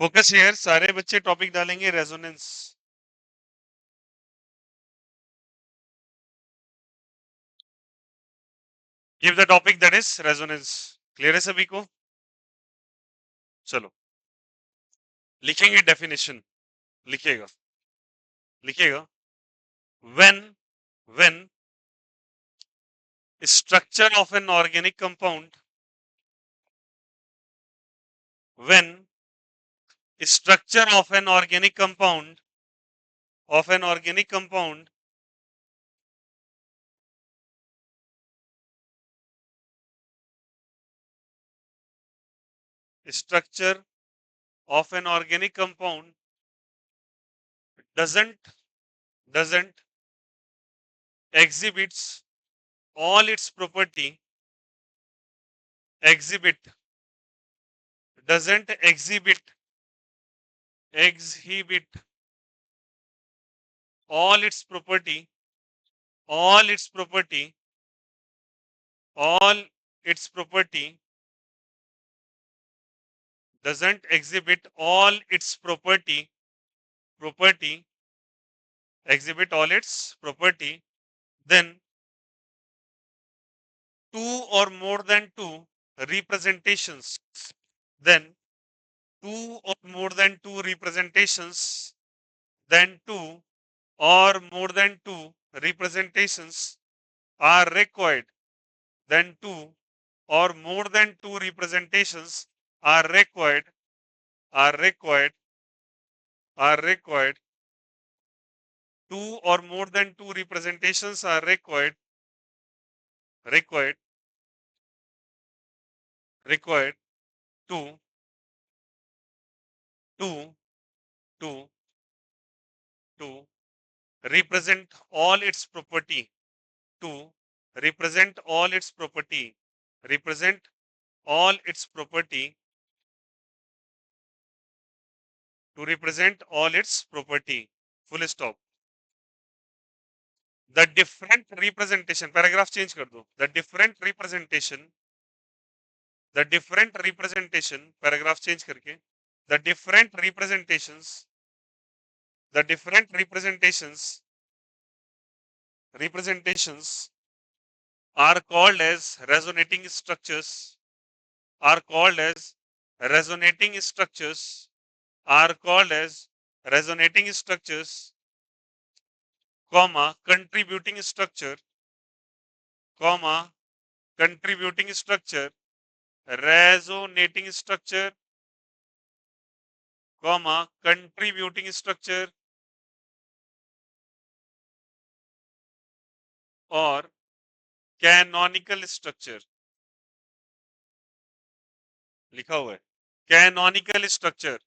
Focus here, सारे बच्चे topic डालेंगे resonance. Give the topic that is resonance. Clear है सभी को? चलो लिखेंगे डेफिनेशन। लिखिएगा, लिखिएगा। When structure of an organic compound when structure of an organic compound structure of an organic compound doesn't exhibits all its property exhibit doesn't exhibit all its property all its property all its property doesn't exhibit all its property exhibit all its property, then two or more than two representations then two or more than two representations then two or more than two representations are required then two or more than two representations are required are required are required two or more than two representations are required required to to to to represent all its property to represent all its property represent all its property to represent all its property, full stop. The different representation, paragraph change कर दो, the different representation, paragraph change करके, the different representations are called as resonating structures are called as resonating structures are called as resonating structures, comma contributing structure, comma contributing structure, resonating structure, comma contributing structure और canonical structure लिखा हुआ है, canonical structure,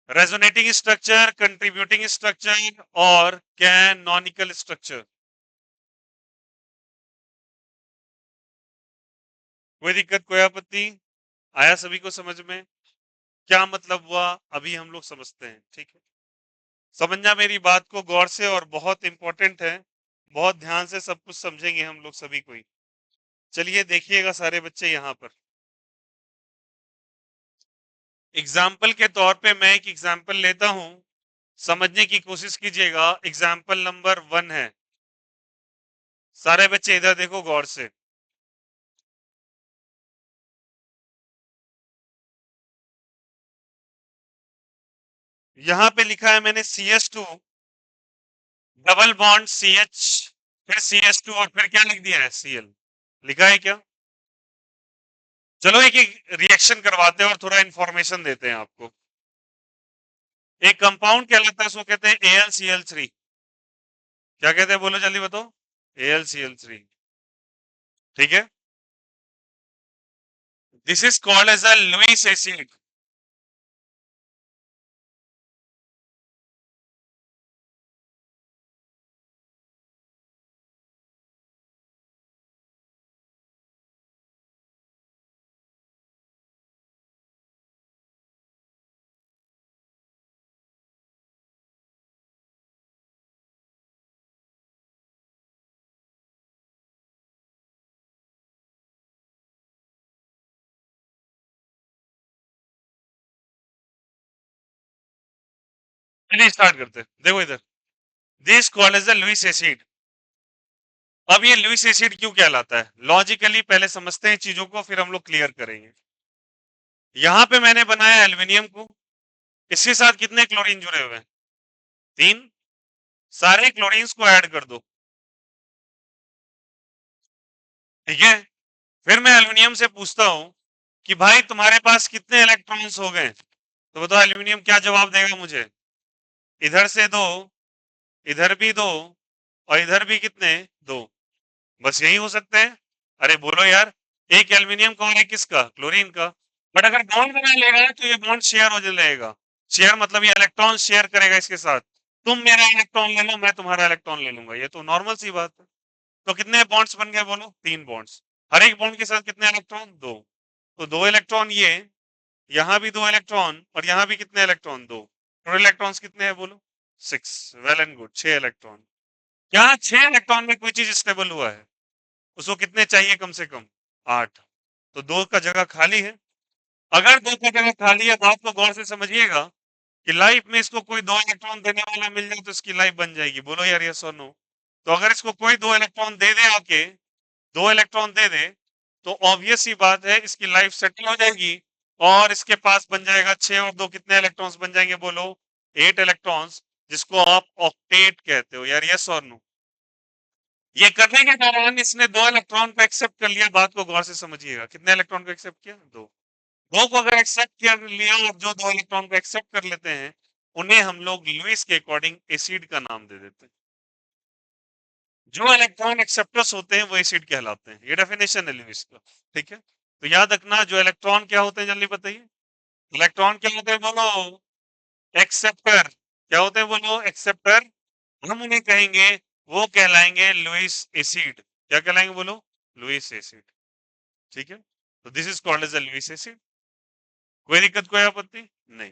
resonating structure, contributing structure और canonical structure। कोई दिक्कत, कोई आपत्ति? आया सभी को समझ में? क्या मतलब हुआ अभी हम लोग समझते हैं, ठीक है? समझना मेरी बात को गौर से, और बहुत इंपॉर्टेंट है, बहुत ध्यान से सब कुछ समझेंगे हम लोग सभी कोई। चलिए देखिएगा सारे बच्चे यहाँ पर। एग्जाम्पल के तौर पे मैं एक एग्जाम्पल लेता हूं, समझने की कोशिश कीजिएगा। एग्जाम्पल नंबर 1 है, सारे बच्चे इधर देखो गौर से। यहां पे लिखा है मैंने CH2 डबल बॉन्ड CH, फिर CH2 और फिर क्या लिख दिया है Cl। लिखा है क्या? चलो एक एक रिएक्शन करवाते हैं और थोड़ा इंफॉर्मेशन देते हैं आपको। एक कंपाउंड कहलाता है, उसको कहते हैं AlCl3। क्या कहते हैं, बोलो जल्दी बताओ। AlCl3, ठीक है। This is called as a Lewis acid. चलिए स्टार्ट करते हैं। देखो इधर, this called as the Lewis acid. अब ये लुईस एसिड क्यों कहलाता है, लॉजिकली पहले समझते हैं चीजों को, फिर हम लोग क्लियर करेंगे। यहां पे मैंने बनाया एल्युमिनियम को, इसके साथ कितने क्लोरीन जुड़े हुए हैं, 3। सारे क्लोरीन्स को ऐड कर दो, ठीक है। फिर मैं एल्युमिनियम से पूछता हूं कि भाई तुम्हारे पास कितने इलेक्ट्रॉन्स हो गए, तो बताओ एल्युमिनियम क्या जवाब देगा मुझे, इधर से 2, इधर भी 2, और इधर भी कितने, 2। बस यही हो सकते हैं। अरे बोलो यार, एक एल्युमिनियम का और एक किसका, क्लोरीन का। बट अगर बॉन्ड बना लेगा तो ये बॉन्ड शेयर हो जाएगा। शेयर मतलब ये इलेक्ट्रॉन शेयर करेगा इसके साथ। तुम मेरा इलेक्ट्रॉन ले लो, मैं तुम्हारा इलेक्ट्रॉन ले लूंगा, ये तो नॉर्मल सी बात है। तो कितने बॉन्ड्स बन गए बोलो, 3 बॉन्ड्स। हर एक बॉन्ड के साथ कितने इलेक्ट्रॉन, 2। तो 2 इलेक्ट्रॉन ये, यहाँ भी 2 इलेक्ट्रॉन, और यहाँ भी कितने इलेक्ट्रॉन, 2। टोटल इलेक्ट्रॉन्स कितने हैं बोलो, 6। Well and good, 6 electron. क्या 6 इलेक्ट्रॉन में कोई चीज स्टेबल हुआ है, उसको कितने चाहिए कम से कम, 8। तो 2 का जगह खाली है। अगर 2 का जगह खाली है, बात को गौर से समझिएगा कि लाइफ में इसको कोई 2 इलेक्ट्रॉन देने वाला मिल जाए तो इसकी लाइफ बन जाएगी, बोलो यार यस और नो। तो अगर इसको कोई 2 इलेक्ट्रॉन दे दे आके, 2 इलेक्ट्रॉन दे दे, तो ऑब्वियस सी बात है इसकी लाइफ सेटल हो जाएगी, और इसके पास बन जाएगा 6 और 2 कितने इलेक्ट्रॉन्स बन जाएंगे बोलो, 8 इलेक्ट्रॉन्स, जिसको आप ऑक्टेट कहते हो, यार यस और नो। ये करने के दौरान इसने 2 इलेक्ट्रॉन को एक्सेप्ट कर लिया, बात को गौर से समझिएगा, कितने इलेक्ट्रॉन को एक्सेप्ट किया, 2। 2 को अगर एक्सेप्ट कर लिया, और जो 2 इलेक्ट्रॉन को एक्सेप्ट कर लेते हैं उन्हें हम लोग लुईस के अकॉर्डिंग एसिड का नाम दे देते हैं। जो इलेक्ट्रॉन एक्सेप्टर्स होते हैं वो एसिड कहलाते हैं, ये डेफिनेशन है लुईस का, ठीक है। तो याद रखना, जो इलेक्ट्रॉन क्या होते हैं जल्दी बताइए, इलेक्ट्रॉन क्या होते हैं बोलो, एक्सेप्टर। क्या होते हैं बोलो, एक्सेप्टर। हम उन्हें कहेंगे, वो कहलाएंगे लुईस एसिड। क्या कहलाएंगे बोलो, लुईस एसिड, ठीक है। तो this is called as a Lewis acid. कोई दिक्कत, कोई आपत्ति नहीं।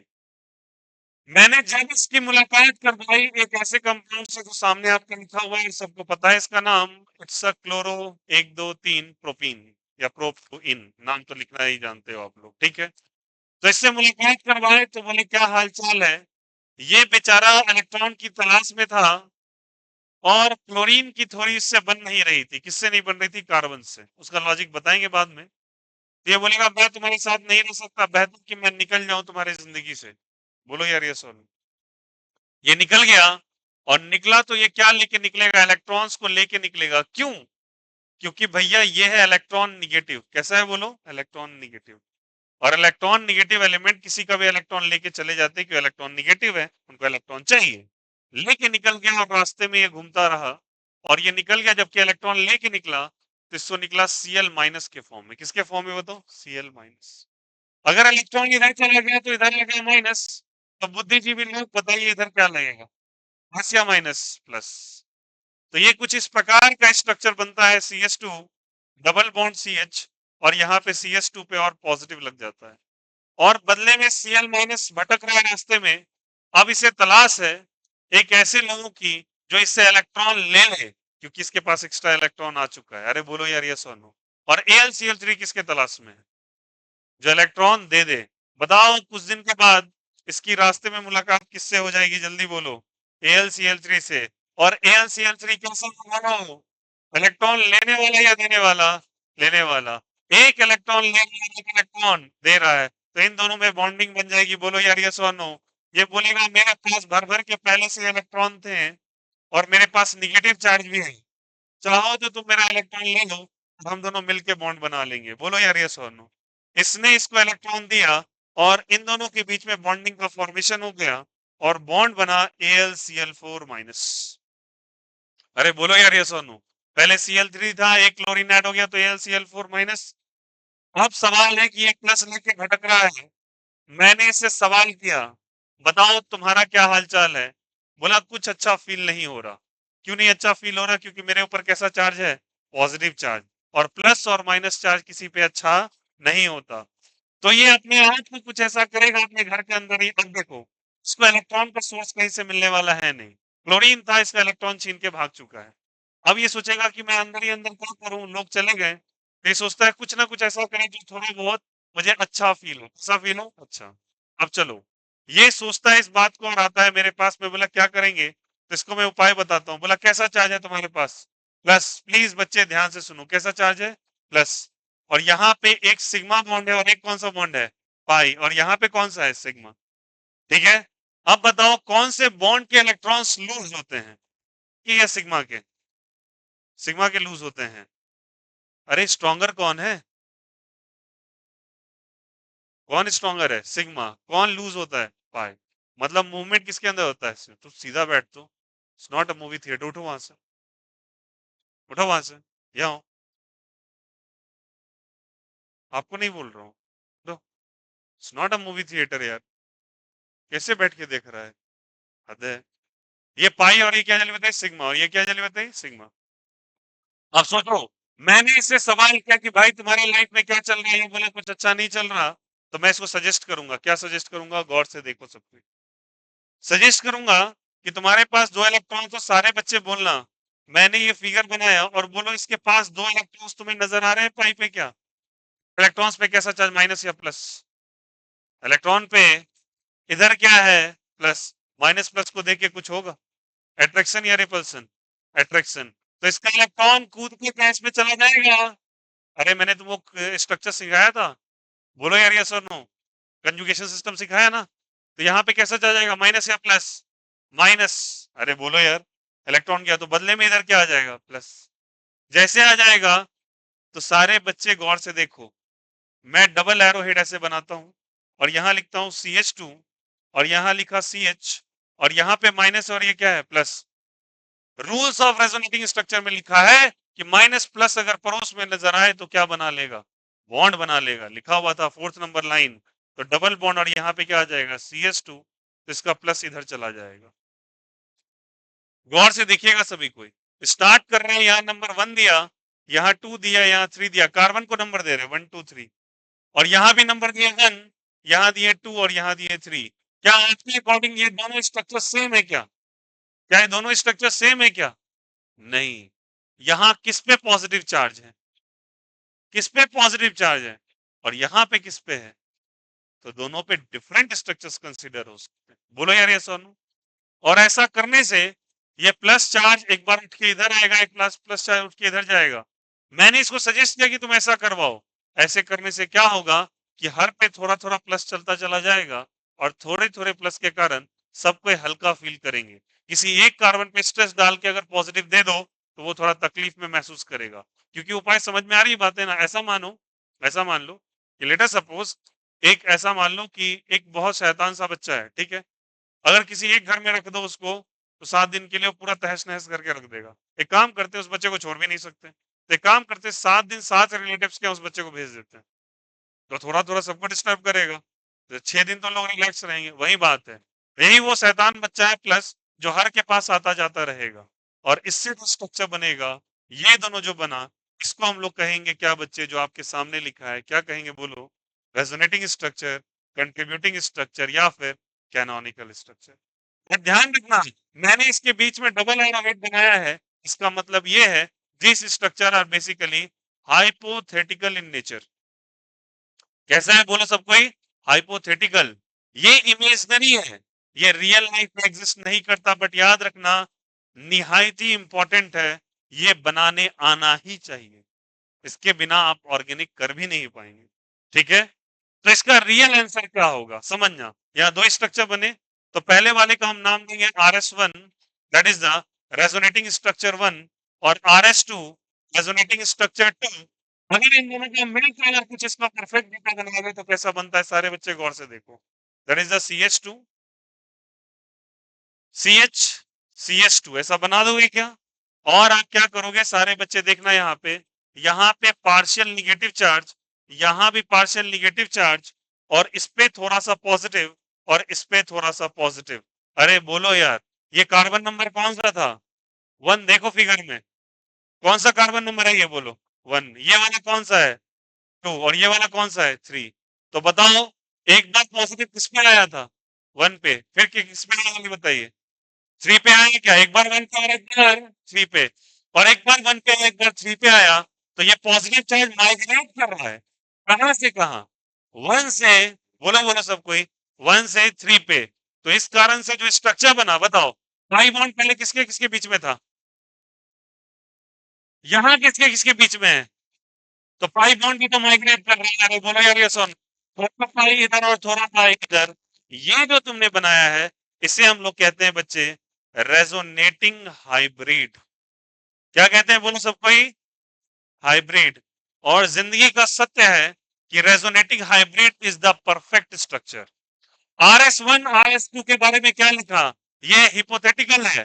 मैंने जब इसकी मुलाकात करवाई एक ऐसे कंपाउंड से जो सामने आपके लिखा हुआ है, सबको पता है इसका नाम, इट्स अ क्लोरो 1 2 3 प्रोपीन, या प्रोपीन, नाम तो लिखना ही जानते हो आप लोग, ठीक है। तो इससे मुलाकात करवाए तो बोले क्या हालचाल है। ये बेचारा इलेक्ट्रॉन की तलाश में था, और क्लोरीन की थोड़ी इससे बन नहीं रही थी। किससे नहीं बन रही थी, कार्बन से। उसका लॉजिक बताएंगे बाद में। तो ये बोलेगा मैं तुम्हारे साथ नहीं रह सकता, बेहतर कि मैं निकल जाऊं तुम्हारी जिंदगी से। बोलो यार ये सुन, ये निकल गया। और निकला तो ये क्या लेके निकलेगा, इलेक्ट्रॉन्स को लेके निकलेगा। क्यों, क्योंकि भैया ये है इलेक्ट्रॉन निगेटिव। कैसा है बोलो, इलेक्ट्रॉन निगेटिव। और इलेक्ट्रॉन निगेटिव एलिमेंट किसी का भी इलेक्ट्रॉन लेके चले जाते हैं, क्यों, इलेक्ट्रॉन निगेटिव है, उनको इलेक्ट्रॉन चाहिए। लेके निकल गया, और रास्ते में ये घूमता रहा, और ये निकल गया। जबकि इलेक्ट्रॉन लेके निकला तो इसको निकला Cl माइनस के फॉर्म में। किसके फॉर्म में बताओ, Cl माइनस। अगर इलेक्ट्रॉन इधर चला गया तो इधर लगा माइनस। तो बुद्धिजीवी लोग बताइए इधर क्या लगेगा, प्लस या माइनस, प्लस। तो ये कुछ इस प्रकार का स्ट्रक्चर बनता है, CH2 डबल बॉन्ड CH, और यहाँ पे CH2 पे और पॉजिटिव लग जाता है, और बदले में Cl माइनस भटक रहा है रास्ते में। अब इसे तलाश है एक ऐसे लोगों की जो इससे इलेक्ट्रॉन ले ले, क्योंकि इसके पास एक्स्ट्रा इलेक्ट्रॉन आ चुका है। अरे बोलो यार ये सोनो। और AlCl3 किसके तलाश में है, जो इलेक्ट्रॉन दे दे। बताओ कुछ दिन के बाद इसकी रास्ते में मुलाकात किससे हो जाएगी, जल्दी बोलो, AlCl3 से। और AlCl3 कैसा होगा, इलेक्ट्रॉन लेने वाला या देने वाला, लेने वाला। एक इलेक्ट्रॉन लेने वाला, एक इलेक्ट्रॉन दे रहा है, तो इन दोनों में बॉन्डिंग बन जाएगी। बोलो यार यस और नो। ये बोलेगा मेरे पास भर भर के पहले से इलेक्ट्रॉन थे, और मेरे पास निगेटिव चार्ज भी है, चाहो तो तुम मेरा इलेक्ट्रॉन ले लो, हम दोनों मिलके बॉन्ड बना लेंगे। बोलो यार यस और नो। इसने इसको इलेक्ट्रॉन दिया, और इन दोनों के बीच में बॉन्डिंग का फॉर्मेशन हो गया, और बॉन्ड बना AlCl4 माइनस। अरे बोलो यार यस और नो। पहले Cl3 था, एक क्लोरीन ऐड हो गया तो AlCl4 माइनस। अब सवाल है कि ये प्लस लेके भटक रहा है। मैंने इससे सवाल किया, बताओ तुम्हारा क्या हालचाल है। बोला कुछ अच्छा फील नहीं हो रहा। क्यों नहीं अच्छा फील हो रहा, क्योंकि मेरे ऊपर कैसा चार्ज है, पॉजिटिव चार्ज। और प्लस और माइनस चार्ज किसी पे अच्छा नहीं होता। तो ये अपने आप को कुछ ऐसा करेगा अपने घर के अंदर ही। अब देखो, इसको इलेक्ट्रॉन का सोर्स कहीं से मिलने वाला है नहीं। क्लोरीन था, इसका इलेक्ट्रॉन छीन के भाग चुका है। अब ये सोचेगा कि मैं अंदर ही अंदर क्या करूं, लोग चले गए, तो ये सोचता है कुछ ना कुछ ऐसा करे जो थोड़ा बहुत मुझे अच्छा फील हो। ऐसा फील हो, अच्छा। अब चलो, ये सोचता है इस बात को और आता है मेरे पास में, बोला क्या करेंगे, तो इसको मैं उपाय बताता हूँ। बोला कैसा चार्ज है तुम्हारे पास, प्लस। प्लीज बच्चे ध्यान से सुनो, कैसा चार्ज है, प्लस। और यहाँ पे एक सिग्मा बॉन्ड है और एक कौन सा बॉन्ड है, पाई, और यहाँ पे कौन सा है, सिग्मा। ठीक है, अब बताओ कौन से बॉन्ड के इलेक्ट्रॉन्स लूज होते हैं, कि या सिग्मा के, सिग्मा के लूज होते हैं। अरे स्ट्रॉन्गर कौन है, कौन स्ट्रॉन्गर है, सिग्मा। कौन लूज होता है, पाई। मतलब मूवमेंट किसके अंदर होता है, तो सीधा बैठ, तो it's not a movie theatre, उठो वहां से, उठो वहां से, यहाँ आओ। आपको नहीं बोल रहा हूँ, उठो। It's not a movie theatre यार, कैसे बैठ के देख रहा है, हद है। ये पाई और ये क्या चली बताइए, सिग्मा, और ये क्या चली बताइए, सिग्मा। अब सोचो, मैंने इससे सवाल किया कि भाई तुम्हारे लाइफ में क्या चल रहा है, ये बोला कुछ अच्छा नहीं चल रहा, तो मैं इसको सजेस्ट करूंगा, क्या सजेस्ट करूंगा, गौर से देखो सब कुछ। सजेस्ट करूंगा कि तुम्हारे पास दो इलेक्ट्रॉन, तो सारे बच्चे बोलना मैंने ये फिगर बनाया, और बोलो इसके पास दो इलेक्ट्रॉन्स तुम्हें नजर आ रहे हैं पाई पे, क्या इलेक्ट्रॉन्स पे कैसा चार्ज, माइनस या प्लस, इलेक्ट्रॉन पे इधर क्या है, प्लस। माइनस प्लस को देख के कुछ होगा, अट्रैक्शन या रिपल्सन, अट्रैक्शन। तो इसका इलेक्ट्रॉन कूद के गैस में चला जाएगा। अरे मैंने तुमको स्ट्रक्चर सिखाया था, बोलो यार यस और नो, कंजुगेशन सिस्टम सिखाया ना। तो यहाँ पे कैसा चला जाएगा, माइनस या प्लस, माइनस। अरे बोलो यार, इलेक्ट्रॉन गया तो बदले में इधर क्या आ जाएगा, प्लस। जैसे आ जाएगा, तो सारे बच्चे गौर से देखो, मैं डबल एरो हेड ऐसे बनाता हूं, और यहां लिखता हूं CH2, और यहां लिखा CH, और यहां पे माइनस, और ये क्या है, plus. Rules of resonating structure में लिखा है कि माइनस प्लस अगर पड़ोस में नजर आए तो क्या बना लेगा, बॉन्ड बना लेगा, लिखा हुआ था फोर्थ नंबर लाइन। तो डबल बॉन्ड, और यहाँ पे क्या आ जाएगा, CH2, तो इसका प्लस इधर चला जाएगा। गौर से देखिएगा सभी, कोई स्टार्ट कर रहे हैं, यहाँ नंबर 1 दिया, यहाँ 2 दिया, यहाँ 3 दिया, कार्बन को नंबर दे रहे हैं 1 2 3, और यहाँ भी नंबर दिए 1, यहाँ दिए 2, और यहाँ दिए 3। क्या आपके अकॉर्डिंग ये दोनों स्ट्रक्चर सेम है क्या, क्या ये दोनों स्ट्रक्चर सेम है क्या, नहीं। यहाँ किस पे पॉजिटिव चार्ज है, किस पे पॉजिटिव चार्ज है, और यहाँ पे किस पे है, तो दोनों पे डिफरेंट स्ट्रक्चर्स कंसीडर हो सकते हैं, बोलो यार ये सोनू। और ऐसा करने से ये प्लस चार्ज एक बार उठ के इधर आएगा, एक प्लस प्लस चार्ज उठ के इधर जाएगा। मैंने इसको सजेस्ट किया कि तुम ऐसा करवाओ। ऐसे करने से क्या होगा कि हर पे थोड़ा थोड़ा प्लस चलता चला जाएगा, और थोड़े थोड़े प्लस के कारण सबको हल्का फील करेंगे। किसी एक कार्बन पे स्ट्रेस डाल के अगर पॉजिटिव दे दो, तो वो थोड़ा तकलीफ में महसूस करेगा। क्योंकि उपाय समझ में आ रही बात है ना। ऐसा मानो, ऐसा मान लो कि लेट अस सपोज, एक ऐसा मान लो कि एक बहुत शैतान सा बच्चा है, ठीक है। अगर किसी एक घर में रख दो उसको, तो 7 दिन के लिए वो पूरा तहस नहस करके रख देगा। एक काम करते उस बच्चे को छोड़ भी नहीं सकते, तो एक काम करते 7 दिन 7 रिलेटिव्स के उस बच्चे को भेज देते हैं, तो थोड़ा थोड़ा सबको डिस्टर्ब करेगा, तो 6 दिन तो लोग रिलैक्स रहेंगे। वही बात है, यही वो शैतान बच्चा है प्लस, जो हर के पास आता जाता रहेगा, और इससे जो स्ट्रक्चर बनेगा, ये दोनों जो बना, इसको हम लोग कहेंगे क्या बच्चे, जो आपके सामने लिखा है, क्या कहेंगे बोलो, रेजोनेटिंग स्ट्रक्चर, कंट्रीब्यूटिंग स्ट्रक्चर, या फिर कैनोनिकल स्ट्रक्चर। और ध्यान रखना, मैंने इसके बीच में डबल एरोहेड बनाया है, इसका मतलब ये है this structure are basically hypothetical in nature. कैसा है बोलो सब कोई, हाइपोथेटिकल। ये इमेजनरी है, ये रियल लाइफ में एग्जिस्ट नहीं करता, बट याद रखना निहायत ही इंपॉर्टेंट है, ये बनाने आना ही चाहिए, इसके बिना आप ऑर्गेनिक कर भी नहीं पाएंगे। ठीक है, तो इसका रियल आंसर क्या होगा समझना। यहाँ दो स्ट्रक्चर बने, तो पहले वाले का हम नाम देंगे RS1, that is the resonating structure 1, और RS2 रेजोनेटिंग स्ट्रक्चर 2। अगर इन दोनों का मिलकर अगर कुछ इसका परफेक्ट डेटा बना दे तो कैसा बनता है, सारे बच्चे गौर से देखो, that is the CH2 CH CH2 ऐसा बना दोगे क्या। और आप क्या करोगे सारे बच्चे देखना, यहाँ पे पार्शियल निगेटिव चार्ज, यहाँ भी पार्शियल निगेटिव चार्ज, और इस पे थोड़ा सा पॉजिटिव, और इस पे थोड़ा सा पॉजिटिव। अरे बोलो यार, ये कार्बन नंबर कौन सा था, 1, देखो फिगर में कौन सा कार्बन नंबर है, ये बोलो 1। ये वाला कौन सा है, 2, और ये वाला कौन सा है, 3। तो बताओ, एक बार पॉजिटिव किस पे आया था, 1 पे, फिर किस पे आया, ये बताइए। 3 पे आया क्या, एक बार 1 पे और एक बार 3 पे, और एक बार 1 पे एक बार 3 पे आया, तो ये पॉजिटिव चार्ज माइग्रेट कर रहा है, कहां से कहां, 1 से, बोलो बोलो सब कोई, 1 से 3 पे। तो इस कारण से जो स्ट्रक्चर बना, बताओ पाई बॉन्ड पहले किसके किसके बीच में था, यहाँ किसके किसके बीच में है, तो पाई बॉन्ड भी तो माइग्रेट कर रहा है, बोलो यार ये सुन, थोड़ा पाई इधर और थोड़ा पाई इधर, ये जो तुमने बनाया है इसे हम लोग कहते हैं बच्चे रेजोनेटिंग हाइब्रिड। क्या कहते हैं बोलो सब कोई, हाइब्रिड। और जिंदगी का सत्य है कि resonating hybrid is the perfect structure. RS1 RS2 के बारे में क्या लिखा, ये हिपोथेटिकल है,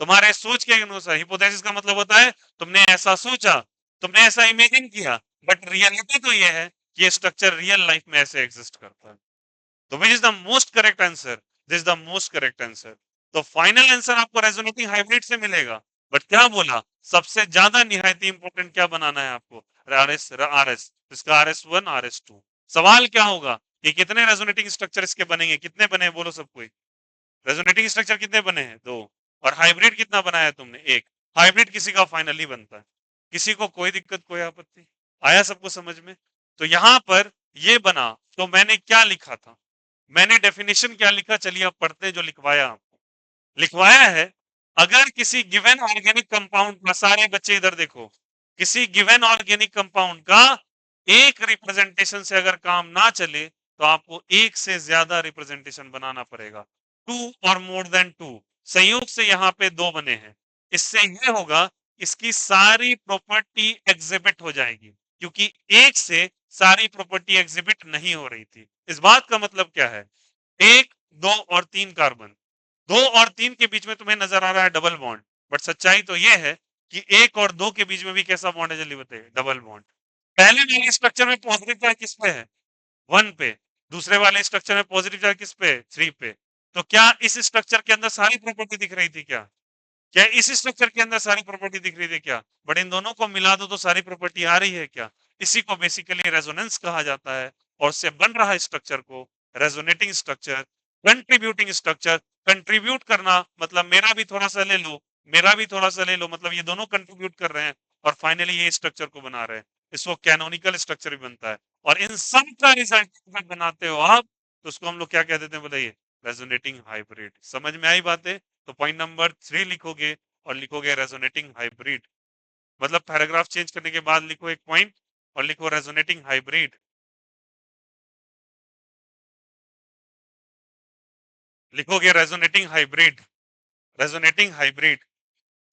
तुम्हारे सोच के अनुसार। हिपोथेसिस का मतलब होता है तुमने ऐसा सोचा, तुमने ऐसा इमेजिन किया, बट रियलिटी तो ये है कि ये स्ट्रक्चर रियल लाइफ में ऐसे एग्जिस्ट करता है। तो which is the most correct answer, this is the most correct answer. तो फाइनल आंसर आपको रेजोनेटिंग हाइब्रिड से मिलेगा। बट क्या बोला, सबसे ज्यादा निहायती इंपॉर्टेंट क्या बनाना है आपको, RS इसका RS1 RS2। सवाल क्या होगा कि कितने रेजोनेटिंग स्ट्रक्चर इसके बनेंगे, कितने बने बोलो सब कोई, रेजोनेटिंग स्ट्रक्चर कितने बने हैं, दो। और हाइब्रिड कितना बनाया तुमने, एक। हाइब्रिड किसी का फाइनली बनता है, किसी को कोई दिक्कत कोई आपत्ति, आया सबको समझ में। तो यहां पर ये बना, तो मैंने क्या लिखा था, मैंने डेफिनेशन क्या लिखा, चलिए आप पढ़ते हैं जो लिखवाया आपको। लिखवाया है, अगर किसी गिवन ऑर्गेनिक कंपाउंड का, सारे बच्चे इधर देखो, किसी गिवन ऑर्गेनिक कंपाउंड का एक रिप्रेजेंटेशन से अगर काम ना चले तो आपको एक से ज्यादा रिप्रेजेंटेशन बनाना पड़ेगा, टू और मोर देन टू। संयोग से यहाँ पे दो बने हैं, इससे यह होगा इसकी सारी प्रॉपर्टी एग्जिबिट हो जाएगी, क्योंकि एक से सारी प्रॉपर्टी एग्जिबिट नहीं हो रही थी। इस बात का मतलब क्या है, एक, दो और तीन कार्बन, दो और तीन के बीच में तुम्हें नजर आ रहा है डबल बॉन्ड, बट सच्चाई तो यह है कि एक और दो के बीच में भी कैसा बॉन्ड है, जल्दी बताइए, डबल बॉन्ड। पहले वाले स्ट्रक्चर में पॉजिटिव चार्ज किस पे है, 1 पे। दूसरे वाले स्ट्रक्चर में पॉजिटिव चार्ज किस पे है, 3 पे। तो क्या इस स्ट्रक्चर के अंदर सारी प्रॉपर्टी दिख रही थी, क्या क्या इस स्ट्रक्चर के अंदर सारी प्रॉपर्टी दिख रही थी क्या, बट इन दोनों को मिला दो तो सारी प्रॉपर्टी आ रही है क्या। इसी को बेसिकली रेजोनेंस कहा जाता है, और से बन रहा स्ट्रक्चर को resonating structure, contributing structure. Contribute करना मतलब मेरा भी थोड़ा सा ले लो, मेरा भी थोड़ा सा ले लो, मतलब ये दोनों कंट्रीब्यूट कर रहे हैं और फाइनली ये स्ट्रक्चर को बना रहे हैं। इसको कैनोनिकल स्ट्रक्चर भी बनता है, और इन सब का रिजल्ट बनाते हो आप, तो उसको हम लोग क्या कह देते हैं बताइए, रेजोनेटिंग हाइब्रिड। समझ में आई बातें। तो पॉइंट नंबर 3 लिखोगे और लिखोगे रेजोनेटिंग हाइब्रिड, मतलब पैराग्राफ चेंज करने के बाद लिखो एक पॉइंट और लिखो रेजोनेटिंग हाइब्रिड। लिखोगे रेजोनेटिंग हाइब्रिड, रेजोनेटिंग हाइब्रिड।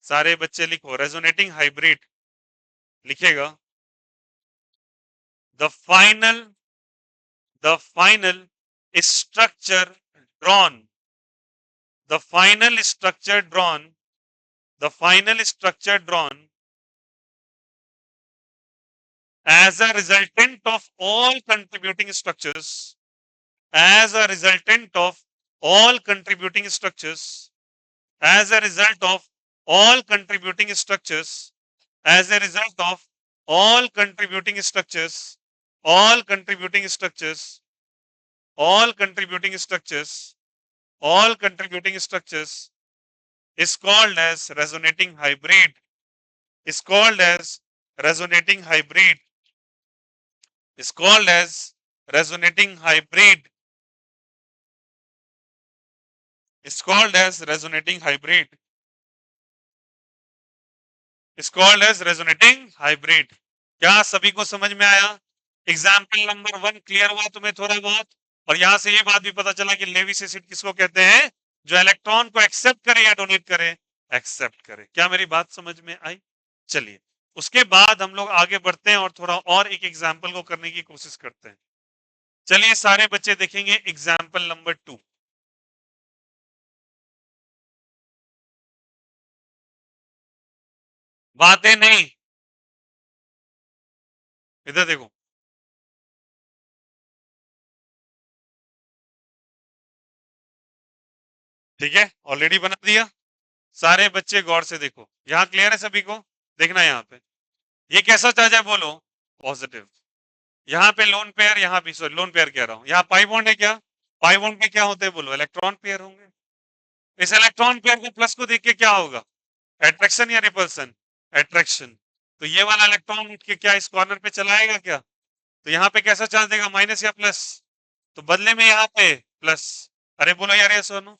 सारे बच्चे लिखो रेजोनेटिंग हाइब्रिड, लिखेगा। The final, the final structure drawn, the final structure drawn, the final structure drawn as a resultant of all contributing structures, as a resultant of all contributing structures, as a result of all contributing structures, as a result of all contributing structures, all contributing structures, all contributing structures, all contributing structures is called as resonating hybrid, is called as resonating hybrid, is called as resonating hybrid, is called as resonating hybrid, is called as resonating hybrid। क्या सभी को समझ में आया, example number 1 clear हुआ तुम्हें थोड़ा बहुत। और यहां से ये बात भी पता चला कि लेविस एसिड किसको कहते हैं, जो इलेक्ट्रॉन को एक्सेप्ट करे या डोनेट करे, एक्सेप्ट करे। क्या मेरी बात समझ में आई, चलिए उसके बाद हम लोग आगे बढ़ते हैं और थोड़ा और एक एग्जाम्पल को करने की कोशिश करते हैं। चलिए सारे बच्चे देखेंगे एग्जाम्पल नंबर 2। बातें नहीं, इधर देखो, ठीक है ऑलरेडी बना दिया। सारे बच्चे गौर से देखो, यहाँ क्लियर है सभी को, देखना यहाँ पे, ये कैसा चार्ज है बोलो, पॉजिटिव। यहाँ पे लोन पेयर, यहाँ भी सॉरी लोन पेयर कह रहा हूँ, यहाँ पाई बॉन्ड है क्या, पाई बॉन्ड में क्या होते हैं बोलो, इलेक्ट्रॉन पेयर होंगे। इस इलेक्ट्रॉन पेयर को प्लस को देख के क्या होगा, एट्रैक्शन या रिपल्सन, एट्रैक्शन। तो ये वाला इलेक्ट्रॉन उठ के क्या इस कॉर्नर पे चलाएगा क्या, तो यहाँ पे कैसा चार्ज देगा, माइनस या प्लस, तो बदले में यहाँ पे प्लस। अरे बोलो यार ये सोनू,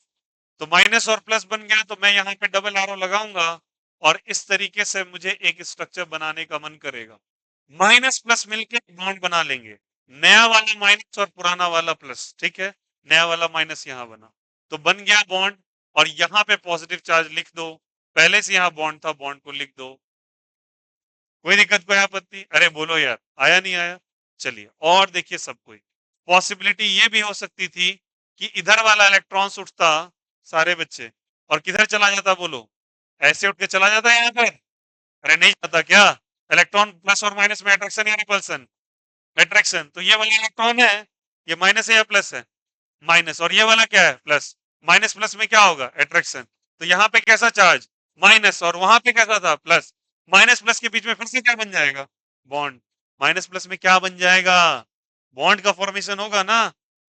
तो माइनस और प्लस बन गया, तो मैं यहाँ पे डबल एरो लगाऊंगा और इस तरीके से मुझे एक स्ट्रक्चर बनाने का मन करेगा। माइनस प्लस मिलके बॉन्ड बना लेंगे, नया वाला माइनस और पुराना वाला प्लस, ठीक है, नया वाला माइनस यहाँ बना, तो बन गया बॉन्ड। और यहाँ पे पॉजिटिव चार्ज लिख दो, पहले से यहाँ बॉन्ड था, बॉन्ड को लिख दो। कोई दिक्कत, कोई आपत्ति? अरे बोलो यार, आया नहीं आया? चलिए और देखिए सब कोई, पॉसिबिलिटी ये भी हो सकती थी कि इधर वाला इलेक्ट्रॉन उठता, सारे बच्चे, और किधर चला जाता बोलो? ऐसे उठ के चला जाता है यहाँ पर? अरे नहीं जाता क्या? इलेक्ट्रॉन प्लस और माइनस में अट्रैक्शन या रिपल्सन? अट्रैक्शन। तो ये वाला इलेक्ट्रॉन है, ये माइनस है या प्लस है? माइनस। और ये वाला क्या है? प्लस। माइनस प्लस में क्या होगा? अट्रैक्शन। तो यहाँ पे कैसा चार्ज? माइनस। और वहां पे कैसा था? प्लस। माइनस प्लस के बीच में फिर से क्या बन जाएगा? बॉन्ड। माइनस प्लस में क्या बन जाएगा? बॉन्ड का फॉर्मेशन होगा ना,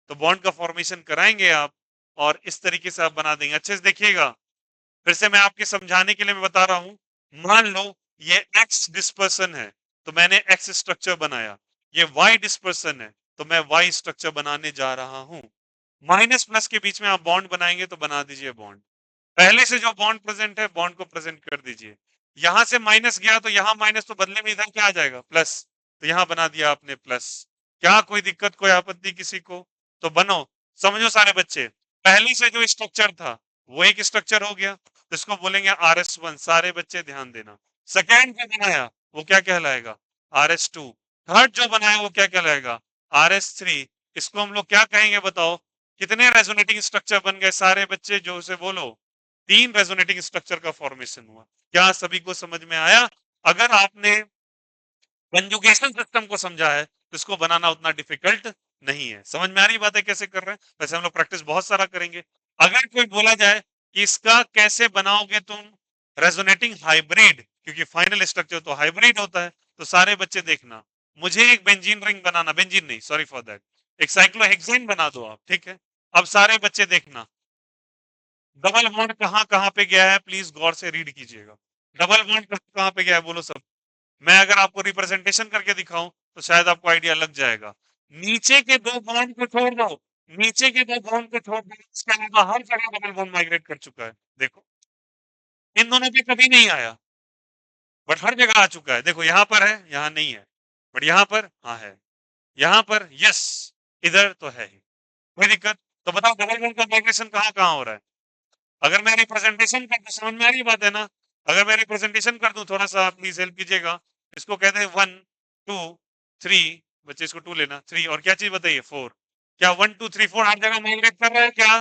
तो बॉन्ड का फॉर्मेशन कराएंगे आप, और इस तरीके से आप बना देंगे। अच्छे से देखिएगा, फिर से मैं आपके समझाने के लिए मैं बता रहा हूं। मान लो ये एक्स डिस्पर्सन है, तो मैंने एक्स स्ट्रक्चर बनाया। ये वाई डिस्पर्सन है, तो मैं वाई स्ट्रक्चर बनाने जा रहा हूं। माइनस प्लस के बीच में आप बॉन्ड बनाएंगे, तो बना दीजिए बॉन्ड। पहले से जो बॉन्ड प्रेजेंट है, बॉन्ड को प्रेजेंट कर दीजिए। यहां से माइनस गया, तो यहां माइनस, तो बदले में इधर क्या आ जाएगा? प्लस। तो यहां बना दिया आपने प्लस। क्या कोई दिक्कत, कोई आपत्ति किसी को? तो बनो, समझो सारे बच्चे, पहले से जो स्ट्रक्चर था वो एक स्ट्रक्चर हो गया, तो इसको बोलेंगे RS1। सारे बच्चे ध्यान देना। सेकेंड जो बनाया वो क्या कहलाएगा? RS2। थर्ड जो बनाया वो क्या कहलाएगा? RS3। इसको हम लोग क्या कहेंगे बताओ? कितने रेजोनेटिंग स्ट्रक्चर बन गए सारे बच्चे, जो उसे बोलो? 3 रेजोनेटिंग स्ट्रक्चर का फॉर्मेशन हुआ। क्या सभी को समझ में आया? अगर आपने कंजुगेशन सिस्टम को समझा है, तो इसको बनाना उतना डिफिकल्ट नहीं है। समझ में आ रही बात है कैसे कर रहे हैं? वैसे हम लोग प्रैक्टिस बहुत सारा करेंगे। अगर कोई बोला जाए कि इसका कैसे बनाओगे तुम रेजोनेटिंग हाइब्रिड, क्योंकि फाइनल स्ट्रक्चर तो हाइब्रिड होता है, तो सारे बच्चे देखना, मुझे एक बेंजीन रिंग बनाना, बेंजीन नहीं, सॉरी फॉर दैट, एक साइक्लोहेक्सेन बना दो आप, ठीक है? अब सारे बच्चे देखना, डबल बॉन्ड कहाँ कहाँ पे गया है, प्लीज गौर से रीड कीजिएगा। डबल बॉन्ड कहाँ कहाँ पे गया है, बोलो सब। मैं अगर आपको रिप्रेजेंटेशन करके दिखाऊं, तो शायद आपको आइडिया लग जाएगा। नीचे के दो बॉन्ड को छोड़ दो, नीचे के दो बॉन्ड को छोड़ दो, इसके अलावा हर जगह डबल बॉन्ड माइग्रेट कर चुका है। देखो, इन दोनों पे कभी नहीं आया, बट हर जगह आ चुका है। देखो यहाँ पर है, यहाँ नहीं है, बट यहाँ पर हाँ है, यहाँ पर यस, इधर तो है ही। कोई दिक्कत? तो बताओ डबल बॉन्ड का माइग्रेशन कहाँ कहाँ हो रहा है? अगर मैं रिप्रेजेंटेशन कर दूं, समझ में आ रही बात है ना? अगर मैं रिप्रेजेंटेशन कर दूं, थोड़ा सा प्लीज हेल्प कीजिएगा। इसको कहते हैं 1 2 3, बच्चे इसको 2 लेना, 3, और क्या चीज बताइए? 4। क्या 1 2 3 4 हर जगह माइग्रेट कर रहा है क्या?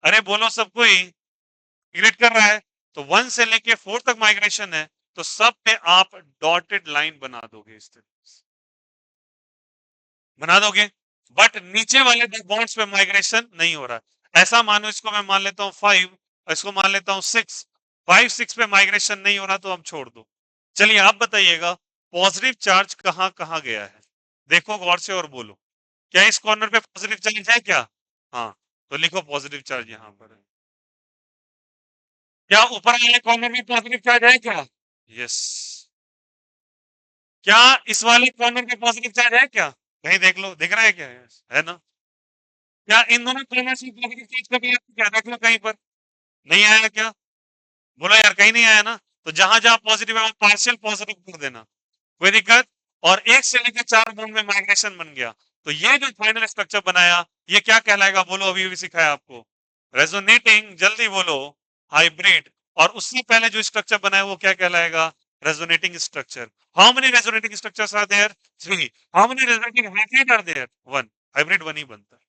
अरे बोलो सब कोई, माइग्रेट कर रहा है। तो 1 से लेके 4 तक माइग्रेशन है, तो सब पे आप डॉटेड लाइन बना दोगे, इस तरीके से बना दोगे। बट नीचे वाले दो बॉन्ड्स पे माइग्रेशन नहीं हो रहा है। ऐसा मानो, इसको मैं मान लेता हूँ 5, इसको मान लेता हूँ 6, 5 6 पे माइग्रेशन नहीं हो रहा, तो हम छोड़ दो। चलिए आप बताइएगा, पॉजिटिव चार्ज कहाँ कहाँ गया है? देखो गौर से और बोलो, क्या इस कॉर्नर पे पॉजिटिव चार्ज है क्या? हाँ, तो लिखो पॉजिटिव चार्ज यहाँ पर है। क्या ऊपर वाले कॉर्नर में पॉजिटिव चार्ज है क्या? यस। क्या इस वाले कॉर्नर पे पॉजिटिव चार्ज है क्या? कहीं देख लो, दिख रहा है क्या? Yes, है ना? क्या इन दोनों कॉर्नर से पॉजिटिव चार्ज कभी क्या देख लो कहीं पर? नहीं आया क्या? बोलो यार, कहीं नहीं आया ना? तो जहां जहां पॉजिटिव है वहां पार्शियल पॉजिटिव कर देना। कोई दिक्कत? और एक से लेकर 4 बॉन्ड में माइग्रेशन बन गया, तो ये जो फाइनल स्ट्रक्चर बनाया, ये क्या कहलाएगा बोलो? अभी भी सिखाया आपको, रेजोनेटिंग, जल्दी बोलो, हाइब्रिड। और उससे पहले जो स्ट्रक्चर बनाया वो क्या कहलाएगा? Resonating structure. How many resonating structures are there? 3। How many resonating hybrid are there? 1। Hybrid 1 ही बनता है।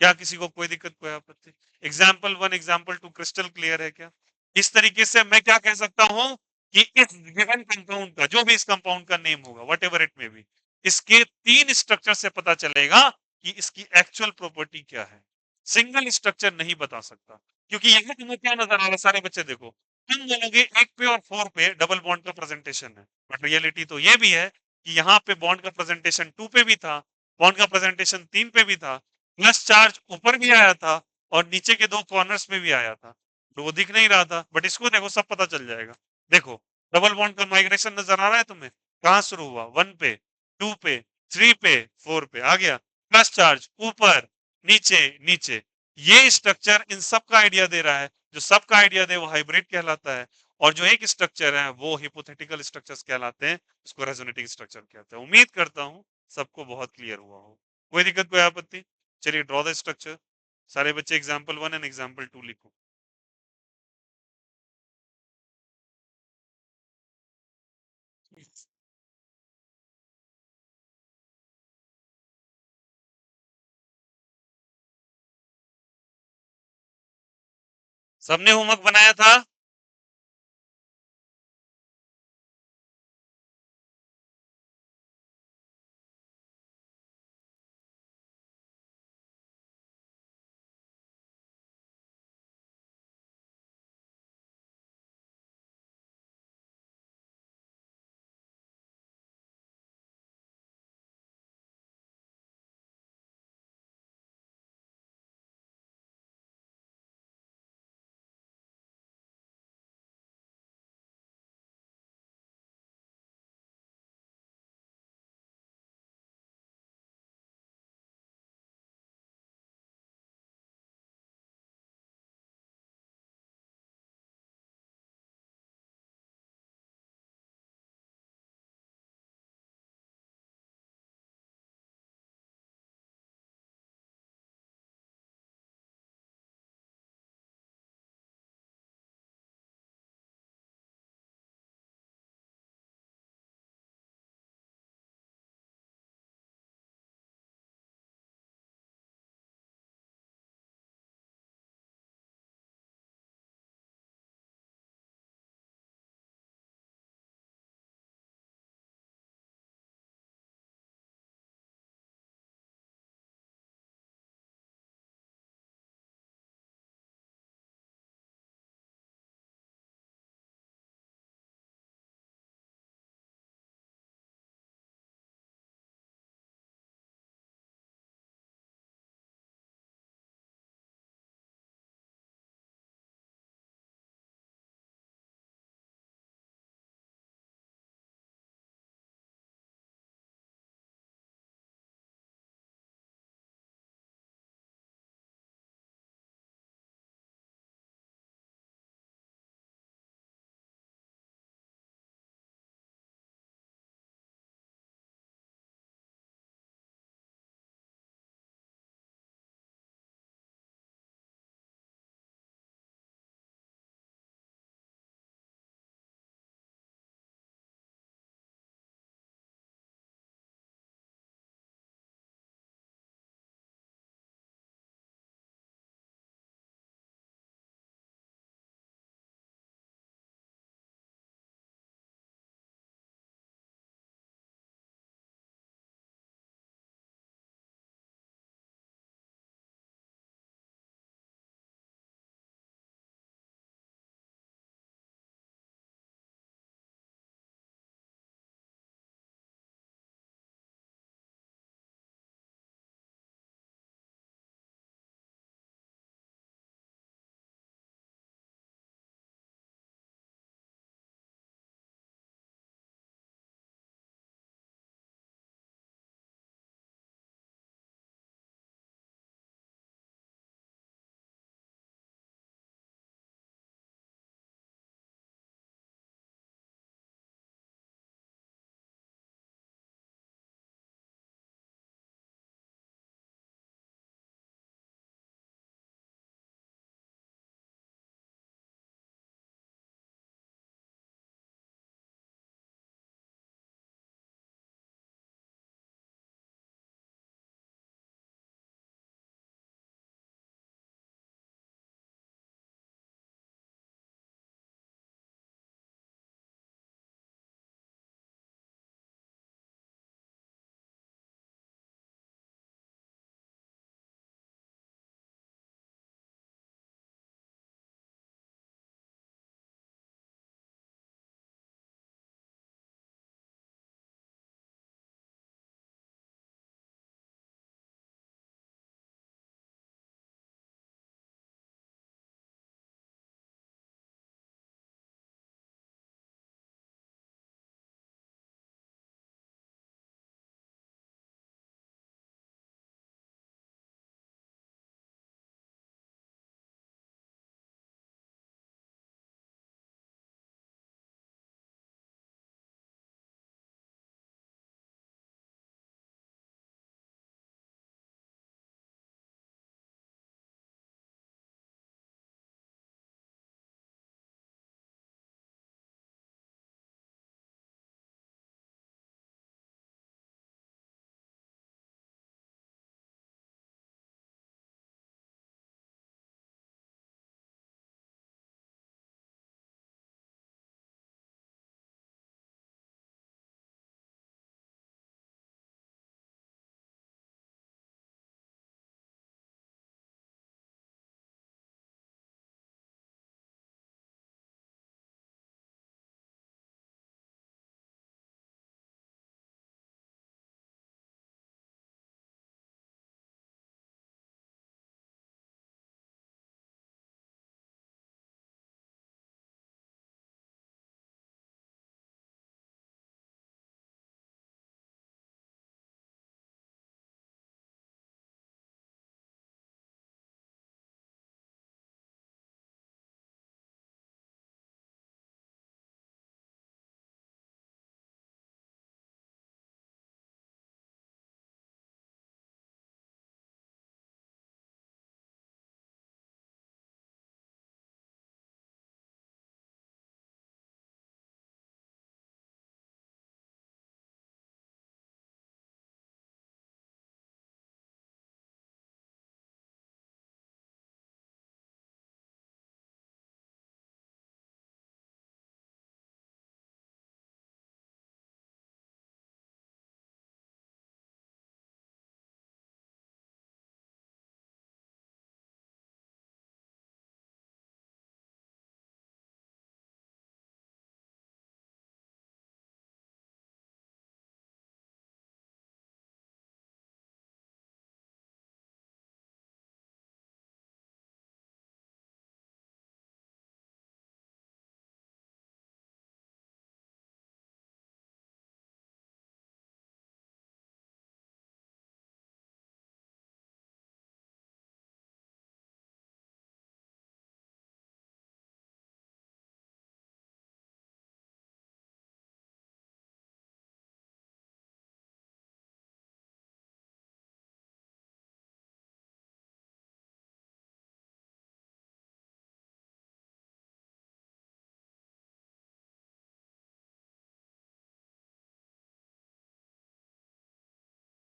क्या किसी को कोई दिक्कत, कोई आपत्ति? एग्जाम्पल 1, एग्जाम्पल 2 क्रिस्टल क्लियर है क्या? इस तरीके से मैं क्या कह सकता हूं कि इस गिवन कंपाउंड का, जो भी इस कंपाउंड का नेम होगा, वट एवर इट में भी, इसके 3 स्ट्रक्चर से पता चलेगा कि इसकी एक्चुअल प्रॉपर्टी क्या है। सिंगल स्ट्रक्चर नहीं बता सकता, क्योंकि यहां तुम्हें क्या नजर आ रहा है? सारे बच्चे देखो, तुम बोलोगे 1 पे और 4 पे डबल बॉन्ड का प्रेजेंटेशन है, बट रियलिटी तो ये भी है कि यहाँ पे बॉन्ड का प्रेजेंटेशन 2 पे भी था, बॉन्ड का प्रेजेंटेशन 3 पे भी था, प्लस चार्ज ऊपर भी आया था, और नीचे के दो कॉर्नर्स में भी आया था, तो वो दिख नहीं रहा था। बट इसको देखो, सब पता चल जाएगा। देखो, डबल बॉन्ड का माइग्रेशन नजर आ रहा है तुम्हें? कहां शुरू हुआ? 1 पे, 2 पे, 3 पे, 4 पे आ गया, प्लस चार्ज ऊपर, नीचे, नीचे, ये स्ट्रक्चर इन सब का आइडिया दे रहा है, जो सब का आइडिया दे वो हाइब्रिड कहलाता है, और जो एक स्ट्रक्चर है वो हिपोथेटिकल स्ट्रक्चर्स कहलाते हैं, उसको रेजोनेटिंग स्ट्रक्चर कहते हैं। उम्मीद करता हूँ सबको बहुत क्लियर हुआ हो। कोई दिक्कत, कोई आपत्ति? चलिए ड्रॉ द स्ट्रक्चर। सारे बच्चे एग्जाम्पल 1 एंड एग्जाम्पल 2 लिखो। सबने होमवर्क बनाया था?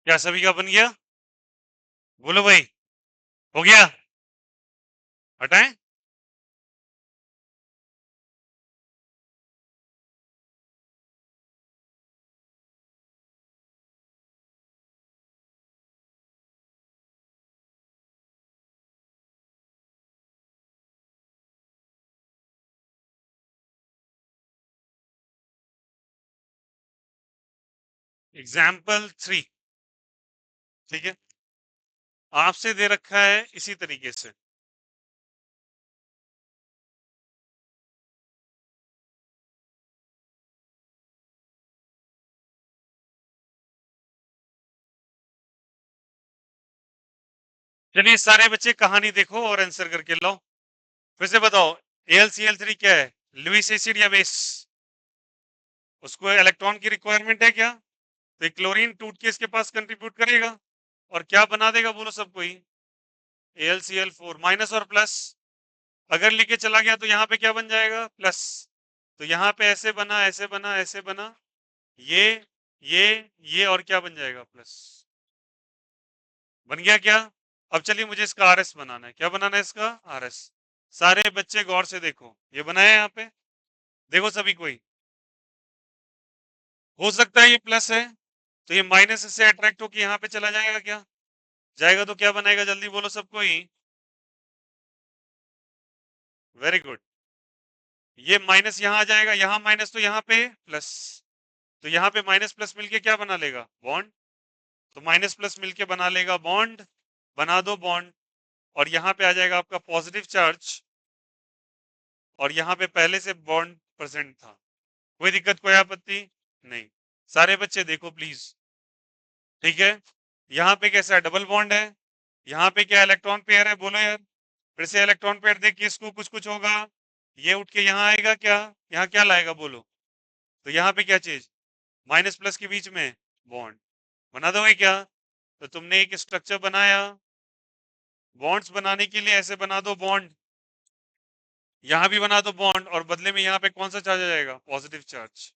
क्या सभी का बन गया? बोलो भाई, हो गया? हटाएं? एग्जाम्पल 3, ठीक है, आपसे दे रखा है इसी तरीके से। चलिए सारे बच्चे कहानी देखो और आंसर करके लाओ। फिर से बताओ, AlCl3 क्या है? लुईस एसिड या बेस? उसको इलेक्ट्रॉन की रिक्वायरमेंट है क्या? तो क्लोरीन टूट के इसके पास कंट्रीब्यूट करेगा और क्या बना देगा, बोलो सबको ही? AlCl4 माइनस और प्लस। अगर लेके चला गया तो यहाँ पे क्या बन जाएगा? प्लस। तो यहाँ पे ऐसे बना, ऐसे बना, ऐसे बना, ये ये ये और क्या बन जाएगा? प्लस। बन गया क्या? अब चलिए मुझे इसका आरएस बनाना है। क्या बनाना है इसका? आरएस। सारे बच्चे गौर से देखो, ये बनाया है यहाँ पे, देखो सभी कोई। हो सकता है ये प्लस है, तो ये माइनस से अट्रैक्ट होकर यहाँ पे चला जाएगा क्या? जाएगा तो क्या बनाएगा, जल्दी बोलो सबको ही। Very good. ये माइनस यहाँ आ जाएगा, यहाँ माइनस तो यहाँ पे प्लस, तो यहाँ पे माइनस प्लस मिलके क्या बना लेगा? बॉन्ड। तो माइनस प्लस मिलके बना लेगा बॉन्ड, बना दो बॉन्ड, और यहाँ पे आ जाएगा आपका पॉजिटिव चार्ज, और यहाँ पे पहले से बॉन्ड प्रेजेंट था। कोई दिक्कत, कोई आपत्ति नहीं? सारे बच्चे देखो प्लीज, ठीक है। यहाँ पे कैसा है? डबल बॉन्ड है। यहाँ पे क्या इलेक्ट्रॉन पेयर है, बोलो यार। फिर से इलेक्ट्रॉन पेयर देख के इसको कुछ कुछ होगा, ये उठ के यहाँ आएगा क्या? यहाँ क्या लाएगा, बोलो? तो यहाँ पे क्या चीज? माइनस प्लस के बीच में बॉन्ड। बना दोगे क्या? तो तुमने एक स्ट्रक्चर बनाया, बॉन्ड्स बनाने के लिए ऐसे बना दो बॉन्ड, यहां भी बना दो बॉन्ड, और बदले में यहाँ पे कौन सा चार्ज आ जाएगा? Positive charge.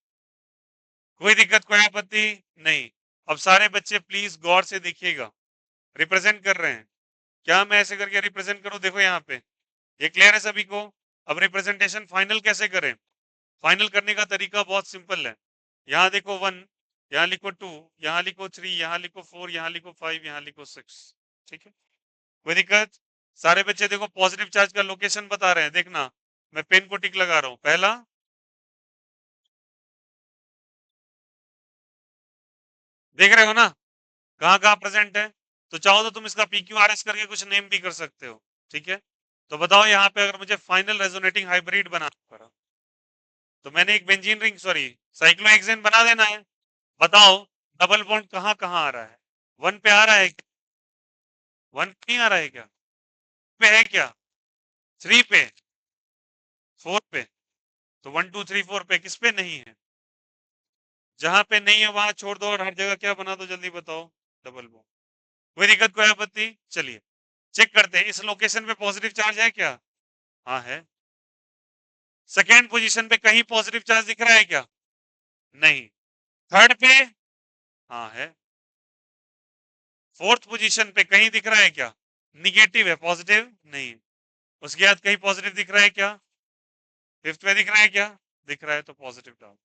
कोई दिक्कत, कोई आपत्ति नहीं? अब सारे बच्चे प्लीज गौर से देखिएगा, रिप्रेजेंट कर रहे हैं क्या? मैं ऐसे करके रिप्रेजेंट करूं, देखो यहाँ पे, ये क्लियर है सभी को? अब रिप्रेजेंटेशन फाइनल कैसे करें? फाइनल करने का तरीका बहुत सिंपल है। यहाँ देखो 1, यहाँ लिखो 2, यहाँ लिखो 3, यहाँ लिखो 4, यहाँ लिखो 5, यहाँ लिखो 6, ठीक है। कोई दिक्कत? सारे बच्चे देखो पॉजिटिव चार्ज का लोकेशन बता रहे हैं, देखना मैं पेन को टिक लगा रहा हूं। पहला, देख रहे हो ना कहाँ कहाँ प्रेजेंट है? तो चाहो तो तुम इसका PQRS करके कुछ नेम भी कर सकते हो, ठीक है। तो बताओ यहाँ पे अगर मुझे फाइनल रेजोनेटिंग हाइब्रिड बनाना पड़ा, तो मैंने एक बेंजीन रिंग, सॉरी साइक्लोहेक्सेन बना देना है। बताओ डबल बॉन्ड कहाँ कहाँ आ रहा है? 1 पे आ रहा है क्या? 1 पे नहीं आ रहा है क्या? पे है क्या? 3 पे, 4 पे? तो 1 2 3 4 पे, किस पे नहीं है? जहां पे नहीं है वहां छोड़ दो, और हर जगह क्या बना दो, जल्दी बताओ? Double bond. कोई दिक्कत, कोई आपत्ति? चलिए चेक करते हैं, इस लोकेशन पे पॉजिटिव चार्ज है क्या? हाँ है। सेकेंड पोजीशन पे कहीं पॉजिटिव चार्ज दिख रहा है क्या? नहीं। थर्ड पे? हाँ है। फोर्थ पोजीशन पे कहीं दिख रहा है क्या? निगेटिव है, पॉजिटिव नहीं। उसके बाद कहीं पॉजिटिव दिख रहा है क्या? फिफ्थ में दिख रहा है क्या? दिख रहा है, तो पॉजिटिव डाल।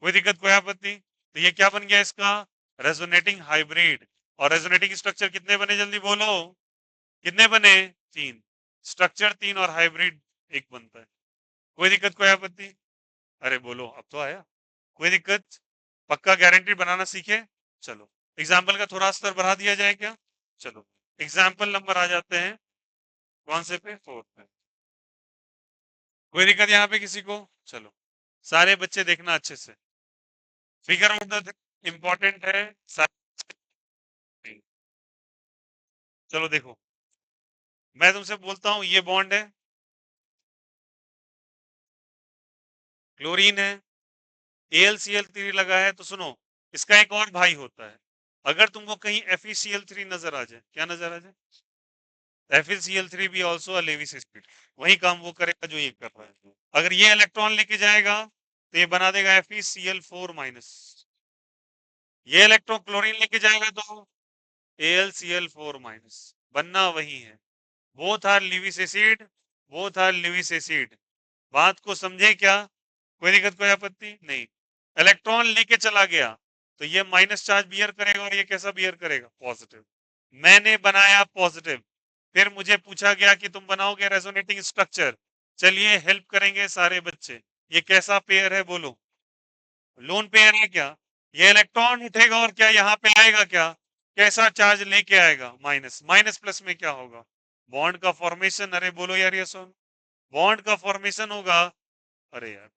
कोई दिक्कत, कोई आपत्ति? तो ये क्या बन गया इसका? Resonating hybrid. और रेजोनेटिंग स्ट्रक्चर कितने बने, जल्दी बोलो? कितने बने? 3। स्ट्रक्चर 3 और हाइब्रिड 1 बनता है। कोई दिक्कत, कोई आपत्ति? अरे बोलो, अब तो आया। कोई दिक्कत? पक्का गारंटी बनाना सीखे? चलो एग्जाम्पल का थोड़ा स्तर बढ़ा दिया जाए क्या? चलो एग्जाम्पल नंबर आ जाते हैं, कौन से पे? 4 पे। कोई दिक्कत यहाँ पे किसी को? चलो सारे बच्चे देखना अच्छे से, फिगर ऑफ द इंपॉर्टेंट है सारे। चलो देखो, मैं तुमसे बोलता हूं ये बॉन्ड है, क्लोरीन है, AlCl3 लगा है, तो सुनो इसका एक और भाई होता है। अगर तुमको कहीं FeCl3 नजर आ जाए, क्या नजर आ जाए? FeCl3 भी ऑल्सो अ लेविस एसिड, वही काम वो करेगा जो ये कर रहा है। अगर ये इलेक्ट्रॉन लेके जाएगा तो ये बना देगा FeCl4 माइनस, ये इलेक्ट्रॉन क्लोरीन लेके जाएगा तो AlCl4 माइनस, बनना वही है। Both are Lewis acid, both are Lewis acid. बात को समझे क्या? कोई दिक्कत कोई आपत्ति नहीं। इलेक्ट्रॉन लेके चला गया तो ये माइनस चार्ज बियर करेगा और ये कैसा बियर करेगा? पॉजिटिव। मैंने बनाया पॉजिटिव, फिर मुझे पूछा गया कि तुम बनाओगे रेजोनेटिंग स्ट्रक्चर। चलिए हेल्प करेंगे सारे बच्चे। ये कैसा पेयर है बोलो? लोन पेयर है क्या? ये इलेक्ट्रॉन उठेगा और क्या यहाँ पे आएगा? क्या कैसा चार्ज लेके आएगा? माइनस। माइनस प्लस में क्या होगा? बॉन्ड का फॉर्मेशन। अरे बोलो यार ये सुन, बॉन्ड का फॉर्मेशन होगा। अरे यार,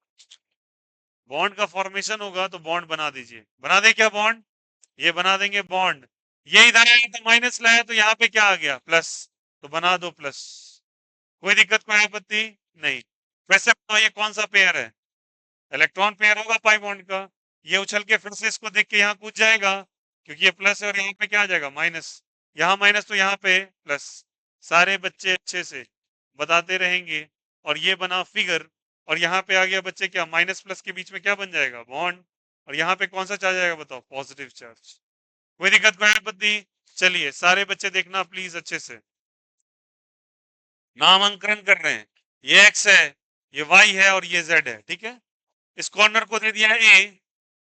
बॉन्ड का फॉर्मेशन होगा तो बॉन्ड बना दीजिए। बना दे क्या बॉन्ड? ये बना देंगे बॉन्ड। ये इधर आया तो माइनस लाया तो यहाँ पे क्या आ गया? प्लस। तो बना दो प्लस। कोई दिक्कत कोई आपत्ति नहीं। वैसे तो ये कौन सा पेयर है? इलेक्ट्रॉन पेयर होगा पाई बॉन्ड का। ये उछल के फिर से इसको देख के यहाँ कूद जाएगा क्योंकि ये प्लस है और यहाँ पे क्या आ जाएगा? माइनस। यहाँ माइनस तो यहाँ पे प्लस। सारे बच्चे अच्छे से बताते रहेंगे। और ये बना फिगर, और यहाँ पे आ गया बच्चे क्या? माइनस प्लस के बीच में क्या बन जाएगा? बॉन्ड। और यहाँ पे कौन सा चार्ज आएगा बताओ? Positive charge. कोई दिक्कत कोई आपत्ति? चलिए सारे बच्चे देखना प्लीज अच्छे से। नामांकन कर रहे हैं। ये एक्स है, ये वाई है और ये जेड है। ठीक है, इस कॉर्नर को दे दिया ए,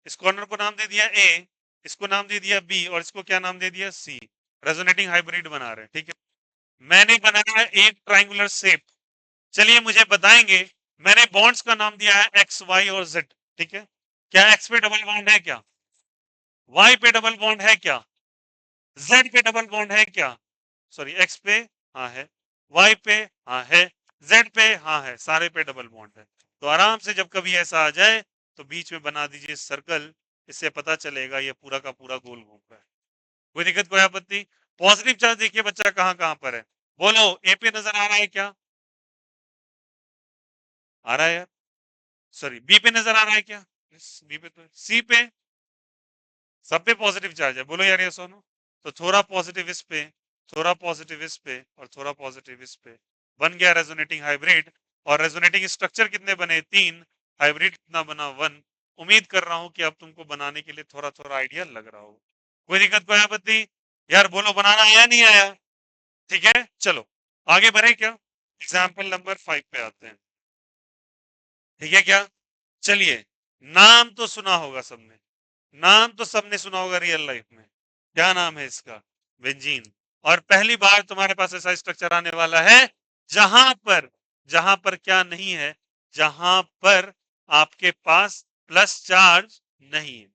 इस कॉर्नर को नाम दे दिया ए, इसको नाम दे दिया बी और इसको क्या नाम दे दिया? सी। रेजोनेटिंग हाइब्रिड बना रहे हैं। ठीक है, मैंने बनाया एक ट्राइंगुलर शेप। चलिए मुझे बताएंगे, मैंने बॉन्ड्स का नाम दिया है एक्स वाई और जेड। ठीक है, क्या एक्स पे डबल बॉन्ड है? क्या वाई पे डबल बॉन्ड है? क्या जेड पे डबल बॉन्ड है? क्या सॉरी, एक्स पे हाँ है, वाई पे हाँ है, जेड पे हाँ है, सारे पे डबल बॉन्ड है। तो आराम से जब कभी ऐसा आ जाए तो बीच में बना दीजिए सर्कल। इससे पता चलेगा ये पूरा का पूरा गोल घूम रहा है। कोई दिक्कत कोई आपत्ति? पॉजिटिव चार्ज देखिए बच्चा कहाँ कहाँ पर है? बोलो, ए पे नजर आ रहा है क्या? आ रहा है यार। सॉरी, बी पे नजर आ रहा है क्या? बी पे तो, सी पे, सब पे पॉजिटिव चार्ज है। बोलो यार ये सोनो। तो थोड़ा पॉजिटिव इस पे, थोड़ा पॉजिटिव इस पे और थोड़ा पॉजिटिव इस पे, बन गया रेजोनेटिंग हाइब्रिड। और रेजोनेटिंग स्ट्रक्चर कितने बने? 3। हाइब्रिड कितना बना? 1। उम्मीद कर रहा हूं कि अब तुमको बनाने के लिए थोड़ा थोड़ा आइडिया लग रहा हो। कोई दिक्कत कोई आपत्ति? यार बोलो, बनाना आया नहीं आया? ठीक है, चलो आगे बढ़े क्या? एग्जाम्पल नंबर 5 पे आते हैं। ठीक है क्या? चलिए, नाम तो सुना होगा सबने, नाम तो सबने सुना होगा रियल लाइफ में। क्या नाम है इसका? बेंजीन। और पहली बार तुम्हारे पास ऐसा स्ट्रक्चर आने वाला है जहां पर क्या नहीं है? जहां पर आपके पास प्लस चार्ज नहीं है।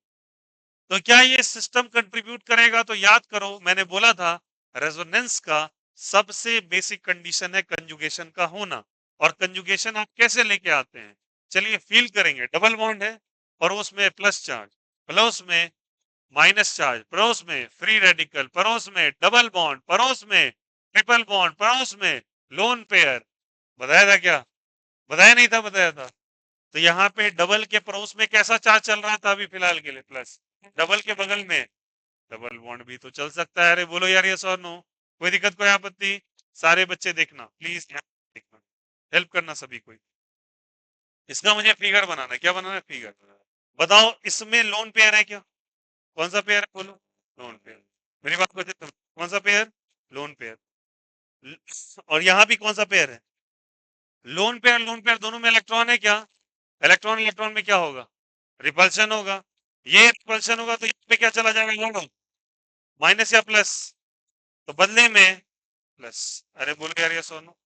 तो क्या ये सिस्टम कंट्रीब्यूट करेगा? तो याद करो, मैंने बोला था रेजोनेंस का सबसे बेसिक कंडीशन है कंजुगेशन का होना। और कंजुगेशन आप कैसे लेके आते हैं? चलिए फील करेंगे। डबल बॉन्ड है, पड़ोस में प्लस चार्ज, पड़ोस में माइनस चार्ज, पड़ोस में फ्री रेडिकल, पड़ोस में डबल बॉन्ड, पड़ोस में ट्रिपल बॉन्ड, पड़ोस में लोन पेयर। बताया था क्या? बताया नहीं था? बताया था। तो यहाँ पे डबल के पड़ोस में कैसा चार्ज चल रहा था अभी फिलहाल के लिए? प्लस। डबल के बगल में डबल बॉन्ड भी तो चल सकता है। अरे बोलो यार यस और नो। कोई दिक्कत कोई आपत्ति? सारे बच्चे देखना प्लीज, देखना, हेल्प करना सभी कोई। इसका मुझे फिगर बनाना है। क्या बनाना है? फिगर। बताओ इसमें लोन पेयर है क्या? कौन सा पेयर है बोलो? Lone pair. मेरी बात को कौन सा पेयर? Lone pair. और यहाँ भी कौन सा पेयर है? Lone pair. लोन पेयर दोनों में इलेक्ट्रॉन है क्या? इलेक्ट्रॉन इलेक्ट्रॉन में क्या होगा? रिपल्शन होगा। ये रिपल्शन होगा तो यहाँ पे क्या चला जाएगा? लोन, माइनस या प्लस? तो बदले में प्लस। अरे बोलो यार ये सोनो,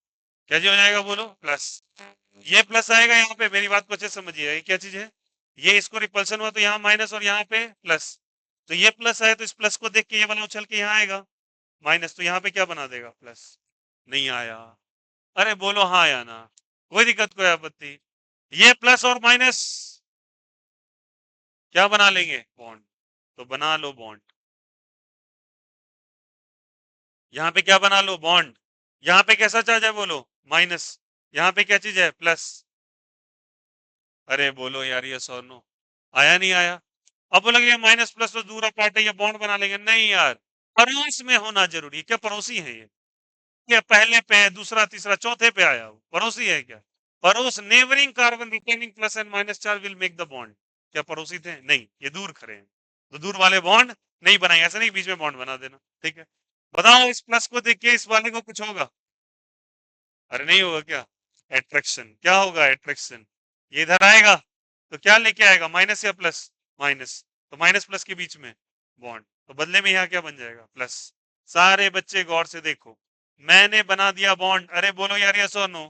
क्या जी हो जाएगा? बोलो प्लस। ये प्लस आएगा यहाँ पे। मेरी बात को अच्छे से समझिए, ये क्या चीज है? ये इसको रिपल्शन हुआ तो यहाँ माइनस और यहाँ पे प्लस। तो ये प्लस है तो इस प्लस को देख के ये वाला उछल के यहाँ आएगा माइनस। तो यहाँ पे क्या बना देगा? प्लस। नहीं आया? अरे बोलो हाँ या ना। कोई दिक्कत कोई आपत्ति? ये प्लस और माइनस क्या बना लेंगे? बॉन्ड। तो बना लो बॉन्ड। यहाँ पे क्या बना लो? बॉन्ड। यहाँ पे कैसा चार्ज है बोलो? माइनस। यहाँ पे क्या चीज है? प्लस। अरे बोलो यार ये सोनो, आया नहीं आया? अब बोलोगे माइनस प्लस तो दूर अपार्ट है, ये बॉन्ड बना लेंगे। नहीं यार, पड़ोस में होना जरूरी है। क्या पड़ोसी है ये? क्या पहले पे है, दूसरा तीसरा चौथे पे आया हो? पड़ोसी है क्या? पड़ोस, neighbouring carbon retaining plus and minus charge will make the bond. क्या पड़ोसी थे? नहीं, ये दूर खड़े हैं। तो दूर वाले बॉन्ड नहीं बनाएंगे, ऐसा नहीं बीच में बॉन्ड बना देना, ठीक है। बताओ इस प्लस को देख के इस वाले को कुछ होगा? अरे नहीं होगा क्या? एट्रैक्शन, क्या होगा एट्रैक्शन? ये इधर आएगा तो क्या लेके आएगा, माइनस या प्लस? माइनस। तो माइनस प्लस के बीच में बॉन्ड, तो बदले में यहाँ क्या बन जाएगा, प्लस। सारे बच्चे गौर से देखो, मैंने बना दिया बॉन्ड, अरे बोलो यार यस और नो।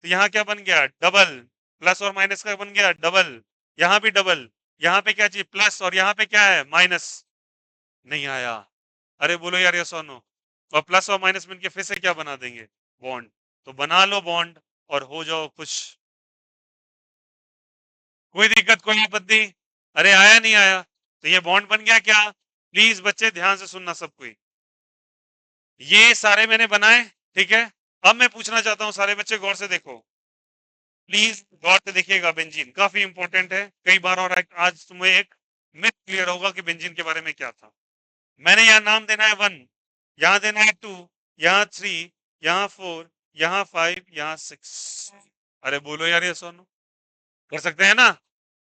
तो यहाँ क्या बन गया, डबल। प्लस और माइनस का बन गया डबल, यहाँ भी डबल। यहाँ पे क्या चाहिए, प्लस, और यहाँ पे क्या है, माइनस। नहीं आया। अरे बोलो यार यस और नो। और प्लस और माइनस मिलके फिर से क्या बना देंगे, बॉन्ड। तो बना लो बॉन्ड और हो जाओ खुश। कोई दिक्कत, कोई आपत्ति? अरे आया नहीं आया? तो ये बॉन्ड बन गया क्या? प्लीज बच्चे ध्यान से सुनना सब कोई। ये सारे मैंने बनाए, ठीक है। अब मैं पूछना चाहता हूं, सारे बच्चे गौर से देखो, प्लीज गौर से देखिएगा। बेंजीन काफी इंपॉर्टेंट है, कई बार, और आज तुम्हें एक मिथ क्लियर होगा कि बेंजीन के बारे में क्या था। मैंने यहाँ नाम देना है 1, यहाँ देना है 2, यहाँ 3, यहाँ 4, यहाँ 5, यहाँ 6। अरे बोलो यार ये सोनू, कर सकते हैं ना?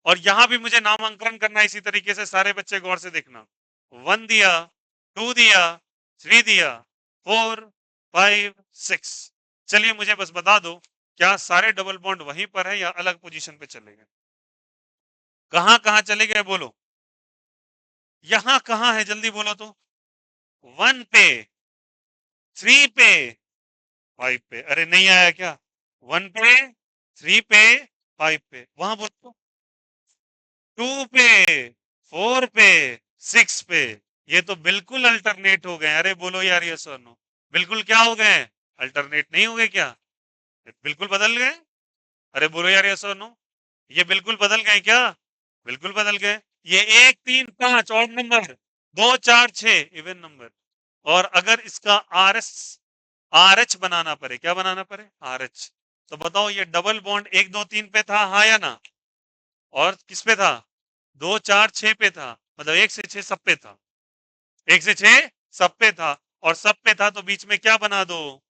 और यहाँ भी मुझे नामांकन करना है इसी तरीके से, सारे बच्चे गौर से देखना। 1 दिया, 2 दिया, 3 दिया, 4, 5, 6। चलिए मुझे बस बता दो, क्या सारे डबल बॉन्ड वहीं पर है या अलग पोजीशन पे चले गए? कहां कहां चले गए बोलो? यहां कहां है, जल्दी बोलो तो। 1 पे, 3 पे, 5 पे। अरे नहीं आया क्या? 1 पे, 3 पे, 5 पे, वहां बोलो। 2 पे, 4 पे, 6 पे। ये तो बिल्कुल अल्टरनेट हो गए। अरे बोलो यार ये सोनो, बिल्कुल क्या हो गए, अल्टरनेट नहीं हो गए क्या? बिल्कुल बदल गए। अरे बोलो यार ये सोनो, ये बिल्कुल बदल गए क्या? बिल्कुल बदल गए। ये 1, 3, 5 ऑड नंबर, 2, 4, 6 इवन नंबर। और अगर इसका आर एस, आर एच बनाना पड़े, क्या बनाना पड़े, आर एच, तो बताओ ये डबल बॉन्ड 1, 2, 3 पे था, हाँ या ना? और किस पे था, 2, 4, 6 पे था, मतलब 1 से 6 सब पे था। 1 से 6 सब पे था, और सब पे था तो बीच में क्या बना दो,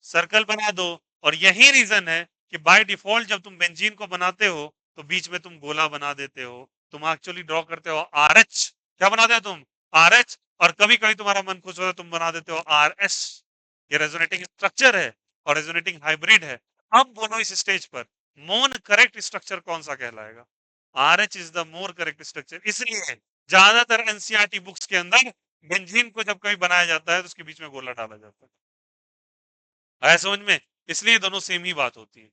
सर्कल बना दो। और यही रीजन है कि बाय डिफॉल्ट जब तुम बेंजीन को बनाते हो तो बीच में तुम गोला बना देते हो, तुम एक्चुअली ड्रॉ करते हो आर एच। क्या बनाते हो तुम, आर एच। और कभी कभी तुम्हारा मन खुश हो तुम बना देते हो आर एस। ये रेजोनेटिंग स्ट्रक्चर है और रेजोनेटिंग हाइब्रिड है। अब बोलो इस स्टेज पर मोन करेक्ट स्ट्रक्चर कौन सा कहलाएगा? R H is the more correct structure. इसलिए ज्यादातर एनसीईआरटी बुक्स के अंदर बेंजीन को जब कभी बनाया जाता है तो उसके बीच में गोला डाला जाता है। आया समझ में? इसलिए दोनों सेम ही बात होती है।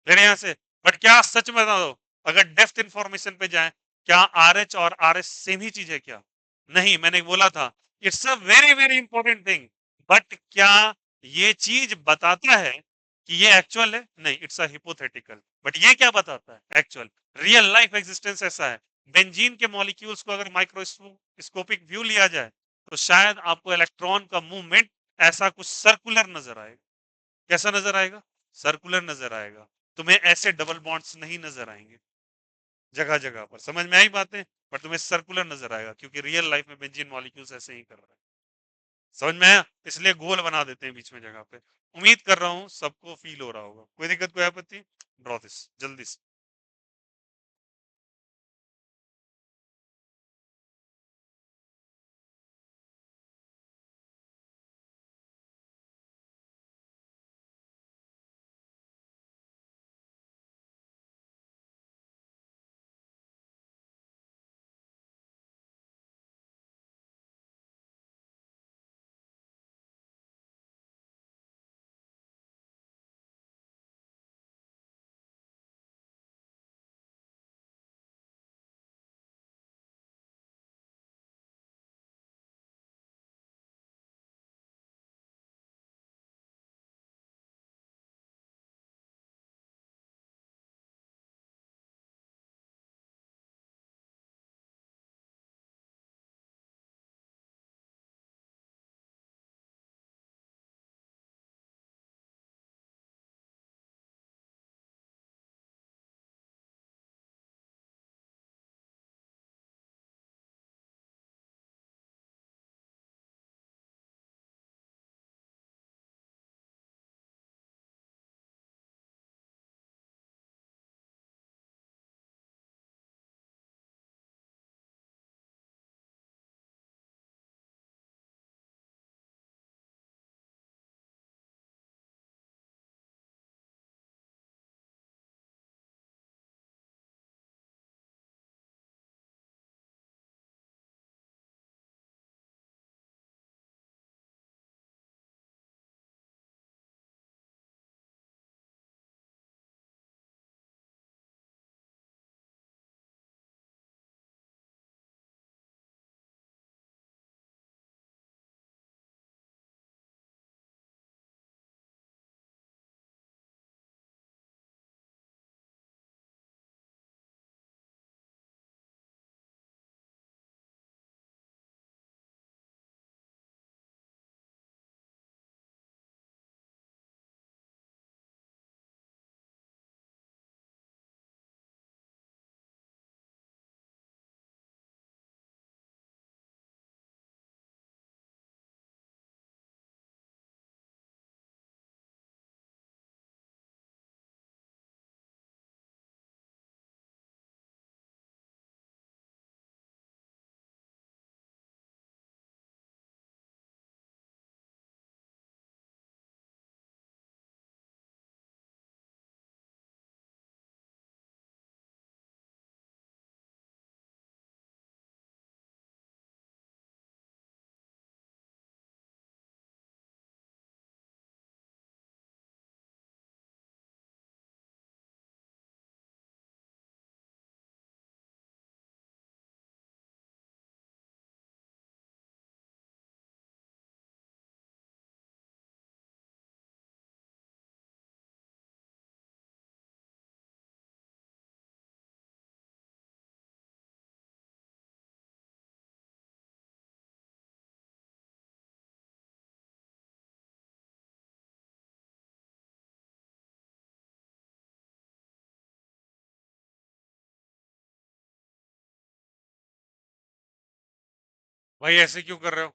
फिर यहां से, बट क्या सच में बता दो, अगर डेप्थ इंफॉर्मेशन पे जाए, क्या आर एच और आर एस सेम ही चीज है क्या? नहीं, मैंने बोला था it's a very very important thing. But क्या ये चीज बताता है कि ये एक्चुअल है? नहीं, इट्स अ हिपोथेटिकल। बट ये क्या बताता है, एक्चुअल रियल लाइफ एग्जिस्टेंस ऐसा है। बेंजीन के मॉलिक्यूल्स को अगर माइक्रोस्कोपिक व्यू लिया जाए तो शायद आपको इलेक्ट्रॉन का मूवमेंट ऐसा कुछ सर्कुलर नजर आएगा। कैसा नजर आएगा, सर्कुलर नजर आएगा। तुम्हें ऐसे डबल बॉन्ड्स नहीं नजर आएंगे जगह जगह पर, समझ में आई बातें? पर तुम्हें सर्कुलर नजर आएगा क्योंकि रियल लाइफ में बेंजीन मॉलिक्यूल्स ऐसे ही कर रहे हैं। समझ में आया? इसलिए गोल बना देते हैं बीच में जगह पे। उम्मीद कर रहा हूं सबको फील हो रहा होगा। कोई दिक्कत, कोई आपत्ति? ड्रॉ दिस जल्दी से। भाई ऐसे क्यों कर रहे हो?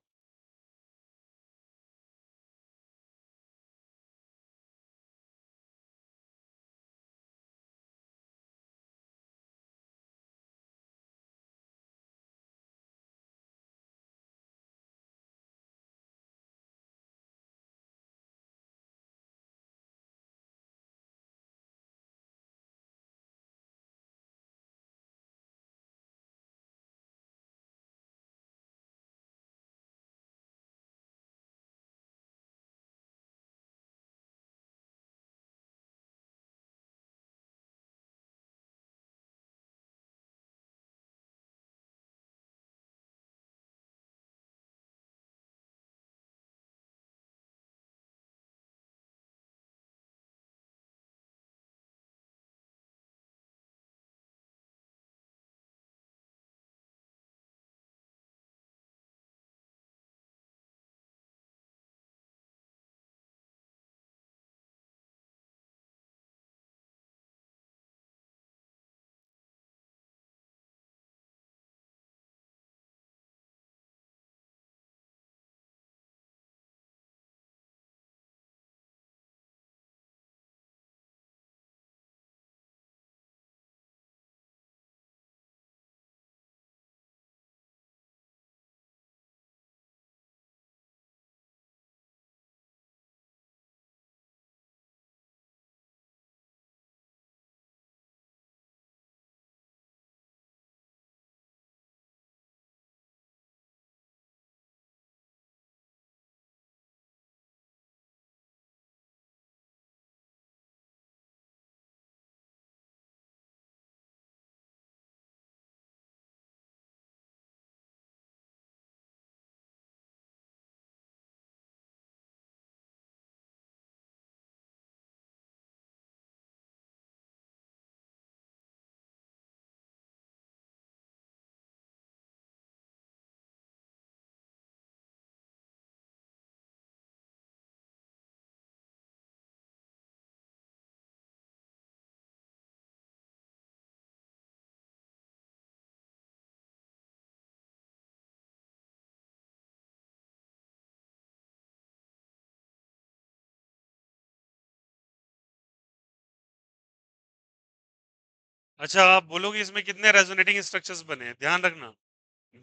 अच्छा, आप बोलोगे इसमें कितने रेजोनेटिंग स्ट्रक्चर्स बने हैं, ध्यान रखना।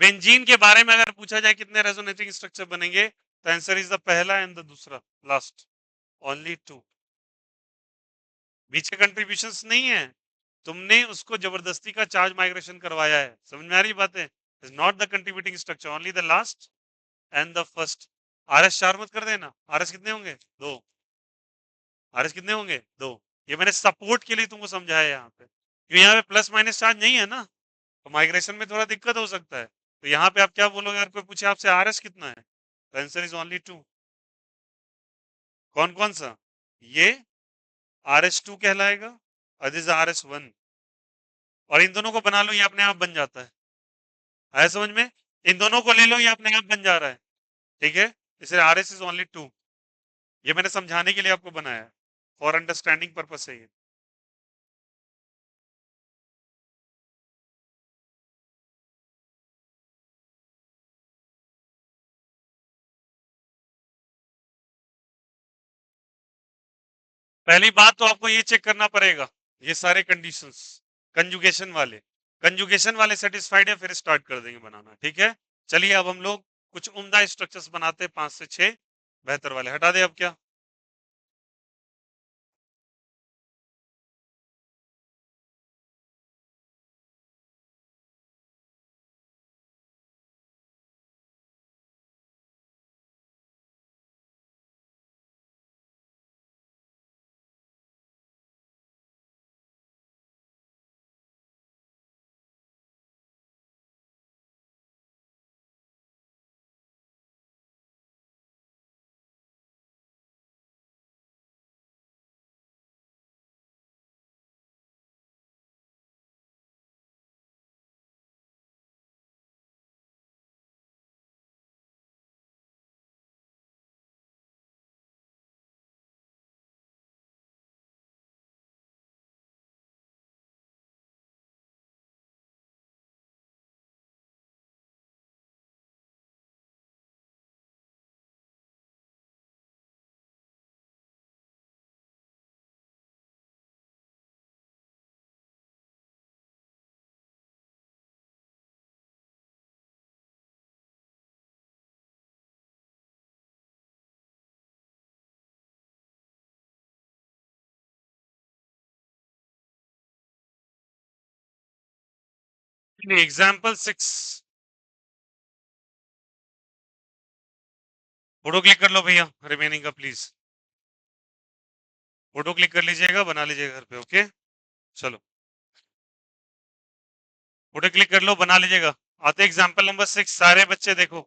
बेंजीन के बारे में अगर पूछा जाए कितने रेजोनेटिंग स्ट्रक्चर बनेंगे, तो आंसर इज द पहला एंड द दूसरा, लास्ट, ओनली टू। बीच के कंट्रीब्यूशंस नहीं है, तुमने उसको जबरदस्ती का चार्ज माइग्रेशन करवाया है, समझ में आ रही बात है? Is not the contributing structure, only the last and the first. RS चार मत कर देना, आरएस कितने होंगे? दो। आरएस कितने होंगे? दो। ये मैंने सपोर्ट के लिए तुमको समझाया यहाँ पे, क्योंकि यहाँ पे प्लस माइनस चार्ज नहीं है ना, तो माइग्रेशन में थोड़ा दिक्कत हो सकता है। तो यहाँ पे आप क्या बोलोगे अगर कोई पूछे आपसे आरएस कितना है? तो आंसर इज ओनली टू। कौन कौन सा? ये RS2 कहलाएगा, और दिस RS1। और इन दोनों को बना लो, ये अपने आप बन जाता है। आया समझ में? इन दोनों को ले लो, ये अपने आप बन जा रहा है। ठीक है, इसलिए RS इज ओनली टू। ये मैंने समझाने के लिए आपको बनाया है, फॉर अंडरस्टैंडिंग पर्पस है ये। पहली बात तो आपको ये चेक करना पड़ेगा, ये सारे कंडीशंस कंजुगेशन वाले, कंजुगेशन वाले सेटिस्फाइड है, फिर स्टार्ट कर देंगे बनाना। ठीक है, चलिए अब हम लोग कुछ उम्दा स्ट्रक्चर्स बनाते हैं, 5 से 6 बेहतर वाले। हटा दे अब क्या? एग्जाम्पल 6 फोटो क्लिक कर लो भैया, रिमेनिंग का प्लीज फोटो क्लिक कर लीजिएगा, बना लीजिएगा घर पे। ओके चलो फोटो क्लिक कर लो, बना लीजिएगा। आते एग्जाम्पल नंबर 6, सारे बच्चे देखो।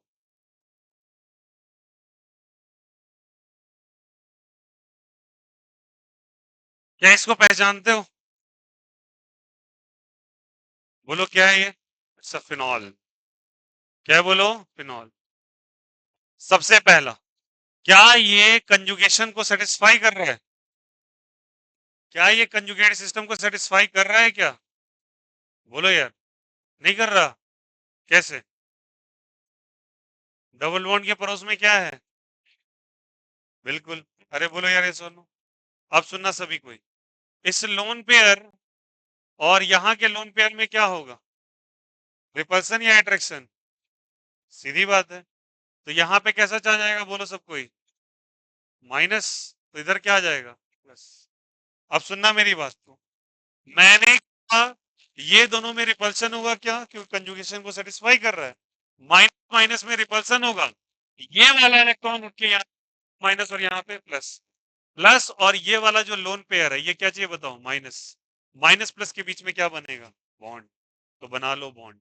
क्या इसको पहचानते हो? बोलो क्या है ये? फिनॉल। क्या बोलो? फिनॉल। सबसे पहला, क्या ये कंजुगेशन को सेटिस्फाई कर रहा है? क्या ये कंजुगेट सिस्टम को सेटिस्फाई कर रहा है क्या? बोलो यार। नहीं कर रहा? कैसे? डबल बॉन्ड के पड़ोस में क्या है? बिल्कुल। अरे बोलो यार, ये सुनो। अब सुनना सभी कोई। इस लोन पेयर और यहाँ के लोन पेयर में क्या होगा? रिपल्सन या अट्रैक्शन? सीधी बात है। तो यहाँ पे कैसा चार्ज आएगा? बोलो सब कोई। माइनस। तो इधर क्या आ जाएगा? प्लस। अब सुनना मेरी बात को। मैंने कहा ये दोनों में रिपल्सन होगा क्या, क्योंकि कंजुगेशन को सेटिस्फाई कर रहा है। माइनस माइनस में रिपल्सन होगा। ये वाला इलेक्ट्रॉन उठ के यहाँ माइनस और यहाँ पे प्लस। प्लस और ये वाला जो लोन पेयर है ये क्या चाहिए बताओ? माइनस। माइनस प्लस के बीच में क्या बनेगा? बॉन्ड। तो बना लो बॉन्ड।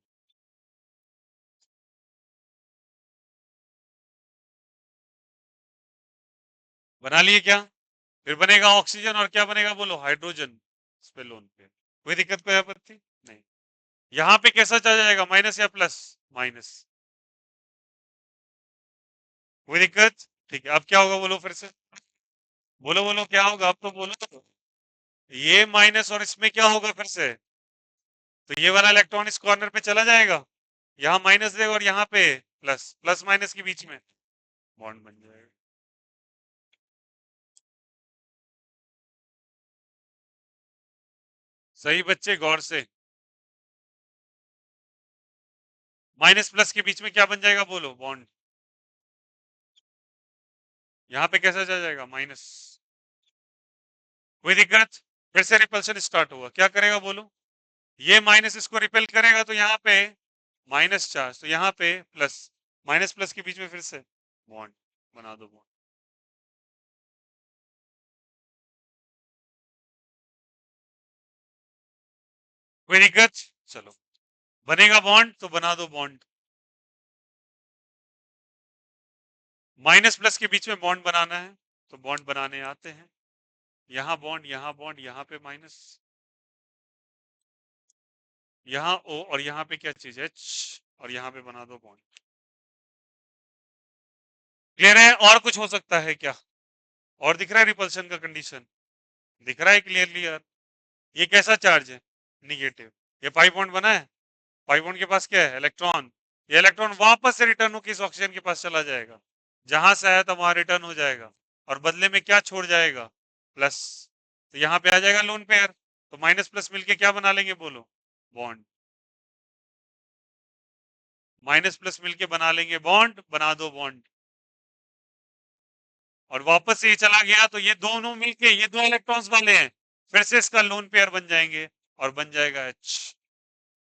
बना लिए क्या? फिर बनेगा ऑक्सीजन और क्या बनेगा? बोलो हाइड्रोजन। इस पे लोन पे कोई दिक्कत, कोई आपत्ति नहीं। यहाँ पे कैसा चला जाएगा? माइनस या प्लस? माइनस। कोई दिक्कत? ठीक है, अब क्या होगा? बोलो फिर से। बोलो बोलो क्या होगा? अब तो बोलो। ये माइनस और इसमें क्या होगा फिर से? तो ये वाला इलेक्ट्रॉन इस कॉर्नर पे चला जाएगा, यहाँ माइनस देगा और यहाँ पे प्लस। प्लस माइनस के बीच में बॉन्ड बन जाएगा। सही बच्चे, गौर से। माइनस प्लस के बीच में क्या बन जाएगा? बोलो बॉन्ड। यहाँ पे कैसा जा जाएगा? माइनस। कोई दिक्कत? फिर से रिपल्शन स्टार्ट होगा, क्या करेगा? बोलो। ये माइनस इसको रिपेल करेगा तो यहाँ पे माइनस चार्ज, तो यहाँ पे प्लस। माइनस प्लस के बीच में फिर से बॉन्ड। बना दो बॉन्ड। कोई दिक्कत? चलो बनेगा बॉन्ड तो बना दो बॉन्ड। माइनस प्लस के बीच में बॉन्ड बनाना है तो बॉन्ड बनाने आते हैं। यहाँ बॉन्ड, यहाँ बॉन्ड, यहाँ पे माइनस, यहाँ ओ और यहाँ पे क्या चीज है? एच, और यहाँ पे बना दो बॉन्ड। क्लियर है? और कुछ हो सकता है क्या? और दिख रहा है रिपल्शन का कंडीशन? दिख रहा है क्लियरली यार? ये कैसा चार्ज है? निगेटिव। ये पाई बॉन्ड बना है। पाई बॉन्ड के पास क्या है? इलेक्ट्रॉन। ये इलेक्ट्रॉन वापस से रिटर्न होकर इस ऑक्सीजन के पास चला जाएगा, जहां से आया था वहां रिटर्न हो जाएगा, और बदले में क्या छोड़ जाएगा? प्लस। तो यहाँ पे आ जाएगा लोन पेयर, तो माइनस प्लस मिलके क्या बना लेंगे? बोलो बॉन्ड। माइनस प्लस मिलके बना लेंगे बॉन्ड, बना दो बॉन्ड। और वापस से ये चला गया तो ये दोनों मिलके, ये दो इलेक्ट्रॉन्स वाले हैं, फिर से इसका लोन पेयर बन जाएंगे और बन जाएगा एच।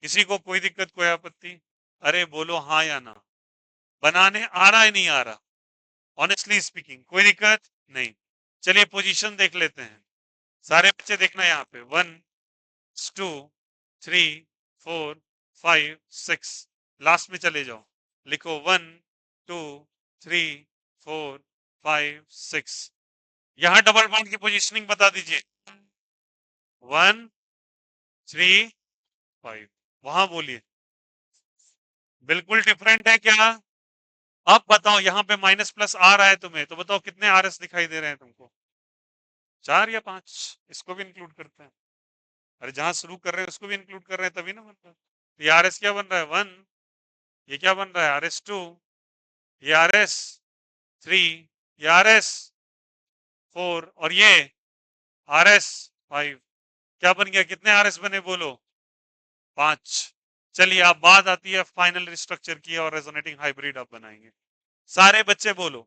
किसी को कोई दिक्कत, कोई आपत्ति? अरे बोलो हाँ या ना। बनाने आ रहा है नहीं आ रहा? ऑनेस्टली स्पीकिंग कोई दिक्कत नहीं। चलिए पोजीशन देख लेते हैं। सारे बच्चे देखना यहाँ पे। 1 2 3 4 5 6, लास्ट में चले जाओ। लिखो 1 2 3 4 5 6। यहाँ डबल बॉन्ड की पोजीशनिंग बता दीजिए। 1 3 5, वहां बोलिए। बिल्कुल डिफरेंट है क्या? अब बताओ, यहाँ पे माइनस प्लस आ रहा है तुम्हें, तो बताओ कितने आर एस दिखाई दे रहे हैं तुमको? 4 या 5? इसको भी इंक्लूड करते हैं। अरे जहां शुरू कर रहे हैं उसको भी इंक्लूड कर रहे हैं, तभी ना बन रहा है। तो ये आर एस क्या बन रहा है? 1। ये क्या बन रहा है? R S 2। ये आर एस 3। ये आर एस 4 और ये आर एस 5। क्या बन गया? कितने आर एस बने? बोलो 5। चलिए अब बात आती है फाइनल स्ट्रक्चर की, और रेजोनेटिंग हाइब्रिड आप बनाएंगे। सारे बच्चे बोलो,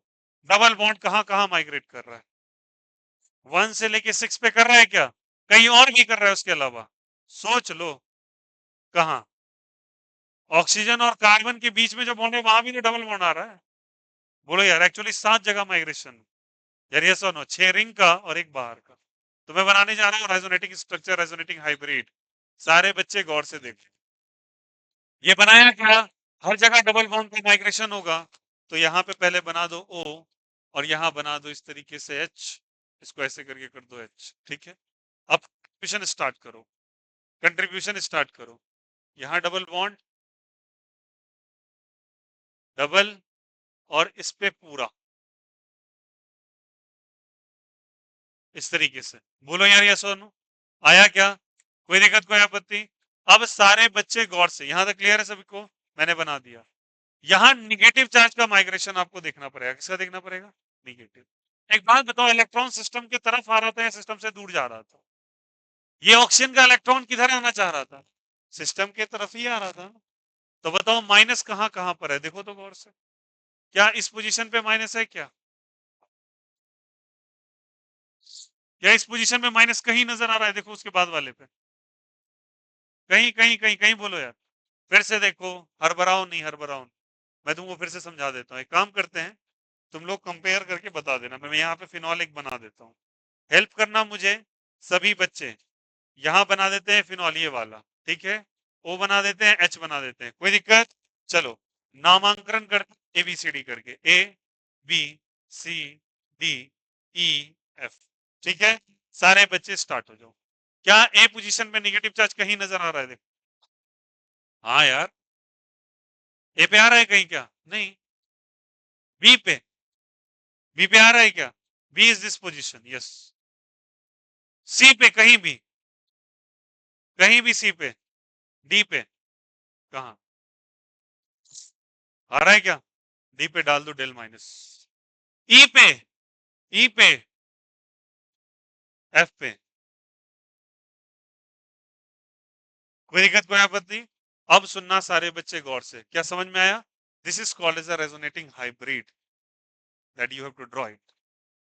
डबल बॉन्ड कहां कहां माइग्रेट कर रहा है? 1 से लेके 6 पे कर रहा है क्या? कहीं और भी कर रहा है उसके अलावा? सोच लो कहां। ऑक्सीजन और कार्बन के बीच में जो बॉन्ड है वहां भी तो डबल बॉन्ड आ रहा है। बोलो यार, एक्चुअली 7 जगह माइग्रेशन, यार ये सुनो, 6 रिंग का और एक बाहर का। तो मैं बनाने जा रहा हूँ रेजोनेटिंग स्ट्रक्चर, रेजोनेटिंग हाइब्रिड। सारे बच्चे गौर से देखें। ये बनाया क्या, हर जगह डबल बॉन्ड का माइग्रेशन होगा, तो यहाँ पे पहले बना दो O और यहाँ बना दो इस तरीके से H, इसको ऐसे करके कर दो H, ठीक है। अब कंट्रीब्यूशन स्टार्ट करो, कंट्रीब्यूशन स्टार्ट करो। यहाँ डबल बॉन्ड, डबल, और इस पे पूरा इस तरीके से। बोलो यार ये सोनू, आया क्या, कोई दिक्कत कोई आपत्ति? अब सारे बच्चे गौर से, यहां तक क्लियर है सभी को? मैंने बना दिया। यहां निगेटिव चार्ज का माइग्रेशन आपको देखना पड़ेगा। किसका देखना पड़ेगा? निगेटिव। एक बात बताओ, इलेक्ट्रॉन सिस्टम की तरफ आ रहा था या सिस्टम से दूर जा रहा था? ये ऑक्सीजन का इलेक्ट्रॉन किधर आना चाह रहा था? सिस्टम के तरफ ही आ रहा था। तो बताओ माइनस कहां कहां पर है, देखो तो गौर से। क्या इस पोजीशन पे माइनस है क्या? क्या इस पोजीशन में माइनस कहीं नजर आ रहा है? देखो उसके बाद वाले पे कहीं कहीं कहीं कहीं, बोलो यार। फिर से देखो, हरबराओ नहीं, हरबराओ नहीं। मैं तुमको फिर से समझा देता हूँ। एक काम करते हैं, तुम लोग कंपेयर करके बता देना। मैं यहाँ पे फिनॉल एक बना देता हूँ, हेल्प करना मुझे सभी बच्चे। यहाँ बना देते हैं फिनॉल ये वाला, ठीक है। ओ बना देते हैं, एच बना देते हैं, कोई दिक्कत? चलो नामांकन करते ABCD करके, ABCDE F, ठीक है। सारे बच्चे स्टार्ट हो जाओ। क्या ए पोजीशन में नेगेटिव चार्ज कहीं नजर आ रहा है? देखो, हाँ यार, ए पे आ रहा है कहीं क्या? नहीं। बी पे, बी पे आ रहा है क्या? B is this position, yes. C पे कहीं भी, कहीं भी सी पे, डी पे कहा आ रहा है क्या? डी पे डाल दो डेल माइनस। ई पे, ई पे, एफ पे, कोई दिक्कत कोई आपत्ति? अब सुनना सारे बच्चे गौर से, क्या समझ में आया? This is called as a resonating hybrid, that you have to draw it,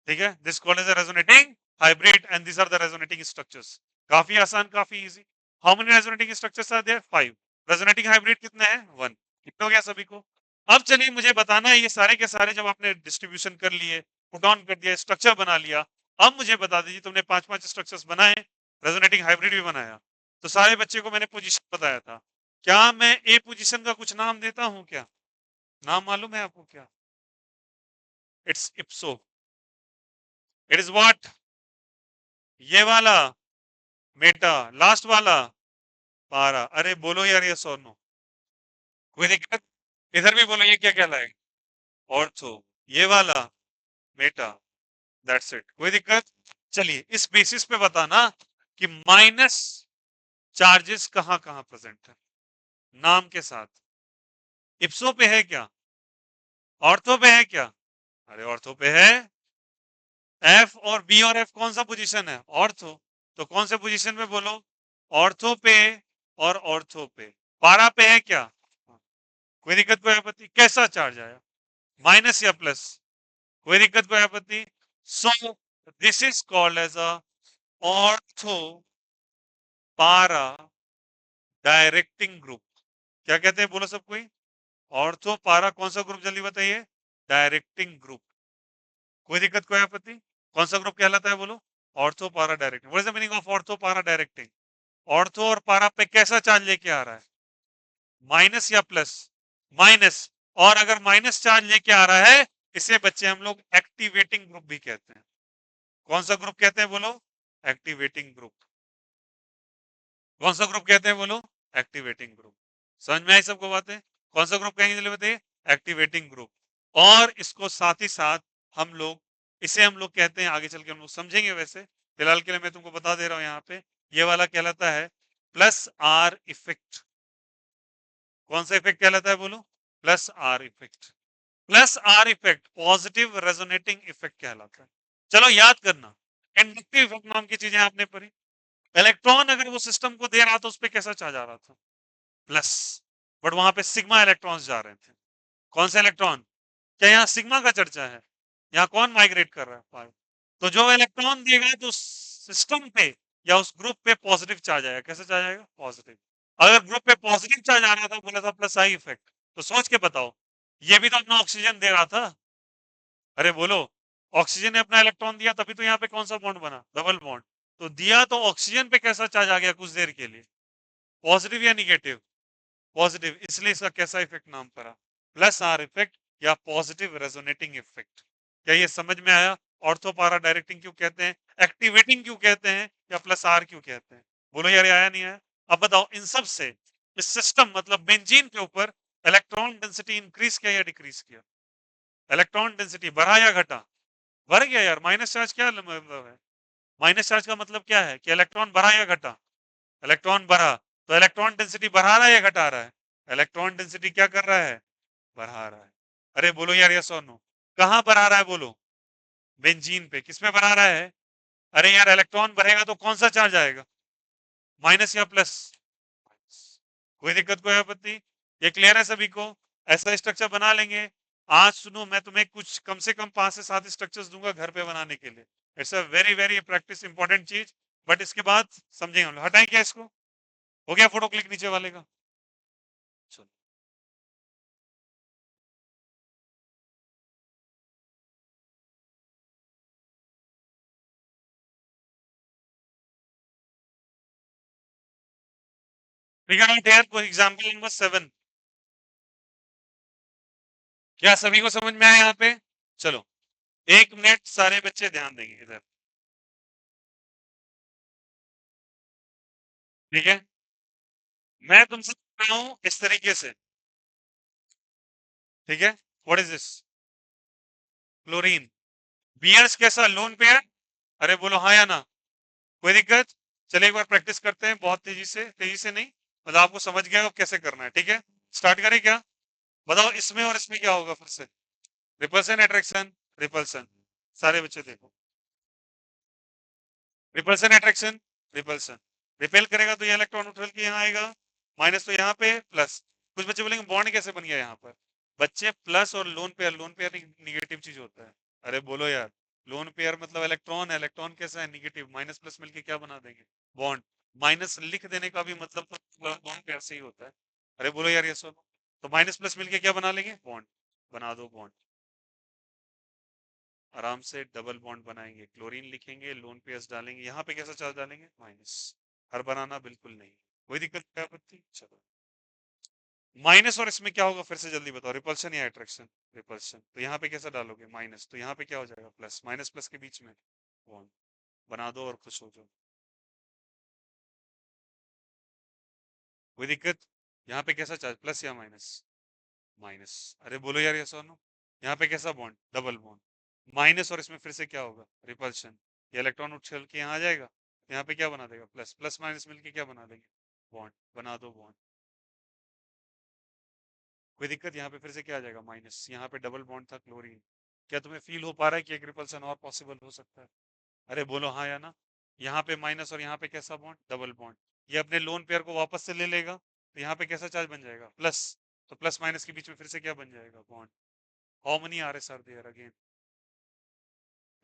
ठीक है। This called as a resonating hybrid and this are the resonating structures. काफी आसान, काफी easy. How many resonating structures are there? 5। Resonating hybrid कितने हैं? 1। कितना हो गया सभी को? अब चलिए मुझे बताना है, ये सारे के सारे जब आपने डिस्ट्रीब्यूशन कर लिए, पुट ऑन कर दिया, स्ट्रक्चर बना लिया, अब मुझे बता दीजिए, तुमने 5-5 स्ट्रक्चर्स बनाए, रेजोनेटिंग हाइब्रिड भी बनाया, तो सारे बच्चे को मैंने पोजीशन बताया था। क्या मैं ए पोजीशन का कुछ नाम देता हूं क्या? नाम मालूम है आपको क्या? इट्स इप्सो। It is what? ये वाला मेटा, लास्ट वाला पारा। अरे बोलो यार ये सोनो, कोई दिक्कत? इधर भी बोलो, ये क्या कहलाएगा? ऑर्थो। ये वाला मेटा, दैट्स इट, कोई दिक्कत? चलिए इस बेसिस पे बताना कि माइनस चार्जेस कहां कहां प्रेजेंट है, नाम के साथ। इप्सो पे है क्या? ऑर्थो पे है क्या? अरे ऑर्थो पे है। एफ और बी और एफ कौन सा पोजीशन है? ऑर्थो। तो कौन से पोजीशन पे बोलो? ऑर्थो पे और ऑर्थो पे। पारा पे है क्या? कोई दिक्कत कोई आपत्ति? कैसा चार्ज आया, माइनस या प्लस? कोई दिक्कत कोई आपत्ति? So this is called as a ortho para directing group. क्या कहते हैं, बोलो सब कोई? ऑर्थो पारा कौन सा ग्रुप, जल्दी बताइए? Directing group. कोई दिक्कत कोई आपत्ति? कौन सा ग्रुप कहलाता है बोलो? Ortho para directing. What is the meaning of ortho para directing? Ortho और पारा पे कैसा चार्ज लेके आ रहा है, माइनस या प्लस? माइनस। और अगर माइनस चार्ज लेके आ रहा है, इसे बच्चे हम लोग एक्टिवेटिंग ग्रुप भी कहते हैं। कौन सा ग्रुप कहते हैं बोलो? Activating group. कौन सा ग्रुप कहते हैं बोलो? Activating group. समझ में आई सबको बातें? कौन सा ग्रुप कहेंगे जल्दी बताइए? Activating group. और इसको साथ ही साथ हम लोग, इसे हम लोग कहते हैं, आगे चल के हम लोग समझेंगे, वैसे फिलहाल के लिए मैं तुमको बता दे रहा हूं यहाँ पे, ये वाला कहलाता है प्लस आर इफेक्ट। कौन सा इफेक्ट कहलाता है बोलो? Plus are effect. Plus are effect positive resonating effect कहलाता है। चलो याद करना, इंडक्टिव इफेक्ट नाम की चीजें आपने पढ़ी। इलेक्ट्रॉन अगर वो सिस्टम को दे रहा था, उस पर कैसा चार्ज आ रहा था? प्लस। बट वहां पे सिग्मा इलेक्ट्रॉन्स जा रहे थे। कौन से इलेक्ट्रॉन? क्या यहाँ सिग्मा का चर्चा है? यहाँ कौन माइग्रेट कर रहा है? 5। तो जो इलेक्ट्रॉन देगा तो सिस्टम पे या उस ग्रुप पे पॉजिटिव चार्ज आएगा। कैसे चार्ज आएगा? पॉजिटिव। अगर ग्रुप पे पॉजिटिव चार्ज आ रहा था, बोला था प्लस आई इफेक्ट, तो सोच के बताओ, ये भी तो अपना ऑक्सीजन दे रहा था। अरे बोलो, ऑक्सीजन ने अपना इलेक्ट्रॉन दिया, तभी तो यहाँ पे कौन सा बॉन्ड बना, डबल बॉन्ड। तो दिया तो ऑक्सीजन पे कैसा चार्ज आ गया कुछ देर के लिए, पॉजिटिव या निगेटिव, पॉजिटिव, इसलिए इसका कैसा इफेक्ट नाम पड़ा, प्लस आर इफेक्ट या पॉजिटिव रेजोनेटिंग इफेक्ट। क्या ये समझ में आया? ऑर्थो पारा डायरेक्टिंग क्यों कहते हैं, एक्टिवेटिंग क्यों कहते हैं, या प्लस आर क्यों कहते हैं? बोलो यार, ये आया नहीं आया? अब बताओ, इन सब से इस सिस्टम मतलब बेंजीन के ऊपर इलेक्ट्रॉन डेंसिटी इंक्रीज किया या डिक्रीज किया? इलेक्ट्रॉन डेंसिटी बढ़ा या घटा? बढ़ गया यार। माइनस चार्ज क्या मतलब है? माइनस चार्ज का मतलब क्या है कि इलेक्ट्रॉन बढ़ा या घटा? इलेक्ट्रॉन बढ़ा। तो इलेक्ट्रॉन डेंसिटी बढ़ा रहा है या घटा रहा है? इलेक्ट्रॉन डेंसिटी क्या कर रहा है? बढ़ा रहा है। अरे बोलो यार, यस और नो। कहां बढ़ा रहा है बोलो? बेंजीन पे। किसमें बढ़ा रहा है? अरे यार, इलेक्ट्रॉन बढ़ेगा तो कौन सा चार्ज आएगा, माइनस या प्लस? कोई दिक्कत, कोई आपत्ति? ये क्लियर है सभी को? ऐसा स्ट्रक्चर बना लेंगे। आज सुनो, मैं तुम्हें कुछ कम से कम 5 से 7 स्ट्रक्चर्स दूंगा घर पे बनाने के लिए। It's a very very practice important चीज। बट इसके बाद समझेंगे हम लोग। हटाएं क्या इसको? हो गया फोटो क्लिक नीचे वाले का? चलो, figure out here for example number 7। क्या सभी को समझ में आया यहाँ पे? चलो, 1 मिनट सारे बच्चे ध्यान देंगे इधर। ठीक है, मैं तुमसे पूछ रहा हूँ इस तरीके से। ठीक है, what is this? Chlorine. Bears कैसा, लोन पेयर? अरे बोलो हाँ या ना। कोई दिक्कत? चलिए एक बार प्रैक्टिस करते हैं, बहुत तेजी से नहीं, मतलब आपको समझ गया अब कैसे करना है। ठीक है, स्टार्ट करें क्या? बताओ, इसमें और इसमें क्या होगा फिर से? Repulsion, attraction, repulsion. सारे बच्चे देखो, रिपल्सन अट्रैक्शन, रिपल्सन। रिपेल करेगा तो ये इलेक्ट्रॉन उछल के यहाँ आएगा, माइनस तो यहाँ पे, प्लस। कुछ बच्चे बोलेंगे बॉन्ड कैसे बन गया यहाँ पर? बच्चे, प्लस और लोन पेयर निगेटिव चीज होता है। अरे बोलो यार, लोन पेयर मतलब इलेक्ट्रॉन है, इलेक्ट्रॉन कैसा है, निगेटिव, माइनस प्लस मिलके क्या बना देंगे, बॉन्ड। माइनस लिख देने का भी मतलब तो लोन पेयर से ही होता है। अरे बोलो यार, ये सुनो, तो माइनस प्लस मिलके क्या बना लेंगे, बॉन्ड। बना दो बॉन्ड, आराम से डबल बॉन्ड बनाएंगे, क्लोरीन लिखेंगे, लोन पेयर्स डालेंगे, यहाँ पे कैसा चार्ज डालेंगे, माइनस। हर बनाना बिल्कुल नहीं, कोई दिक्कत, क्या आपत्ति? चलो, माइनस और इसमें क्या होगा फिर से जल्दी बताओ, रिपल्शन या अट्रैक्शन? रिपल्शन। तो यहाँ पे कैसा डालोगे, माइनस, तो यहाँ पे क्या हो जाएगा, प्लस, माइनस प्लस के बीच में बॉन्ड। बना दो और खुश हो जाओ। कोई दिक्कत? यहाँ पे कैसा चार्ज, प्लस या माइनस? माइनस। अरे बोलो यार, यस और नो। यहाँ पे कैसा बॉन्ड, डबल बॉन्ड, माइनस, और इसमें फिर से क्या होगा, रिपल्शन। ये इलेक्ट्रॉन उछल के यहाँ आ जाएगा, यहाँ पे क्या बना देगा, प्लस, प्लस माइनस मिलके क्या बना देंगे, बॉन्ड। बना दो बॉन्ड। कोई दिक्कत? यहाँ पे फिर से क्या आ जाएगा, माइनस, यहाँ पे डबल बॉन्ड था, क्लोरीन। क्या तुम्हें फील हो पा रहा है कि एक रिपल्सन और पॉसिबल हो सकता है? अरे बोलो हाँ या ना। यहाँ पे माइनस और यहाँ पे कैसा बॉन्ड, डबल बॉन्ड। ये अपने लोन पेयर को वापस से ले लेगा, तो यहाँ पे कैसा चार्ज बन जाएगा, प्लस। तो प्लस माइनस के बीच में फिर से क्या बन जाएगा, bond. How many R S are there again?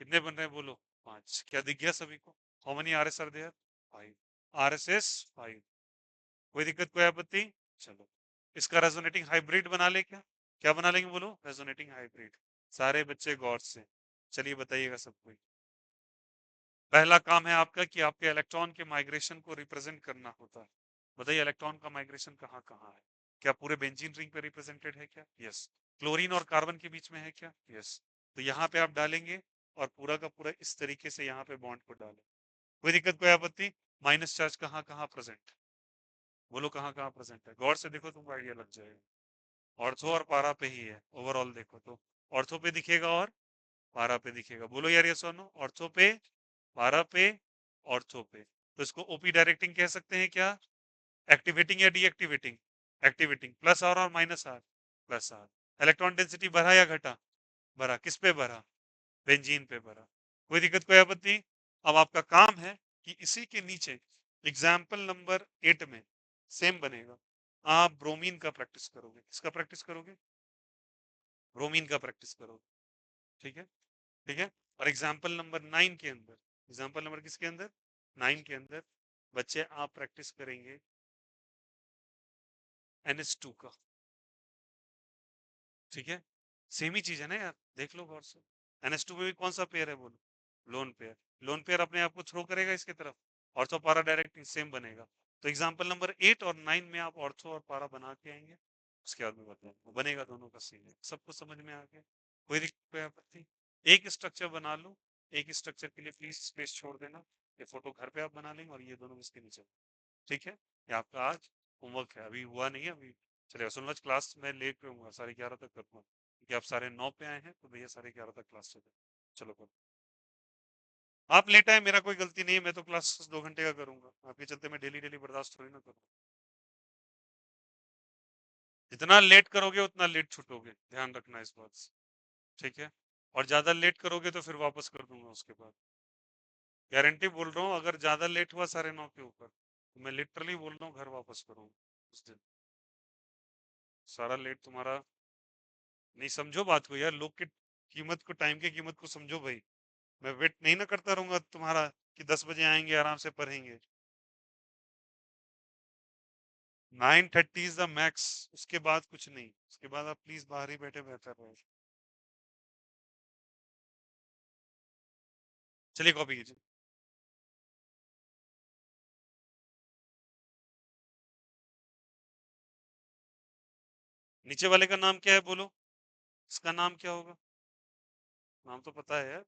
कितने बन रहे हैं बोलो? 5। क्या दिख गया सभी को? How many R S are there? 5। R S S 5। कोई दिक्कत, कोई आपत्ति? चलो, इसका रेजोनेटिंग हाइब्रिड बना ले क्या? क्या बना लेंगे बोलो, रेजोनेटिंग हाइब्रिड। सारे बच्चे गौर से, चलिए बताइएगा सब कोई। पहला काम है आपका कि आपके इलेक्ट्रॉन के माइग्रेशन को रिप्रेजेंट करना होता है। बताइए, इलेक्ट्रॉन का माइग्रेशन कहाँ कहाँ है? क्या पूरे बेंजीन रिंग पे रिप्रेजेंटेड है क्या? यस। क्लोरीन और कार्बन के बीच में है क्या? यस। तो यहाँ पे आप डालेंगे, और पूरा का पूरा इस तरीके से यहाँ पे बॉन्ड को डालें। कोई दिक्कत, कोई आपत्ति? माइनस चार्ज कहाँ कहाँ प्रेजेंट? बोलो कहाँ कहाँ प्रेजेंट है, गौर से देखो, तुमको आइडिया लग जाएगा। ऑर्थो और पारा पे ही है, ओवरऑल देखो तो। ऑर्थो पे दिखेगा और पारा पे दिखेगा। बोलो यार, ये सुनो, ऑर्थो पे, पारा पे, ऑर्थो पे। तो इसको ओपी डायरेक्टिंग कह सकते हैं क्या? एक्टिवेटिंग या डीएक्टिवेटिंग? एक्टिवेटिंग। प्लस आर और minus R? Plus R. Electron density बढ़ा या घटा? बढ़ा। किस पे बढ़ा? बेंजीन पे बढ़ा। कोई दिक्कत, कोई आपत्ति? अब आपका काम है कि इसी के नीचे एग्जाम्पल नंबर 8 में सेम बनेगा, आप ब्रोमीन का प्रैक्टिस करोगे। किसका प्रैक्टिस करोगे? ब्रोमीन का प्रैक्टिस करोगे। ठीक है, ठीक है। और एग्जाम्पल नंबर 9 के अंदर, एग्जाम्पल नंबर किसके अंदर, 9 के अंदर, बच्चे आप प्रैक्टिस करेंगे NH2 का। ठीक है, सेम ही चीज है ना यार, देख लो गौर से। NH2 में भी कौन सा पेयर है बोलो? Lone pair. लोन पेयर अपने आप को थ्रो करेगा इसके तरफ, ऑर्थो पारा डायरेक्ट सेम बनेगा। तो एग्जांपल नंबर 8 और 9 में आप ऑर्थो और पारा बना के आएंगे, उसके बाद में बताऊंगा, बनेगा दोनों का सीन है। सबको समझ में आ गया? कोई दिक्कत आपत्ति? एक स्ट्रक्चर बना लो, एक स्ट्रक्चर के लिए प्लीज स्पेस छोड़ देना। ये फोटो घर पे आप बना लेंगे और ये दोनों इसके नीचे। ठीक है, ये आपका आज होमवर्क है, अभी हुआ नहीं है अभी। चलिए सुन लो, क्लास में लेट पे हूँ, 11:30 तक करूँगा, क्योंकि आप 9:30 पे आए हैं तो भैया 11:30 तक क्लास चले। चलो करो। आप लेट आए, मेरा कोई गलती नहीं है, मैं तो क्लास 2 घंटे का करूंगा, आपके चलते मैं डेली डेली बर्दाश्त थोड़ी ना करूँ। जितना लेट करोगे उतना लेट छूटोगे, ध्यान रखना इस बात से। ठीक है, और ज्यादा लेट करोगे तो फिर वापस कर दूंगा उसके बाद। गारंटी बोल रहा हूँ, अगर ज्यादा लेट हुआ 9:30 के ऊपर तो मैं लिटरली बोल रहा हूँ घर वापस करूंगा उस दिन। सारा लेट तुम्हारा नहीं, समझो बात को यार, लोग की कीमत को, टाइम की कीमत को समझो भाई। मैं वेट नहीं ना करता रहूंगा तुम्हारा कि 10 बजे आएंगे आराम से पढ़ेंगे। 9:30 इज द मैक्स, उसके बाद कुछ नहीं, उसके बाद आप प्लीज बाहर ही बैठे बेहतर रहे। चलिए कॉपी कीजिए। नीचे वाले का नाम क्या है बोलो? इसका नाम क्या होगा? नाम तो पता है यार,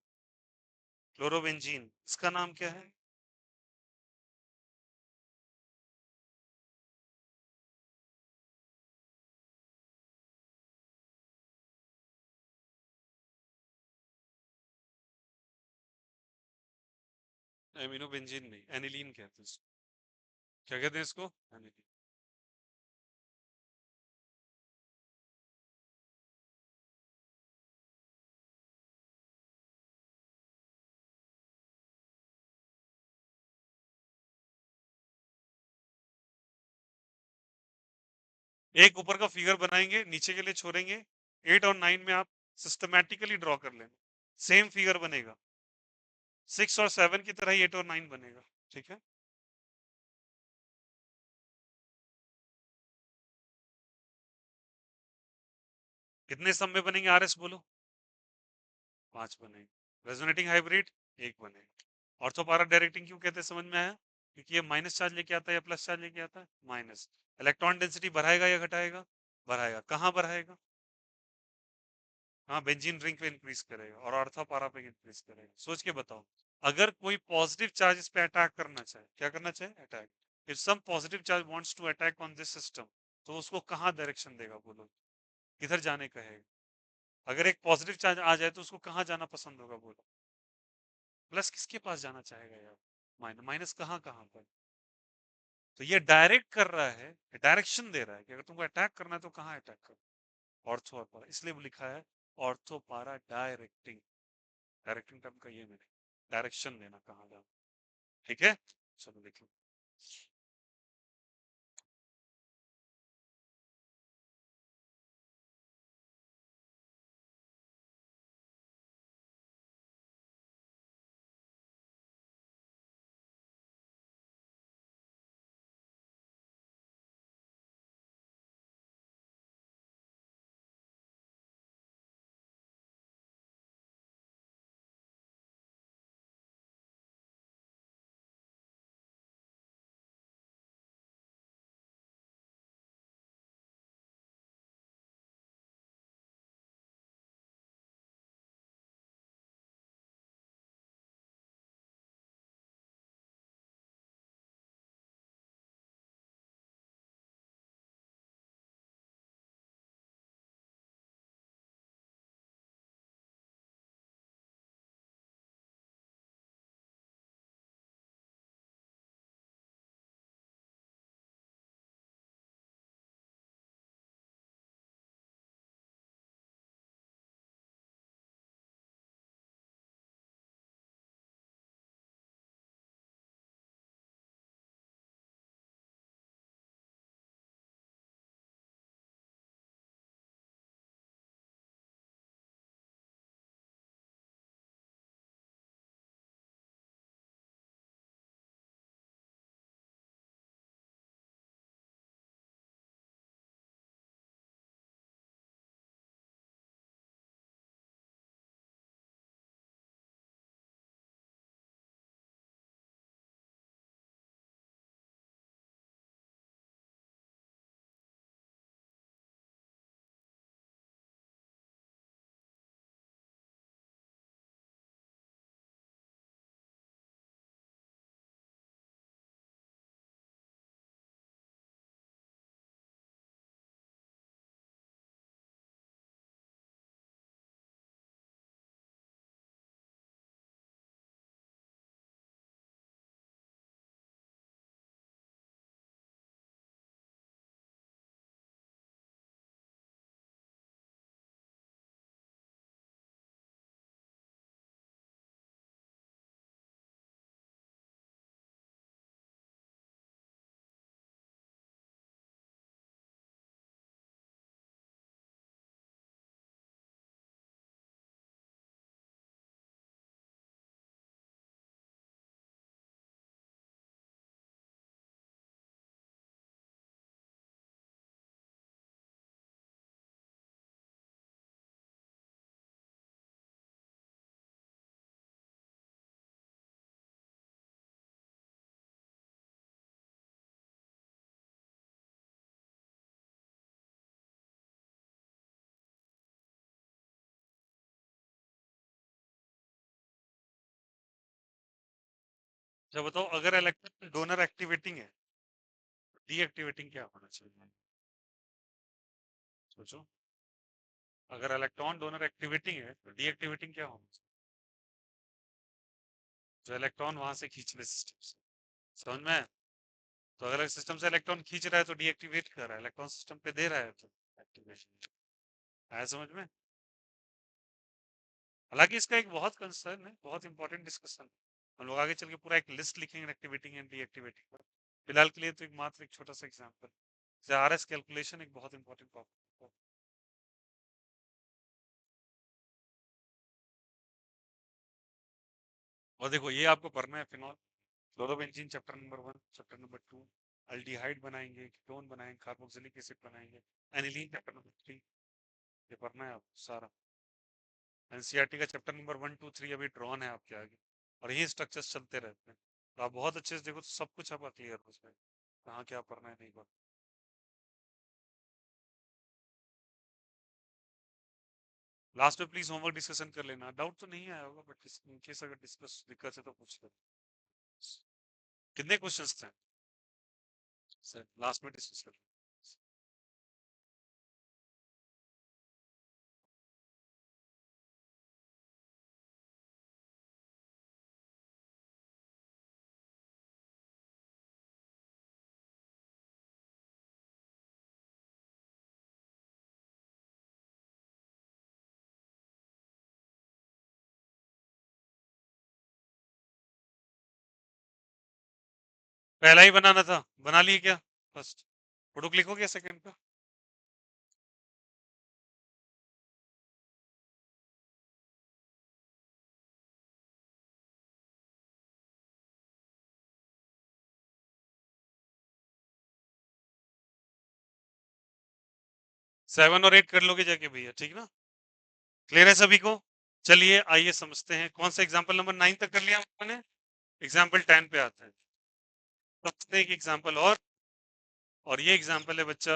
क्लोरोबेंजीन। इसका नाम क्या है? एमिनोबेंजीन नहीं, एनिलीन कहते हैं इसको। क्या कहते हैं इसको? एनिलीन। एक ऊपर का फिगर बनाएंगे, नीचे के लिए छोड़ेंगे। 8 और 9 में आप सिस्टमैटिकली ड्रॉ कर लेना, सेम फिगर बनेगा। 6 और 7 की तरह ही 8 और 9 बनेगा। ठीक है, कितने सम में बनेंगे RS बोलो? 5 बनेंगे। रेजोनेटिंग हाइब्रिड 1 बनेगा। ऑर्थोपारा डायरेक्टिंग क्यों कहते हैं, समझ में आया? क्योंकि ये माइनस चार्ज लेके आता है या प्लस चार्ज लेके आता है? माइनस। इलेक्ट्रॉन डेंसिटी बढ़ाएगा या घटाएगा? बढ़ाएगा। कहाँ बढ़ाएगा? हाँ, बेंजीन रिंग पे इंक्रीज करेगा और ऑर्थोपारा पे इंक्रीज करेगा। सोच के बताओ, अगर कोई पॉजिटिव चार्ज इस पे अटैक करना चाहे, क्या करना चाहे? Attack. If some positive charge wants to attack on this system, तो उसको कहाँ डायरेक्शन देगा बोलो? किधर जाने कहेगा? अगर एक पॉजिटिव चार्ज आ जाए तो उसको कहाँ जाना पसंद होगा बोलो? प्लस किसके पास जाना चाहेगा यार? माइनस। माइनस कहाँ कहाँ पर? तो ये डायरेक्ट कर रहा है, डायरेक्शन दे रहा है कि अगर तुमको अटैक करना है तो कहाँ अटैक करो? ऑर्थो और पारा, इसलिए वो लिखा है ortho para directing. Directing term का ये मैंने, डायरेक्शन देना कहाँ जाना। ठीक है, चलो लिख लो। जब बताओ अगर इलेक्ट्रॉन डोनर एक्टिवेटिंग है, डीएक्टिवेटिंग क्या होना चाहिए? सोचो, अगर इलेक्ट्रॉन डोनर एक्टिवेटिंग है तो डीएक्टिवेटिंग क्या होना चाहिए? जो इलेक्ट्रॉन वहां से खींच ले सिस्टम से, समझ में आया? तो अगर सिस्टम से इलेक्ट्रॉन खींच रहा है तो डीएक्टिवेट कर रहा है, इलेक्ट्रॉन सिस्टम पे दे रहा है तो एक्टिवेशन आया समझ में? हालांकि इसका एक बहुत कंसर्न है, बहुत इंपॉर्टेंट डिस्कशन, हम लोग आगे चल के पूरा एक लिस्ट लिखेंगे एक्टिवेटिंग एंड डीएक्टिवेटिंग पर। फिलहाल के लिए तो एक मात्र एक छोटा सा एग्जांपल, आरएस कैलकुलेशन एक बहुत इंपॉर्टेंट टॉपिक। और देखो ये आपको पढ़ना है phenol chlorobenzene chapter number 1, chapter number 2 aldehyde बनाएंगे, कीटोन बनाएंगे, कार्बोक्सिलिक एसिड बनाएंगे, एनिलीन चैप्टर नंबर 3, ये पढ़ना है आपको सारा। एनसीईआरटी का चैप्टर नंबर 1 2 3 अभी ड्रॉन है आपके आगे, और यही स्ट्रक्चर्स चलते रहते हैं, तो आप बहुत अच्छे से देखो तो सब कुछ आपका क्लियर हो जाएगा, कहाँ क्या पढ़ना है नहीं पढ़ना। लास्ट में प्लीज होमवर्क डिस्कशन कर लेना, डाउट तो नहीं आया होगा बट इन केस अगर डिस्कस दिक्कत है तो पूछ लेना। कितने क्वेश्चंस थे सर, लास्ट में डिस्कस कर लेना। पहला ही बनाना था, बना लिए क्या? फर्स्ट फोटो क्लिक हो गया, सेकंड का? 7 और 8 कर लोगे जाके भैया, ठीक ना? क्लियर है सभी को? चलिए आइए समझते हैं, कौन सा एग्जाम्पल नंबर 9 तक कर लिया मैंने, एग्जाम्पल 10 पे आते हैं। समझते हैं एक एग्जाम्पल और ये एग्जाम्पल है बच्चा,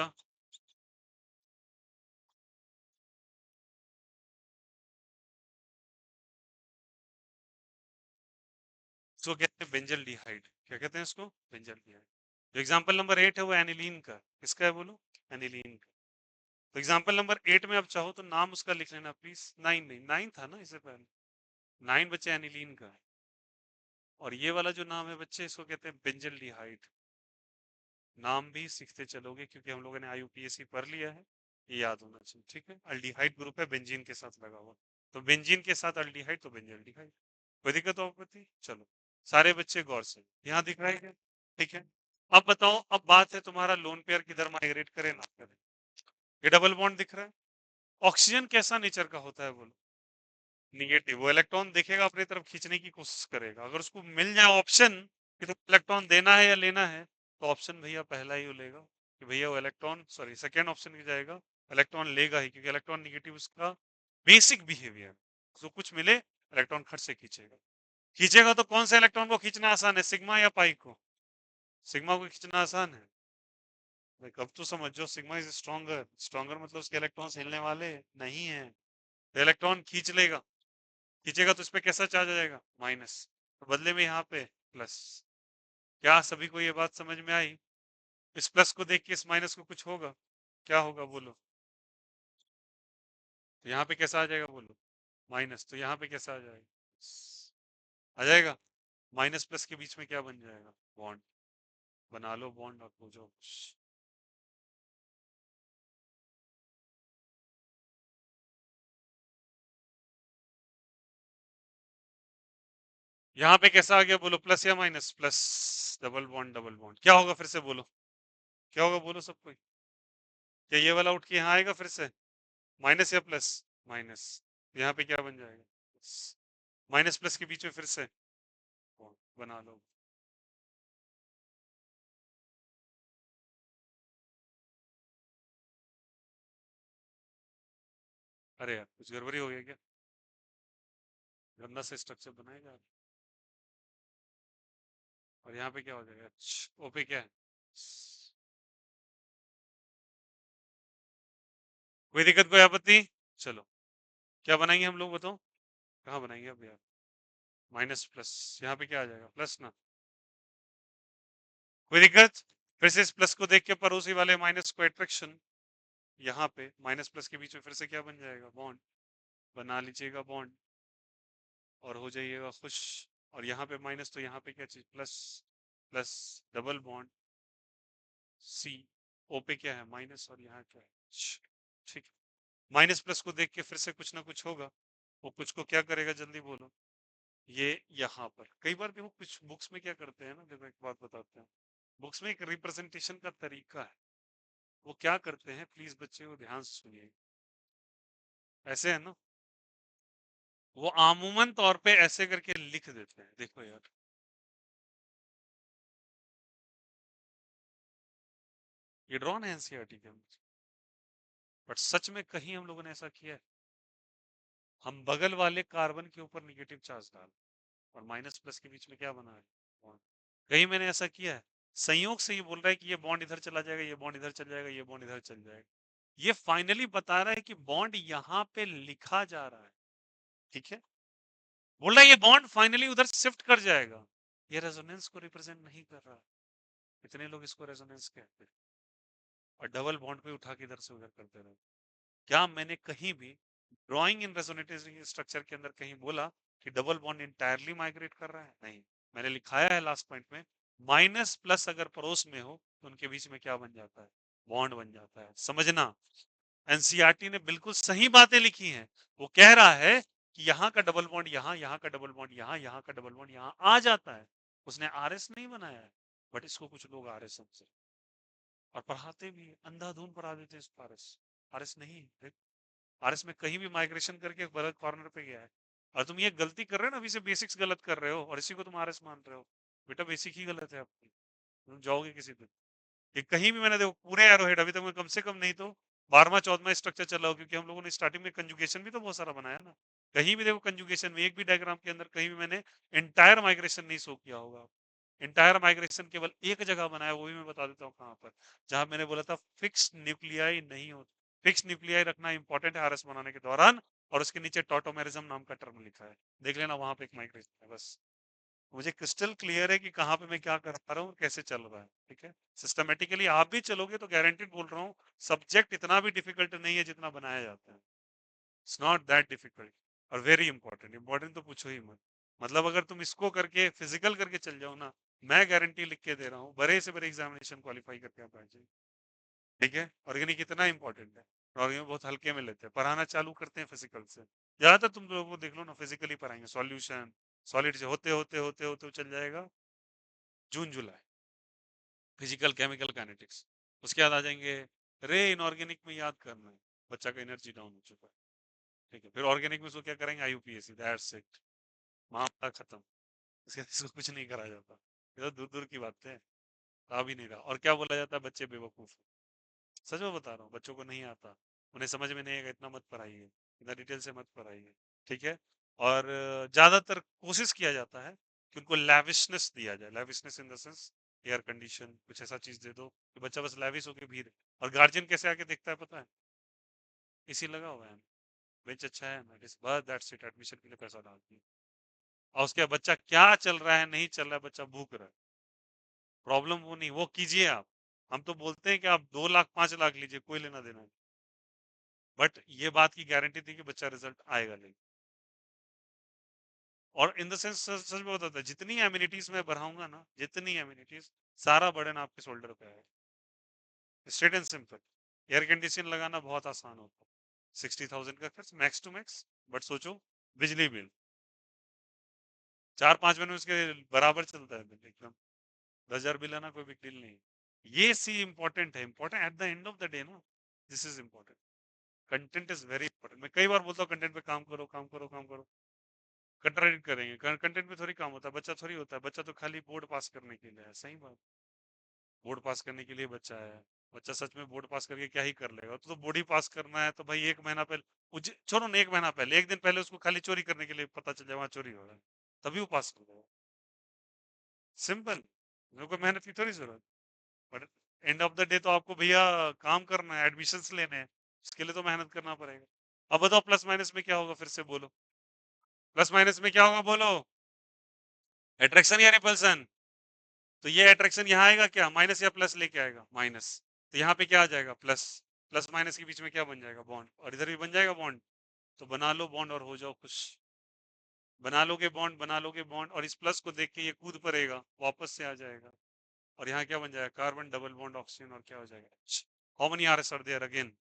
इसको कहते हैं बेंजल डिहाइड। क्या कहते हैं इसको? बेंजल डिहाइड। जो एग्जाम्पल नंबर 8 है वो एनिलीन का, किसका है बोलो? एनिलीन का। तो एग्जाम्पल नंबर 8 में आप चाहो तो नाम उसका लिख लेना प्लीज, 9 नहीं, 9 था ना इससे पहले, 9 बच्चे एनिलीन का है। और ये वाला जो नाम है बच्चे, इसको कहते हैं बेंजल डिहाइड। नाम भी सीखते चलोगे क्योंकि हम लोगों ने आईयूपीएसी पढ़ लिया है, ये याद होना चाहिए, ठीक है? अल्डिहाइड ग्रुप है बेंजीन के साथ लगा हुआ, तो बेंजीन के साथ अल्डिहाइड तो बेंजल डिहाइड। कोई दिक्कत हो आपत्ति? चलो सारे बच्चे गौर से, यहाँ दिख रहा है क्या? ठीक है। अब बताओ, अब बात है तुम्हारा लोन पेयर किधर माइग्रेट करे ना करे। ये डबल बॉन्ड दिख रहा है, ऑक्सीजन कैसा नेचर का होता है बोलो? निगेटिव। वो इलेक्ट्रॉन देखेगा अपनी तरफ खींचने की कोशिश करेगा, अगर उसको मिल जाए ऑप्शन कि तो इलेक्ट्रॉन देना है या लेना है, तो ऑप्शन भैया पहला ही वो लेगा, कि भैया वो इलेक्ट्रॉन, सॉरी सेकेंड ऑप्शन की जाएगा, इलेक्ट्रॉन लेगा ही, क्योंकि इलेक्ट्रॉन निगेटिव उसका बेसिक बिहेवियर, उसको कुछ मिले इलेक्ट्रॉन खट से खींचेगा। खींचेगा तो कौन सा इलेक्ट्रॉन को खींचना आसान है, सिग्मा या पाई को? सिग्मा को खींचना आसान है भाई, कब तो समझो, सिग्मा इज स्ट्रॉन्गर, स्ट्रॉन्गर मतलब उसके इलेक्ट्रॉन हिलने वाले नहीं है, तो इलेक्ट्रॉन खींच लेगा, खींचेगा तो इस पे कैसा चार्ज आ जाएगा? माइनस, तो बदले में यहाँ पे प्लस। क्या सभी को ये बात समझ में आई? इस प्लस को देख के इस माइनस को कुछ होगा, क्या होगा बोलो? तो यहाँ पे कैसा आ जाएगा बोलो? माइनस, तो यहाँ पे कैसा आ जाएगा? आ जाएगा। माइनस प्लस के बीच में क्या बन जाएगा? बॉन्ड। बना लो बॉन्ड और पूछो। यहाँ पे कैसा आ गया बोलो? प्लस या minus? Plus. Double bond, double bond क्या होगा फिर से बोलो? क्या होगा बोलो सब कोई? क्या ये वाला उठ के यहाँ आएगा फिर से? माइनस या प्लस? माइनस। यहाँ पे क्या बन जाएगा? माइनस प्लस के बीच में फिर से बॉन्ड बना लो। अरे यार कुछ गड़बड़ी हो गया क्या? गंदा से स्ट्रक्चर बनाएगा। और यहाँ पे क्या हो जाएगा? ओ पे क्या है? कोई दिक्कत, कोई आपत्ति? चलो क्या बनाएंगे हम लोग बताओ? कहाँ बनाएंगे अब यार? माइनस प्लस, यहाँ पे क्या आ जाएगा? प्लस ना, कोई दिक्कत? फिर से इस प्लस को देख के पड़ोसी वाले माइनस को अट्रैक्शन, यहाँ पे माइनस प्लस के बीच में फिर से क्या बन जाएगा? बॉन्ड। बना लीजिएगा बॉन्ड और हो जाइएगा खुश। और यहाँ पे माइनस, तो यहाँ पे क्या चीज? Plus. Plus double bond C. O पे क्या है? माइनस, और यहाँ क्या है? ठीक है। माइनस प्लस को देख के फिर से कुछ ना कुछ होगा। वो कुछ को क्या करेगा? जल्दी बोलो। ये यहाँ पर कई बार देखो कुछ बुक्स में क्या करते हैं ना, देखो एक बात बताते हैं। बुक्स में एक रिप्रेजेंटेशन का तरीका है। वो क्या करते हैं, प्लीज बच्चे वो ध्यान से सुनिए। ऐसे है ना, वो आमूमन तौर पे ऐसे करके लिख देते हैं, देखो यार। ये ड्रॉन है एनसीईआरटी के अंदर, बट सच में कहीं हम लोगों ने ऐसा किया है? हम बगल वाले कार्बन के ऊपर निगेटिव चार्ज डाल और माइनस प्लस के बीच में क्या बना है? बॉन्ड। कहीं मैंने ऐसा किया है? संयोग से ये बोल रहा है कि ये बॉन्ड इधर चला जाएगा, ये बॉन्ड इधर चल जाएगा, ये बॉन्ड इधर चल जाएगा। ये फाइनली बता रहा है कि बॉन्ड यहाँ पे लिखा जा रहा है। ठीक है, बोल रहा है ये बॉन्ड फाइनली उधर शिफ्ट कर जाएगा। ये रेजोनेंस को रिप्रेजेंट नहीं कर रहा। इतने लोग इसको रेजोनेंस कहते हैं, और डबल बॉन्ड पे उठा के इधर से उधर करते रहे। क्या मैंने कहीं भी ड्राइंग इन रेजोनेटिव स्ट्रक्चर के अंदर कहीं बोला कि डबल बॉन्ड इंटायरली माइग्रेट कर रहा है? नहीं। मैंने लिखाया है लास्ट पॉइंट में, माइनस प्लस अगर पड़ोस में हो तो उनके बीच में क्या बन जाता है? बॉन्ड बन जाता है। समझना, एनसीईआरटी ने बिल्कुल सही बातें लिखी हैं। वो कह रहा है कि यहाँ का डबल बॉन्ड यहाँ, यहाँ का डबल बॉन्ड यहाँ, यहाँ का डबल बॉन्ड यहाँ आ जाता है। उसने आरएस नहीं बनाया है, बट इसको कुछ लोग आरएस समझे और पढ़ाते भी अंधाधुन पढ़ा देते हैं। आरएस आरएस नहीं, आरएस में कहीं भी माइग्रेशन करके गलत कॉर्नर पे गया है। और तुम ये गलती कर रहे हो ना, अभी से बेसिक्स गलत कर रहे हो और इसी को तुम आरएस मान रहे हो। बेटा बेसिक ही गलत है आपकी, तुम जाओगे किसी दिन। ये कहीं भी मैंने देखो पूरे एरोहेड अभी तक मैं कम से कम नहीं तो 12वां 14वां स्ट्रक्चर चला हो, क्योंकि हम लोगों ने स्टार्टिंग में कंजुगेशन भी तो बहुत सारा बनाया ना। कहीं भी देखो कंजुगेशन में एक भी डायग्राम के अंदर कहीं भी मैंने एंटायर माइग्रेशन नहीं शो किया होगा। इंटायर माइग्रेशन केवल एक जगह बनाया, वो भी मैं बता देता हूँ कहाँ पर। जहां मैंने बोला था फिक्स न्यूक्लियाई नहीं हो, फिक्स न्यूक्लियाई रखना इंपॉर्टेंट है आरएस बनाने के दौरान, और उसके नीचे टॉटोमेरिज्म नाम का टर्म लिखा है, देख लेना वहां पे एक माइग्रेशन है बस। मुझे क्रिस्टल क्लियर है कि कहाँ पे मैं क्या कर पा रहा हूँ और कैसे चल रहा है। ठीक है, सिस्टमेटिकली आप भी चलोगे तो गारंटेड बोल रहा हूँ, सब्जेक्ट इतना भी डिफिकल्ट नहीं है जितना बनाया जाता है। इट्स नॉट दैट डिफिकल्ट, और वेरी इंपॉर्टेंट। इंपॉर्टेंट तो पूछो ही मत। मतलब अगर तुम इसको करके फिजिकल करके चल जाओ ना, मैं गारंटी लिख के दे रहा हूँ बड़े से बड़े एग्जामिनेशन क्वालिफाई करके आप आ जाइए। ठीक है, ऑर्गेनिक इतना इंपॉर्टेंट है। ऑर्गेनिक बहुत हल्के में लेते हैं, पढ़ाना चालू करते हैं फिजिकल से। ज्यादातर तुम लोगों को देख लो ना, फिजिकली पढ़ाएंगे सॉल्यूशन सॉलिड से होते होते होते होते चल जाएगा जून जुलाई, फिजिकल केमिकल काइनेटिक्स। उसके बाद आ जाएंगे रे इनऑर्गेनिक में, याद करना है, बच्चा का एनर्जी डाउन हो चुका है। ठीक है, फिर ऑर्गेनिक में उसको क्या करेंगे? आईयूपीएसी, दैट्स इट, मामला खत्म। इसको कुछ नहीं करा जाता। ये तो दूर दूर की बात है, आ भी नहीं रहा। और क्या बोला जाता है? बच्चे बेवकूफ। सच में बता रहा हूँ, बच्चों को नहीं आता, उन्हें समझ में नहीं आएगा, इतना मत पढ़ाइए, इतना डिटेल से मत पढ़ाइए। ठीक है, और ज्यादातर कोशिश किया जाता है कि उनको लैविशनेस दिया जाए। Lavishness in the sense air condition, कुछ ऐसा चीज दे दो कि बच्चा बस लैविश होकर भीड़। और गार्जियन कैसे आके देखता है पता है? इसी लगा हुआ है, बेंच अच्छा है ना, बस दैट्स इट, एडमिशन के लिए पैसा डाल दिया। और उसके बाद बच्चा क्या चल रहा है नहीं चल रहा है, बच्चा भूख रहा है, प्रॉब्लम वो नहीं, वो कीजिए आप। हम तो बोलते हैं कि आप 2 लाख 5 लाख लीजिए, कोई लेना देना नहीं, बट ये बात की गारंटी थी कि बच्चा रिजल्ट आएगा नहीं। और इन द सेंस सच सच में बताता है, जितनी एम्यूनिटीज मैं बढ़ाऊंगा ना, जितनी एम्यूनिटीज, सारा बर्डन आपके शोल्डर पे आएगा। Straight and simple. Air condition लगाना बहुत आसान होता है, 60,000 का खर्च मैक्स टू मैक्स। बट सोचो, बिजली बिल 4 5 महीने उसके बराबर चलता है बिल एकदम। 10,000 बिल आना कोई बिग डील नहीं। ये सी इंपॉर्टेंट है, important at the end of the day ना, this is important. Content is very important. मैं कई बार बोलता हूँ कंटेंट पे काम करो काम करो काम करो, कंट्राडिक्ट करेंगे, कंटेंट पे थोड़ी काम होता है, बच्चा थोड़ी होता है, बच्चा तो खाली बोर्ड पास करने के लिए है। सही बात, बोर्ड पास करने के लिए बच्चा है। बच्चा सच में बोर्ड पास करके क्या ही कर लेगा? तो बोर्ड ही पास करना है तो भाई 1 महीना पहले, छोड़ो ना, 1 महीना पहले, एक दिन पहले उसको खाली चोरी करने के लिए पता चल जाए वहां चोरी हो रहा है, तभी वो पास कर देगा। सिंपल, कोई मेहनत की थोड़ी जरूरत। But and of the day तो आपको भैया काम करना है, एडमिशंस लेने हैं, उसके लिए तो मेहनत करना पड़ेगा। अब बताओ प्लस माइनस में क्या होगा, फिर से बोलो। प्लस माइनस में क्या होगा बोलो? अट्रैक्शन या रिपल्सन? तो ये अट्रैक्शन यहाँ आएगा क्या, माइनस या प्लस लेके आएगा, माइनस। तो यहाँ पे क्या आ जाएगा, प्लस। प्लस माइनस के बीच में क्या बन जाएगा, बॉन्ड, और इधर भी बन जाएगा बॉन्ड। तो बना लो बॉन्ड और हो जाओ खुश। बना लोगे बॉन्ड, बना लोगे बॉन्ड, और इस प्लस को देख के ये कूद पड़ेगा, वापस से आ जाएगा, और यहाँ क्या बन जाएगा, कार्बन डबल बॉन्ड ऑक्सीजन, और क्या हो जाएगा, how many RS are there again,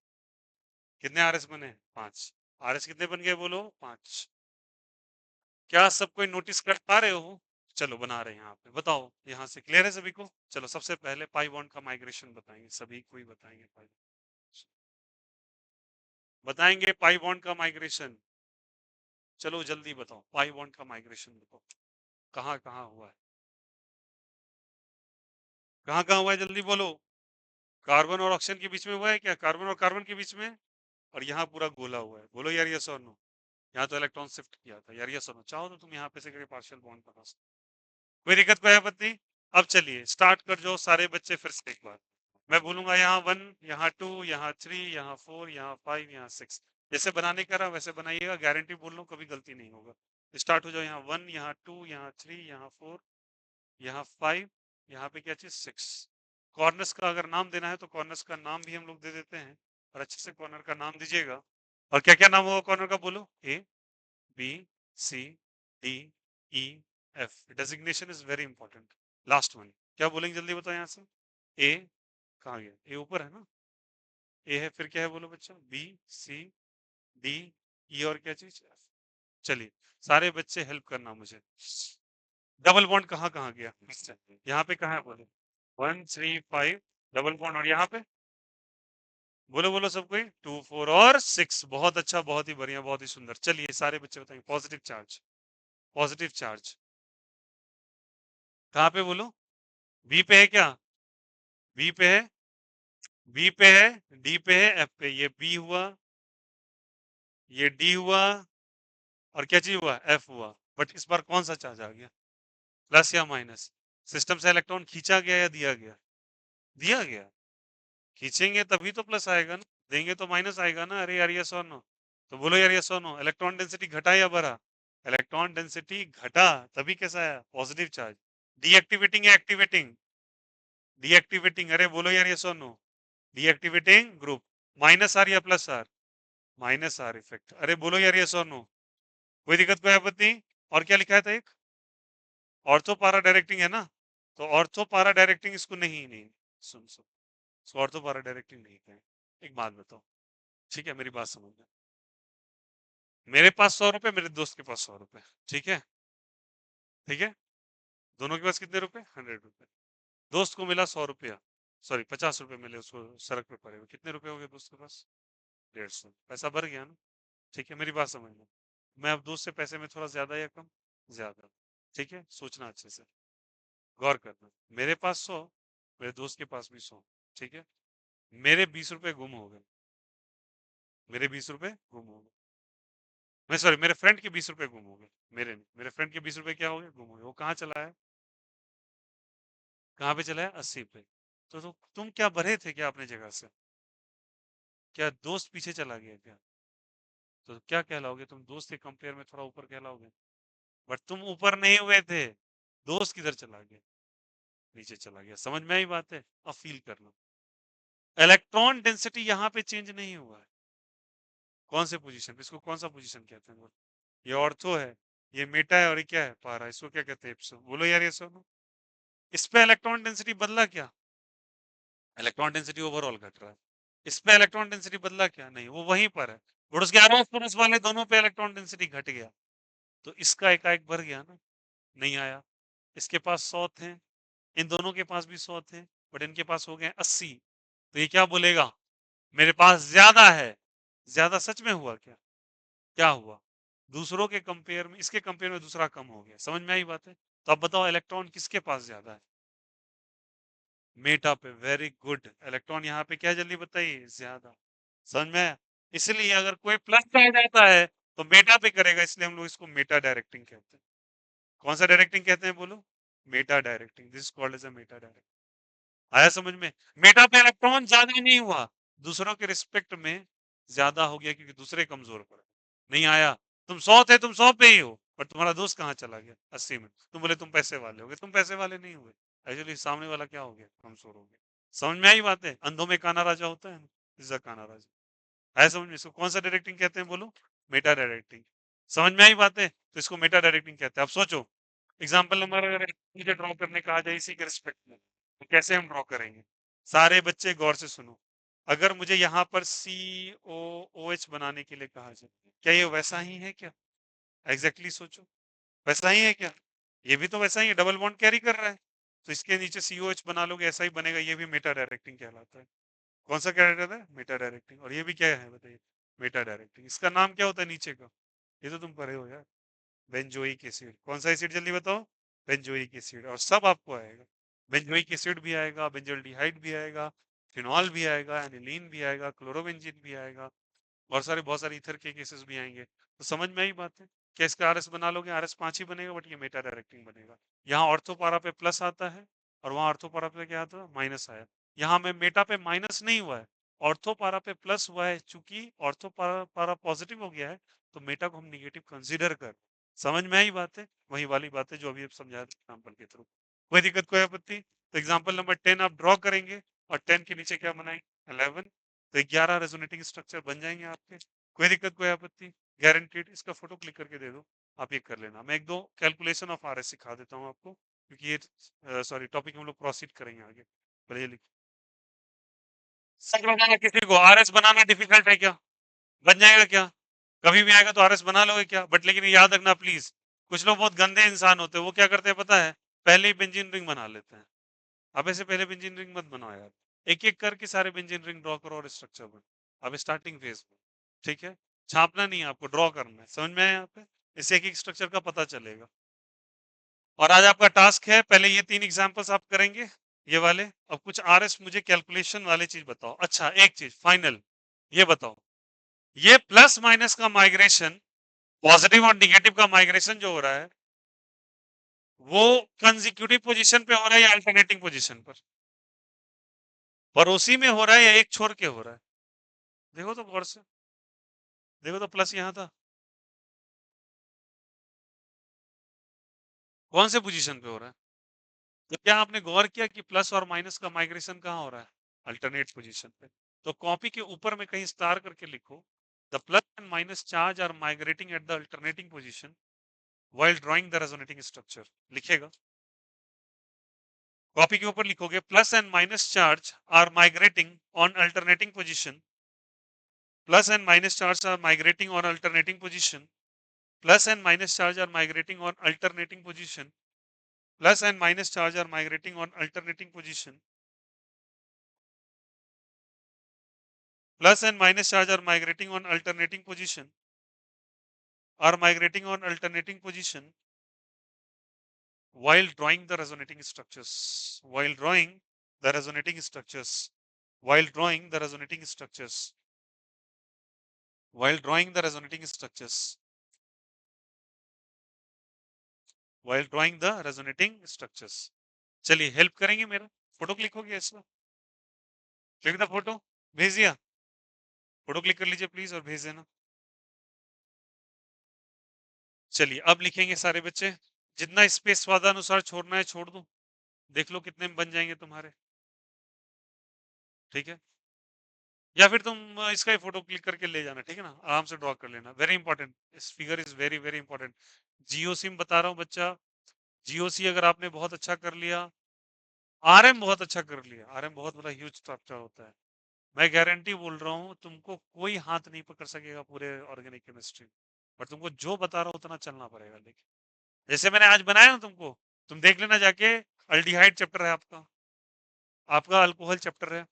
कितने आरएस बने, 5। आरएस कितने बन गए बोलो, 5। क्या सब कोई नोटिस कर पा रहे हो, चलो बना रहे हैं यहाँ पे, बताओ यहाँ से क्लियर है सभी को। चलो सबसे पहले पाई बॉन्ड का माइग्रेशन बताएंगे, सभी को ही बताएंगे पाई, बताएंगे पाई बॉन्ड का माइग्रेशन। चलो जल्दी बताओ, पाई बॉन्ड का माइग्रेशन बताओ, कहाँ कहाँ हुआ है, कहाँ कहाँ हुआ है, जल्दी बोलो। कार्बन और ऑक्सीजन के बीच में हुआ है क्या, कार्बन और कार्बन के बीच में, और यहाँ पूरा गोला हुआ है, बोलो यार यस और नो। यहाँ तो इलेक्ट्रॉन शिफ्ट किया था यार, यस और नो, चाहो तो तुम यहाँ पे से करके पार्शियल बॉन्ड बना सकते हो। कोई दिक्कत, कोई आपत्ति। अब चलिए स्टार्ट कर जाओ सारे बच्चे फिर से एक बार। मैं बोलूंगा यहाँ 1, यहाँ 2, यहाँ 3, यहाँ 4, यहाँ 5, यहाँ 6, जैसे बनाने का रहा वैसे बनाइएगा, गारंटी बोल रहा हूँ कभी गलती नहीं होगा। स्टार्ट हो जाओ, यहाँ 1, यहाँ 2, यहाँ 3, यहाँ 4, यहाँ 5, यहाँ पे क्या चीज 6। कॉर्नर्स का अगर नाम देना है तो कॉर्नर्स का नाम भी हम लोग दे देते हैं, और अच्छे से कॉर्नर का नाम दीजिएगा। और क्या क्या नाम होगा कॉर्नर का, बोलो, A B C D E F, designation is very important. Last one क्या बोलेंगे, जल्दी बताओ यहाँ से। ए कहाँ गया, ए ऊपर है ना, ए है, फिर क्या है बोलो बच्चा, बी सी डी ई, और क्या चीज, एफ। चलिए सारे बच्चे हेल्प करना मुझे, डबल बॉन्ड कहाँ कहाँ गया, यहाँ पे कहाँ है बोलो, 1 3 5 डबल बॉन्ड, और यहाँ पे बोलो बोलो सब कोई, 2 4 और 6। बहुत अच्छा, बहुत ही बढ़िया, बहुत ही सुंदर। चलिए सारे बच्चे बताएंगे, पॉजिटिव चार्ज, पॉजिटिव चार्ज कहाँ पे बोलो, बी पे है क्या, बी पे है, बी पे है, डी पे है, एफ पे, ये बी हुआ, ये डी हुआ, और क्या चीज हुआ, एफ हुआ। बट इस बार कौन सा चार्ज आ गया, प्लस या माइनस, सिस्टम से इलेक्ट्रॉन खींचा गया या दिया गया, दिया गया। खींचेंगे तभी तो प्लस आएगा ना, देंगे तो माइनस आएगा ना। अरे यार यस और नो, तो बोलो यार यस और नो, इलेक्ट्रॉन डेंसिटी घटा या बढ़ा, इलेक्ट्रॉन डेंसिटी घटा, तभी कैसा आया, पॉजिटिव चार्ज। डीएक्टिवेटिंग या एक्टिवेटिंग, डीएक्टिवेटिंग, अरे बोलो यार यस और no, deactivating group, minus R या plus R, minus R effect, अरे बोलो यार यस और नो, कोई दिक्कत, कोई आपत्ति। और क्या लिखा है था एक, ऑर्थो पारा डायरेक्टिंग है ना, तो ऑर्थो पारा डायरेक्टिंग इसको नहीं नहीं, सुन सुन, इसको ऑर्थो पारा डायरेक्टिंग नहीं कहें। एक बात बताओ, ठीक है, मेरी बात समझना, मेरे पास 100 रुपए, मेरे दोस्त के पास 100 रुपए, ठीक है, ठीक है, दोनों के पास कितने रुपए, 100 रुपए। दोस्त को मिला 100 रुपया, सॉरी 50 रुपए मिले उसको, सड़क पे पड़े हुए, कितने रुपए हो गए दोस्त के पास, 150, पैसा भर गया ना। ठीक है, मेरी बात समझना, मैं अब दोस्त से पैसे में थोड़ा ज्यादा या कम, ज्यादा, ठीक है, सोचना अच्छे से, गौर करना। मेरे पास 100, मेरे दोस्त के पास भी 100, ठीक है, मेरे 20 रुपए गुम हो गए, मेरे 20 रुपए गुम हो गए, मैं सॉरी, मेरे फ्रेंड के 20 रुपए गुम हो गए, मेरे नहीं, मेरे फ्रेंड के 20 रुपए क्या हो गए, गुम हो गए। वो कहाँ चला है, कहाँ पे चला है, 80 पे। तो तुम क्या भरे थे क्या अपने जगह से, क्या दोस्त पीछे चला गया क्या, तो क्या कहलाओगे तुम, दोस्त के कंपेयर में थोड़ा ऊपर कहलाओगे, बट तुम ऊपर नहीं हुए थे, दोस्त किधर चला गया, नीचे चला गया। समझ में आई बात है, अब फील करना, इलेक्ट्रॉन डेंसिटी यहाँ पे चेंज नहीं हुआ है, कौन से पोजीशन पे, इसको कौन सा पोजीशन कहते हैं, ये ऑर्थो है, ये मेटा है, और ये क्या है, पारा, इसको क्या कहते हैं, इप्सो, बोलो यार ये सुनो। इस पे इलेक्ट्रॉन डेंसिटी बदला क्या, इलेक्ट्रॉन डेंसिटी ओवरऑल घट रहा है, इस पे इलेक्ट्रॉन डेंसिटी बदला क्या, नहीं, वो वहीं पर है, और उसके आरोप पड़ोस वाले दोनों पे इलेक्ट्रॉन डेंसिटी घट गया, तो इसका एकाएक बढ़ गया ना, नहीं आया। इसके पास 100 थे, इन दोनों के पास भी 100 थे, बट इनके पास हो गए 80, तो ये क्या बोलेगा, मेरे पास ज्यादा है। ज्यादा सच में हुआ क्या, क्या हुआ, दूसरों के कंपेयर में, इसके कंपेयर में दूसरा कम हो गया। समझ में आई बात है, तो अब बताओ इलेक्ट्रॉन किसके पास ज्यादा है, मेटा पे, वेरी गुड, इलेक्ट्रॉन यहाँ पे क्या, जल्दी बताइए, ज्यादा। समझ में आया? इसलिए अगर कोई प्लस आ जाता है तो मेटा पे करेगा, इसलिए हम लोग इसको मेटा डायरेक्टिंग कहते हैं। कौन सा डायरेक्टिंग कहते हैं बोलो, meta directing, this called as a meta directing. आया समझ में, मेटा पे इलेक्ट्रॉन ज्यादा नहीं हुआ, दूसरों के रिस्पेक्ट में ज्यादा हो गया, क्योंकि दूसरे कमजोर पड़े। नहीं आया, तुम 100 थे, तुम 100 पे ही हो, पर तुम्हारा दोस्त कहाँ चला गया, 80 में, तुम बोले तुम पैसे वाले हो गए, तुम पैसे वाले नहीं हुए, एक्चुअली सामने वाला क्या हो गया, कमजोर हो गया। समझ में आई बात है, अंधों में काना राजा होता है ना, इस काना राजा है। समझ में, इसको कौन सा डायरेक्टिंग कहते हैं बोलो, मेटा डायरेक्टिंग। समझ में आई बात है, तो इसको मेटा डायरेक्टिंग कहते हैं। अब सोचो, एग्जाम्पल नंबर अगर मुझे ड्रॉ करने कहा जाए इसी के रिस्पेक्ट में, तो कैसे हम ड्रॉ करेंगे। सारे बच्चे गौर से सुनो, अगर मुझे यहाँ पर COOH बनाने के लिए कहा जाए, क्या ये वैसा ही है क्या, एग्जैक्टली सोचो, वैसा ही है क्या, ये भी तो वैसा ही है, डबल बॉन्ड कैरी कर रहा है, तो इसके नीचे COH बना लोगे ऐसा ही बनेगा, ये भी मेटा डायरेक्टिंग कहलाता है। कौन सा कैरेक्टर है, मेटा डायरेक्टिंग। और ये भी क्या है बताइए, मेटा डायरेक्टिंग। इसका नाम क्या होता है नीचे का, ये तो तुम पढ़े हो यार, बेंजोइक एसिड। कौन सा एसिड जल्दी बताओ, बेंजोइक एसिड। और सब आपको आएगा, बेंजोइक एसिड भी आएगा, बेंजल्डिहाइड भी आएगा, फिनॉल भी आएगा, एनिलीन भी आएगा, क्लोरोबेंजीन भी आएगा, बहुत सारे ईथर के केसेस भी आएंगे। तो समझ में आई बात है, क्या इसका RS बना लोगे, RS 5 ही बनेगा, बट ये मेटा डायरेक्टिंग बनेगा। यहाँ ऑर्थोपारा पे प्लस आता है और वहां ऑर्थोपारा पे क्या आता है, माइनस आया। यहाँ में मेटा पे माइनस नहीं हुआ है, ऑर्थोपारा पे प्लस हुआ है, चूंकि ऑर्थोपारा पॉजिटिव हो गया है, तो मेटा को हम निगेटिव कंसीडर कर। समझ में आई बात है, वही वाली बात है जो अभी समझाया एग्जाम्पल के थ्रू। कोई दिक्कत, कोई आपत्ति। तो एग्जाम्पल नंबर 10 आप ड्रॉ करेंगे, और 10 के नीचे क्या बनाएंगे, 11। तो 11 रेजोनेटिंग स्ट्रक्चर बन जाएंगे आपके। कोई दिक्कत, कोई आपत्ति, गारंटीड। इसका फोटो क्लिक करके दे दो, आप ये कर लेना। मैं एक दो कैलकुलेशन ऑफ RS सिखा देता हूँ आपको, क्योंकि ये सॉरी टॉपिक हम लोग प्रोसीड करेंगे आगे। पहले ये लिखो, सब लगाना, किसी को RS बनाना डिफिकल्ट है क्या, बन जाएगा क्या, कभी भी आएगा तो RS बना लोगे क्या। बट लेकिन याद रखना प्लीज, कुछ लोग बहुत गंदे इंसान होते हैं, वो क्या करते हैं पता है, पहले ही बेंजीन रिंग बना लेते हैं। अब ऐसे पहले बेंजीन रिंग मत बनाओ यार, एक एक करके सारे बेंजीन रिंग ड्रॉ करो और स्ट्रक्चर बनो। अब स्टार्टिंग फेज में, ठीक है, छापना नहीं है आपको, ड्रॉ करना है। समझ में आया यहाँ पे, इससे एक एक स्ट्रक्चर का पता चलेगा। और आज आपका टास्क है, पहले ये 3 एग्जांपल्स आप करेंगे, ये वाले। अब कुछ RS मुझे कैलकुलेशन वाले चीज बताओ। अच्छा एक चीज फाइनल, ये बताओ, ये प्लस माइनस का माइग्रेशन, पॉजिटिव और निगेटिव का माइग्रेशन जो हो रहा है, वो कंजिक्यूटिव पोजीशन पे हो रहा है या अल्टरनेटिंग पोजीशन पर, पड़ोसी में हो रहा है या एक छोड़ के हो रहा है। देखो तो गौर से, देखो तो प्लस यहाँ था, कौन से पोजीशन पे हो रहा है। तो क्या आपने गौर किया कि प्लस और माइनस का माइग्रेशन कहाँ हो रहा है, अल्टरनेट पोजीशन पे। तो कॉपी के ऊपर में कहीं स्टार करके लिखो, the plus and minus charge are migrating at the alternating position while drawing the resonating structure. लिखेगा, कॉपी के ऊपर लिखोगे, plus and minus charge are migrating on alternating position, plus and minus charge are migrating on alternating position, plus and minus charge are migrating on alternating position, plus and minus charge are migrating on alternating position, plus and minus charge are migrating on alternating position, are migrating on alternating position while drawing the resonating structures, while drawing the resonating structures, while drawing the resonating structures, while drawing the resonating structures, while drawing the resonating structures। चलिए help करेंगे मेरा, photo click हो गया इसमें, click the photo, भेज दिया, photo click कर लीजिए प्लीज और भेज देना। चलिए अब लिखेंगे सारे बच्चे, जितना स्पेस स्वादानुसार छोड़ना है छोड़ दो, देख लो कितने में बन जाएंगे तुम्हारे, ठीक है। या फिर तुम इसका ही फोटो क्लिक करके ले जाना, ठीक है ना, आराम से ड्रॉ कर लेना। वेरी इंपॉर्टेंट, इस figure is very very important. GOC में बता रहा हूँ बच्चा, जीओसी अगर आपने बहुत अच्छा कर लिया, आरएम बहुत अच्छा कर लिया, आरएम बहुत बड़ा ह्यूज स्ट्रक्चर होता है, मैं गारंटी बोल रहा हूँ तुमको कोई हाथ नहीं पकड़ सकेगा पूरे ऑर्गेनिक केमिस्ट्री। पर तुमको जो बता रहा हूँ उतना चलना पड़ेगा। लेकिन जैसे मैंने आज बनाया ना तुमको, तुम देख लेना जाके, अल्डिहाइड चैप्टर है आपका, आपका अल्कोहल चैप्टर है,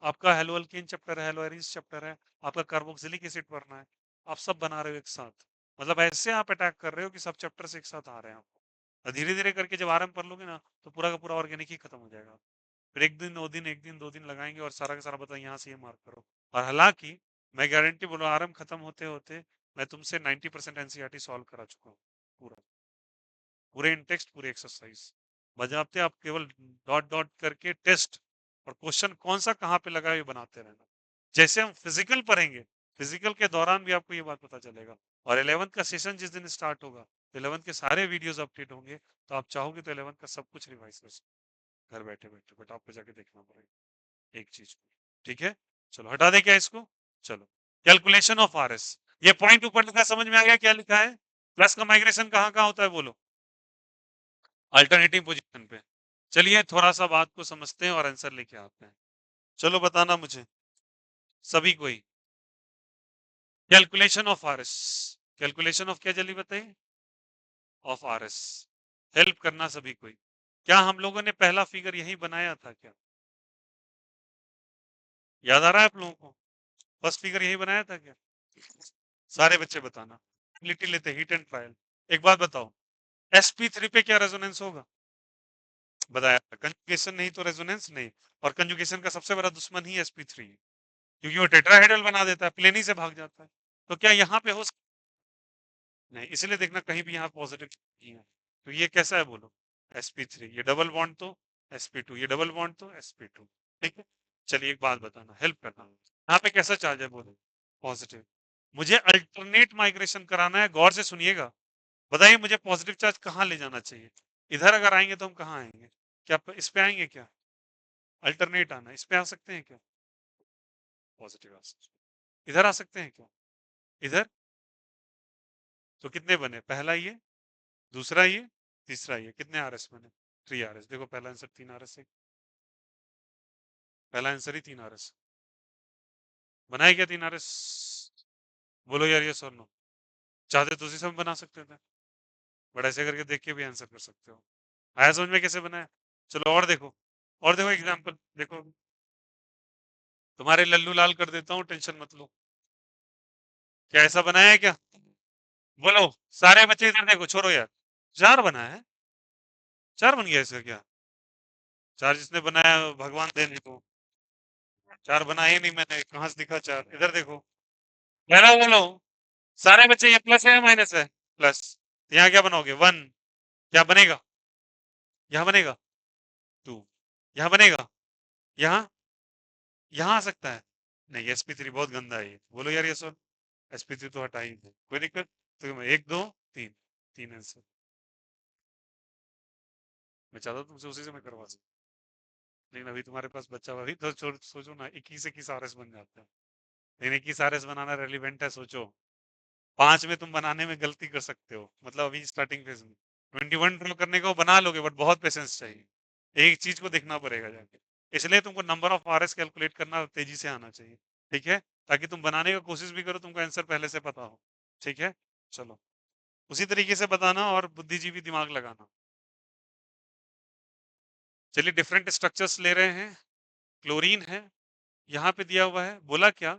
आपका हेलो अल्कीन चैप्टर है, हेलो एरीज चैप्टर है, आपका कार्बोक्सिलिक एसिड पढ़ना है। आप सब बना रहे हो एक साथ, मतलब ऐसे आप अटैक कर रहे हो कि सब चैप्टर से एक साथ आ रहे हैं आपको। और धीरे धीरे करके जब आरएम पढ़ लोगे ना, तो पूरा का पूरा ऑर्गेनिक ही खत्म हो जाएगा। फिर एक दिन 2 दिन, एक दिन 2 दिन लगाएंगे और सारा का सारा बताओ यहाँ से ये मार्क करो। और हालांकि मैं गारंटी बोलो, आरएम खत्म होते होते मैं तुमसे 90% एनसीईआरटी सॉल्व करा चुका हूँ, पूरा, पूरे इन टेक्स्ट, पूरे एक्सरसाइज बजाते, आप केवल डॉट डॉट करके टेस्ट और क्वेश्चन कौन सा कहाँ पे लगा ये बनाते रहना। जैसे हम फिजिकल पढ़ेंगे, फिजिकल के दौरान भी आपको ये बात पता चलेगा। और 11th का सेशन जिस दिन स्टार्ट होगा, तो 11th के सारे वीडियोस अपडेट होंगे, तो आप चाहोगे तो 11th का सब कुछ रिवाइज कर सकते घर बैठे बैठे, बट आपको जाके देखना पड़ेगा एक चीज को। ठीक है, चलो हटा दे क्या इसको। चलो, कैलकुलेशन ऑफ आरएस। ये पॉइंट ऊपर लिखा समझ में आ गया क्या लिखा है? प्लस का माइग्रेशन कहाँ कहाँ होता है बोलो? अल्टरनेटिव पोजीशन पे। चलिए थोड़ा सा बात को समझते हैं और आंसर लेके आते हैं। चलो बताना मुझे सभी कोई, calculation of RS. Calculation of क्या जल्दी बताइए? Of RS. हेल्प करना सभी कोई। क्या हम लोगों ने पहला फिगर यही बनाया था क्या? याद आ रहा है आप लोगों को? फर्स्ट फिगर यही बनाया था क्या? सारे बच्चे बताना। लिटिल लेते हीट एंड ट्रायल। एक बात बताओ, sp3 पे क्या रेजोनेंस होगा? बताया था, कंजुगेशन नहीं तो रेजोनेंस नहीं। और कंजुगेशन का सबसे बड़ा दुश्मन ही sp3 है, क्योंकि वो टेट्राहेड्रल बना देता है, प्लेन ही से भाग जाता है। तो क्या यहाँ पे हो नहीं, इसलिए देखना कहीं भी यहाँ पॉजिटिव नहीं है। तो ये कैसा है बोलो? sp3। ये डबल बॉन्ड तो sp2, ये डबल बॉन्ड तो sp2। ठीक है, चलिए एक बात बताना, हेल्प करना, यहाँ पे कैसा चार्ज है बोलो? पॉजिटिव। मुझे अल्टरनेट माइग्रेशन कराना है, गौर से सुनिएगा। बताइए मुझे पॉजिटिव चार्ज कहाँ ले जाना चाहिए? इधर अगर आएंगे तो हम कहाँ आएंगे? क्या इस पे आएंगे क्या? अल्टरनेट आना, इस पे आ सकते हैं क्या? पॉजिटिव आ सकते, इधर आ सकते हैं क्या? इधर। तो कितने बने? पहला ये, दूसरा ये, तीसरा ये, कितने आरएस बने? 3 आरएस। देखो पहला आंसर 3 आरएस है, पहला आंसर ही 3 आरएस बनाए क्या? 3 आरएस बोलो यार, ये और नो। चाहते तो उसी से हम बना सकते थे, बट ऐसे करके देख के भी आंसर कर सकते हो। आया समझ में कैसे बनाया? चलो और देखो, और देखो एग्जाम्पल देखो, तुम्हारे लल्लू लाल कर देता हूँ, टेंशन मत लो। क्या ऐसा बनाया है क्या? बोलो, सारे बच्चे इधर देखो, छोड़ो यार। 4 बना है, 4 बन गया इसका क्या? 4 जिसने बनाया भगवान देने को। 4 बनाए ही नहीं मैंने, कहाँ से दिखा 4? इधर देखो। पहला बोलो, सारे बच्चे, ये प्लस है या माइनस है? प्लस। यहाँ क्या बनाओगे? 1। क्या बनेगा? यहाँ बनेगा 2। यहाँ बनेगा, यहाँ, यहाँ आ सकता है। नहीं, sp3 बहुत गंदा है ये, बोलो यार ये सब। sp3 तो हटा ही दे, कोई दिक्कत? तो मैं 1 2 3, 3 आंसर। मैं चाहता हूँ तुमसे उसी से मैं करवा सकूं, लेकिन अभी तुम्हारे पास बच्चा, अभी तो सोचो ना, 21 आरएस बन जाता है। लेकिन 21 आरएस बनाना रेलिवेंट है, सोचो। 5 में तुम बनाने में गलती कर सकते हो, मतलब अभी स्टार्टिंग फेज में। 21 ड्रॉ करने को बना लोगे, बट बहुत पेशेंस चाहिए, एक चीज को देखना पड़ेगा जाके। इसलिए तुमको नंबर ऑफ आरएस कैलकुलेट करना तेजी से आना चाहिए। ठीक है, ताकि तुम बनाने की कोशिश भी करो, तुमको आंसर पहले से पता हो। ठीक है, चलो उसी तरीके से बताना और बुद्धिजीवी दिमाग लगाना। चलिए डिफरेंट स्ट्रक्चर्स ले रहे हैं। क्लोरीन है, यहाँ पे दिया हुआ है, बोला क्या?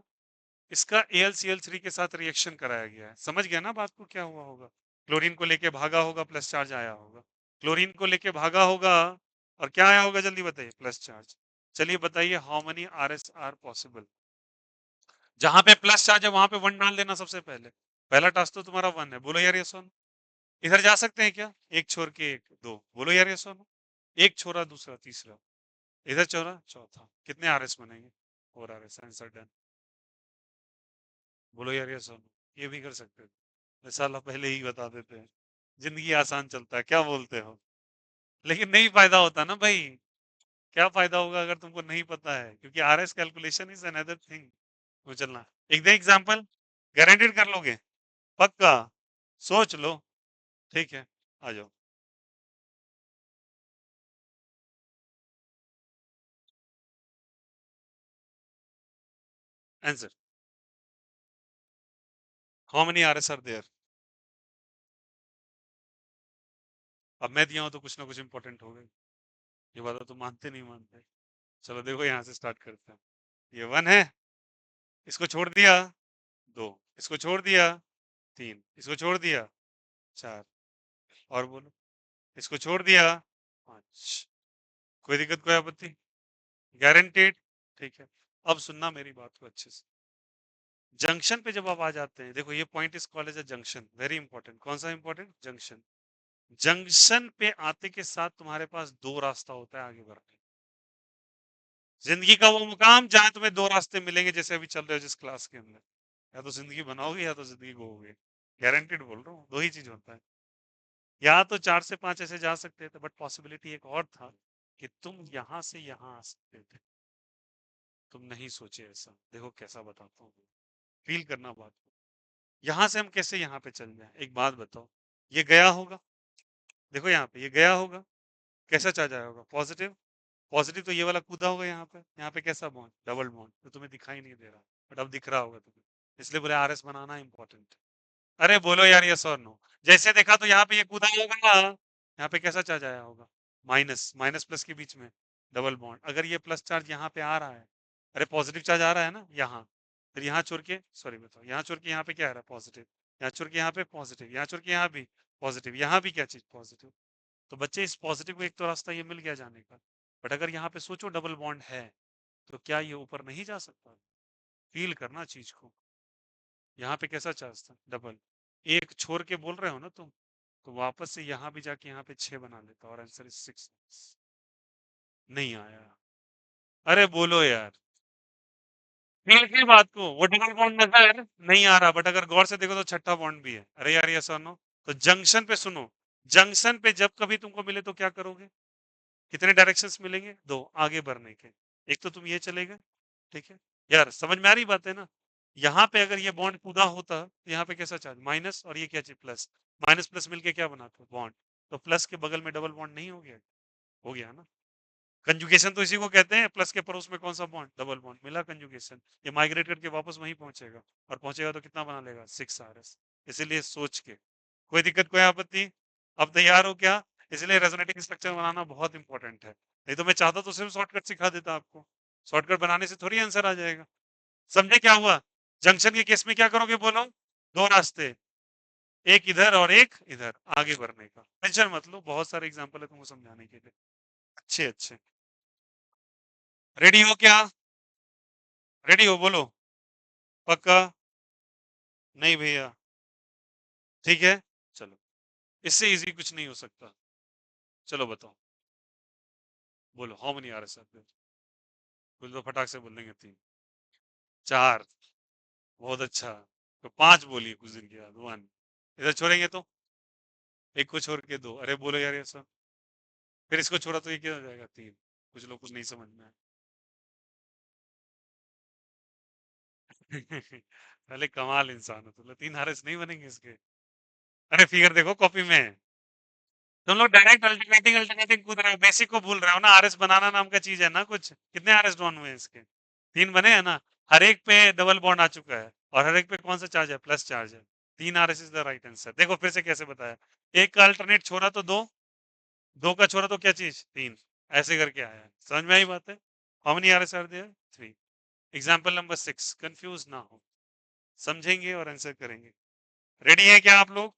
इसका AlCl3 के साथ रिएक्शन कराया गया है। समझ गया ना बात को, क्या हुआ होगा? क्लोरीन को लेके भागा होगा, प्लस चार्ज आया होगा। क्लोरीन को लेके भागा होगा, और क्या आया होगा जल्दी बताइए? Plus charge. चलिए बताइए, how many RS are possible? जहां पे प्लस चार्ज है वहां पे 1 डाल देना सबसे पहले। पहला टास्क तो तुम्हारा 1 है, बोलो यार ये सुन। इधर जा सकते हैं क्या? एक छोड़ के एक, 2, बोलो यार ये सुन। एक छोड़ा, दूसरा, तीसरा, इधर छोड़ा, चौथा, कितने आरएस बनेंगे? 4 आरएस। Answer done. बोलो यार ये सुन, ये भी कर सकते थे, साला पहले ही बता देते हैं। जिंदगी आसान चलता है, क्या बोलते हो? लेकिन नहीं फायदा होता ना भाई। क्या फायदा होगा अगर तुमको नहीं पता है, क्योंकि RS calculation is another thing. वो चलना, एक दे एग्जांपल, गारंटेड कर लोगे? पक्का? सोच लो। ठीक है, आ जाओ। Answer, how many RS are there? अब मैं दिया हूं तो कुछ ना कुछ इंपॉर्टेंट हो गई। ये बात तो मानते नहीं मानते। चलो देखो, यहाँ से स्टार्ट करते हैं। ये 1 है, इसको छोड़ दिया 2, इसको छोड़ दिया 3, इसको छोड़ दिया 4, और बोलो, इसको छोड़ दिया 5। कोई दिक्कत, कोई आपत्ति? गारंटेड। ठीक है, अब सुनना मेरी बात को अच्छे से। जंक्शन पे जब आप आ जाते हैं, देखो ये पॉइंट इस कॉलेज है जंक्शन, वेरी इंपॉर्टेंट। कौन सा इंपॉर्टेंट? जंक्शन। जंक्शन पे आते के साथ तुम्हारे पास 2 रास्ता होता है आगे बढ़ने। जिंदगी का वो मुकाम जहां तुम्हें 2 रास्ते मिलेंगे, जैसे अभी चल रहे हो जिस क्लास के अंदर। या तो जिंदगी बनाओगे या तो जिंदगी खोओगे। गारंटेड बोल रहा हूँ, 2 ही चीज होता है। या तो 4 से 5 ऐसे जा सकते थे, बट पॉसिबिलिटी एक और था कि तुम यहां से यहां आ सकते थे, तुम नहीं सोचे ऐसा। देखो कैसा बताता हूँ, फील करना बात को। यहां से हम कैसे यहाँ पे चल जाए, एक बात बताओ। ये गया होगा, देखो यहाँ पे ये गया होगा, कैसा चार्ज आया होगा, पॉजिटिव। पॉजिटिव तो ये वाला कूदा होगा यहाँ पे कैसा बॉन्ड, डबल बॉन्ड, तो तुम्हें दिखाई नहीं दे रहा, बट अब दिख रहा होगा तुम्हें, इसलिए बोले आरएस बनाना इंपॉर्टेंट है। अरे बोलो यार यस और नो। जैसे देखा तो यहाँ पे ये कूदा होगा, यहाँ पे कैसा चार्ज आया होगा, माइनस, माइनस प्लस के बीच में डबल बॉन्ड। अगर ये प्लस चार्ज यहाँ पे आ रहा है, अरे पॉजिटिव चार्ज आ रहा है ना यहाँ, फिर यहाँ छोड़ के, सॉरी बताओ, यहाँ छोड़ के यहाँ पे क्या आ रहा है, पॉजिटिव। यहाँ छोड़ के यहाँ पे पॉजिटिव, यहाँ छोड़ के यहाँ भी पॉजिटिव, यहाँ भी क्या चीज पॉजिटिव। तो बच्चे इस पॉजिटिव को एक तो रास्ता ये मिल गया जाने का, बट अगर यहाँ पे सोचो डबल बॉन्ड है, तो क्या ये ऊपर नहीं जा सकता। फील करना चीज को। यहाँ पे कैसा चार्ज था, डबल। एक छोड़ के बोल रहे हो ना तुम, तो वापस से यहाँ भी जाके यहाँ पे 6 बना लेता, और आंसर इज 6। नहीं आया। अरे बोलो यार, फील की बात को, वो डबल बॉन्ड नजर नहीं आ रहा, बट अगर गौर से देखो तो छठा बॉन्ड भी है। अरे यार ये सुनो, तो जंक्शन पे सुनो, जंक्शन पे जब कभी तुमको मिले तो क्या करोगे, कितने डायरेक्शंस मिलेंगे, दो आगे बढ़ने के। एक तो तुम ये चलेगा, ठीक है, यार समझ में आ रही बात है ना। यहाँ पे अगर ये बॉन्ड कूदा होता तो यहाँ पे कैसा चार्ज, माइनस, और ये क्या चीज प्लस, माइनस प्लस मिलके क्या बनाता बॉन्ड, तो प्लस के बगल में डबल बॉन्ड नहीं हो गया, हो गया ना। कंजुगेशन तो इसी को कहते हैं, प्लस के पड़ोस में कौन सा बॉन्ड, डबल बॉन्ड मिला कंजुगेशन। ये माइग्रेट करके वापस वहीं पहुंचेगा, और पहुंचेगा तो कितना बना लेगा, 6 RS। इसीलिए सोच के, कोई दिक्कत कोई आपत्ति, अब तैयार हो क्या। इसलिए रेजोनेटिंग स्ट्रक्चर बनाना बहुत इंपॉर्टेंट है, नहीं तो मैं चाहता तो सिर्फ शॉर्टकट सिखा देता आपको। शॉर्टकट बनाने से थोड़ी आंसर आ जाएगा। समझे क्या हुआ। जंक्शन के केस में क्या करोगे बोलो, दो रास्ते, एक इधर और एक इधर, आगे बढ़ने का। टेंशन मत लो, बहुत सारे एग्जांपल है तुमको समझाने के लिए, अच्छे अच्छे। रेडी हो क्या, रेडी हो बोलो, पक्का। नहीं भैया, ठीक है, चलो, इससे इजी कुछ नहीं हो सकता। चलो बताओ, बोलो how many R S are, कुछ तो फटाक से बोल देंगे, 3, 4, बहुत अच्छा। तो 5 बोलिए कुछ दिन के बाद, 1, इधर छोड़ेंगे तो एक को छोड़ के 2, अरे बोलो यार ये सब, फिर इसको छोड़ा तो ये क्या हो जाएगा, 3। कुछ लोग कुछ नहीं समझ में आया। पहले कमाल इंसान हो तो 3 आरएस नहीं बनेंगे इसके। अरे फिगर देखो कॉपी में, तुम लोग डायरेक्ट अल्टरनेटिंग अल्टरनेटिंग कूद रहे हो, बेसिक को भूल रहे हो ना। आरएस बनाना नाम का चीज है ना कुछ, कितने आरएस ड्रॉन हुए हैं इसके, 3 बने हैं ना। हर एक पे डबल बॉन्ड आ चुका है, और हर एक पे कौन सा चार्ज है, प्लस चार्ज है। 3 RS is the right answer. देखो फिर से कैसे बताया, एक का अल्टरनेट छोड़ा तो 2, 2 का छोड़ा तो क्या चीज, 3, ऐसे करके आया है। समझ में आई बात है। How many RS are there, 3। Example number 6, confuse ना हो, समझेंगे और आंसर करेंगे। रेडी है क्या आप लोग,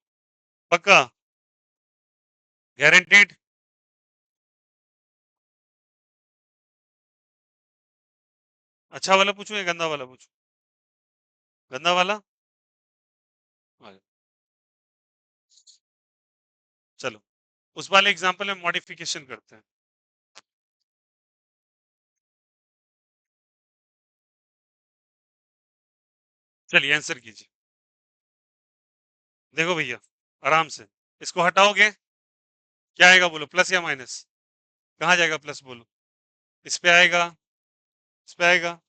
पक्का, गारंटेड। अच्छा वाला पूछूं या गंदा वाला पूछूं, गंदा वाला। चलो उस वाले एग्जांपल में मॉडिफिकेशन करते हैं। चलिए आंसर कीजिए। देखो भैया, आराम से, इसको हटाओगे क्या आएगा बोलो, प्लस या माइनस, कहाँ जाएगा प्लस बोलो, इस पे आएगा, इस पे आएगा,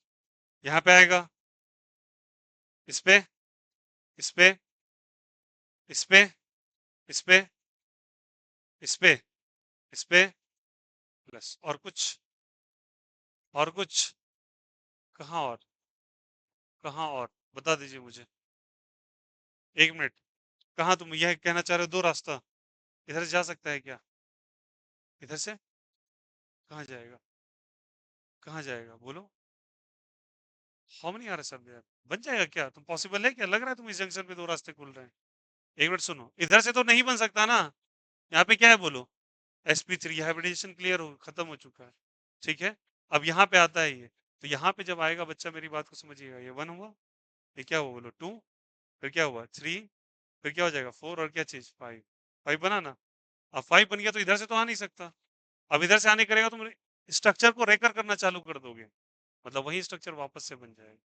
यहाँ पे आएगा, इस पे, इस पे, इस पे, इस पे, इस पे, इस पे, प्लस, और कुछ, और कुछ, कहाँ और, कहाँ और, बता दीजिए मुझे, 1 मिनट। कहाँ तुम यह कहना चाह रहे हो, 2 रास्ता, इधर से जा सकता है क्या, इधर से, कहाँ जाएगा, कहाँ जाएगा बोलो। How many R S are there, बन जाएगा क्या, तुम पॉसिबल है क्या, लग रहा है तुम इस जंक्शन पे 2 रास्ते खुल रहे हैं। 1 मिनट सुनो, इधर से तो नहीं बन सकता ना, यहाँ पे क्या है बोलो, sp3 हाइब्रिडेशन क्लियर हो खत्म हो चुका है, ठीक है। अब यहाँ पे आता है ये, तो यहाँ पे जब आएगा बच्चा मेरी बात को समझिएगा, ये 1 हुआ, ये क्या हुआ बोलो 2, फिर क्या हुआ 3, फिर क्या हो जाएगा 4, और क्या चीज 5, 5 बना ना। अब 5 बन गया तो इधर से तो आ नहीं सकता, अब इधर से आने करेगा तो स्ट्रक्चर को रेकर करना चालू कर दोगे, मतलब वही स्ट्रक्चर वापस से बन जाएगा।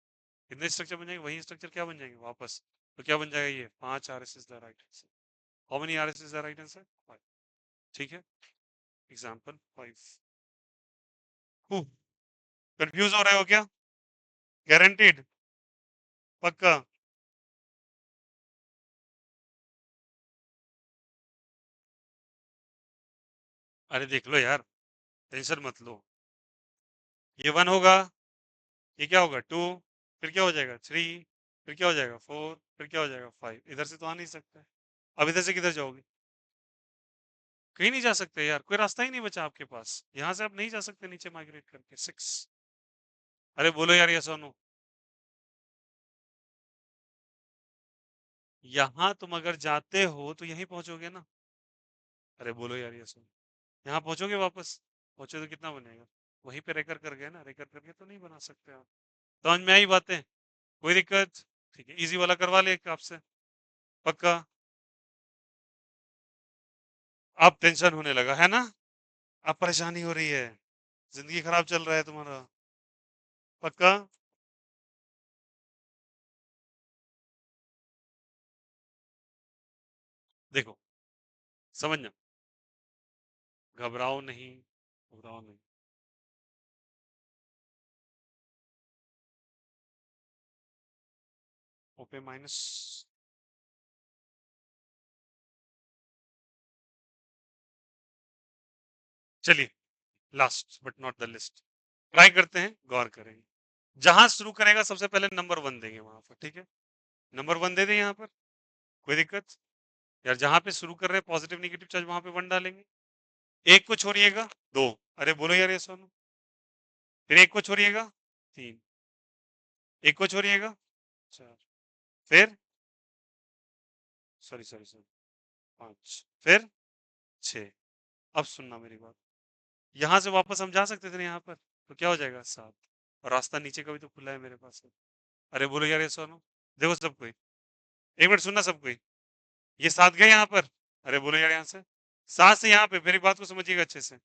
कितने स्ट्रक्चर बन जाएंगे, वही स्ट्रक्चर क्या बन जाएंगे वापस, तो क्या बन जाएगा ये 5 RS is the right answer. How many RS is the right answer, 5, ठीक है। एग्जांपल 5, कंफ्यूज हो रहे हो क्या? गारंटीड? पक्का? अरे देख लो यार, टेंशन मत लो। ये 1 होगा, ये क्या होगा 2, फिर क्या हो जाएगा 3, फिर क्या हो जाएगा 4, फिर क्या हो जाएगा 5। इधर से तो आ नहीं सकता है। अब इधर से किधर जाओगे? कहीं नहीं जा सकते यार, कोई रास्ता ही नहीं बचा आपके पास, यहाँ से आप नहीं जा सकते नीचे माइग्रेट करके। 6। अरे बोलो यार, ये सोनो। यहाँ तुम अगर जाते हो तो यहीं पहुंचोगे ना। अरे बोलो यार, ये सुनो। यहाँ पहुंचोगे वापस, पहुंचे तो कितना बनेगा? वहीं पे रेकर कर गए ना, रेकर करके तो नहीं बना सकते आप। समझ में आई बातें? कोई दिक्कत? ठीक है, इजी वाला करवा ले एक आपसे। पक्का? अब टेंशन होने लगा है ना? अब परेशानी हो रही है, जिंदगी खराब चल रहा है तुम्हारा। पक्का? देखो, समझना, घबराओ नहीं, घबराओ नहीं। ओपे माइनस। चलिए, last but not the list, try करते हैं, गौर करेंगे। जहां शुरू करेगा सबसे पहले नंबर 1 देंगे वहां पर, ठीक है? नंबर 1 दे दें यहाँ पर, कोई दिक्कत? यार जहां पे शुरू कर रहे हैं पॉजिटिव नेगेटिव चार्ज, वहां पे 1 डालेंगे। एक को छोड़िएगा 2। अरे बोलो यार, ये सुनो। फिर एक को छोड़िएगा 3, एक को छोड़िएगा 4, फिर सॉरी सॉरी सॉरी 5, फिर 6। अब सुनना मेरी बात, यहाँ से वापस हम जा सकते थे ना यहाँ पर, तो क्या हो जाएगा 7। और रास्ता नीचे का भी तो खुला है मेरे पास है। अरे बोलो यार, ये सुनो। देखो सब कोई, एक मिनट सुनना सब कोई। ये 7 गए यहाँ पर। अरे बोलो यार, यहाँ से 7 से यहाँ पे, मेरी बात को समझिएगा अच्छे से।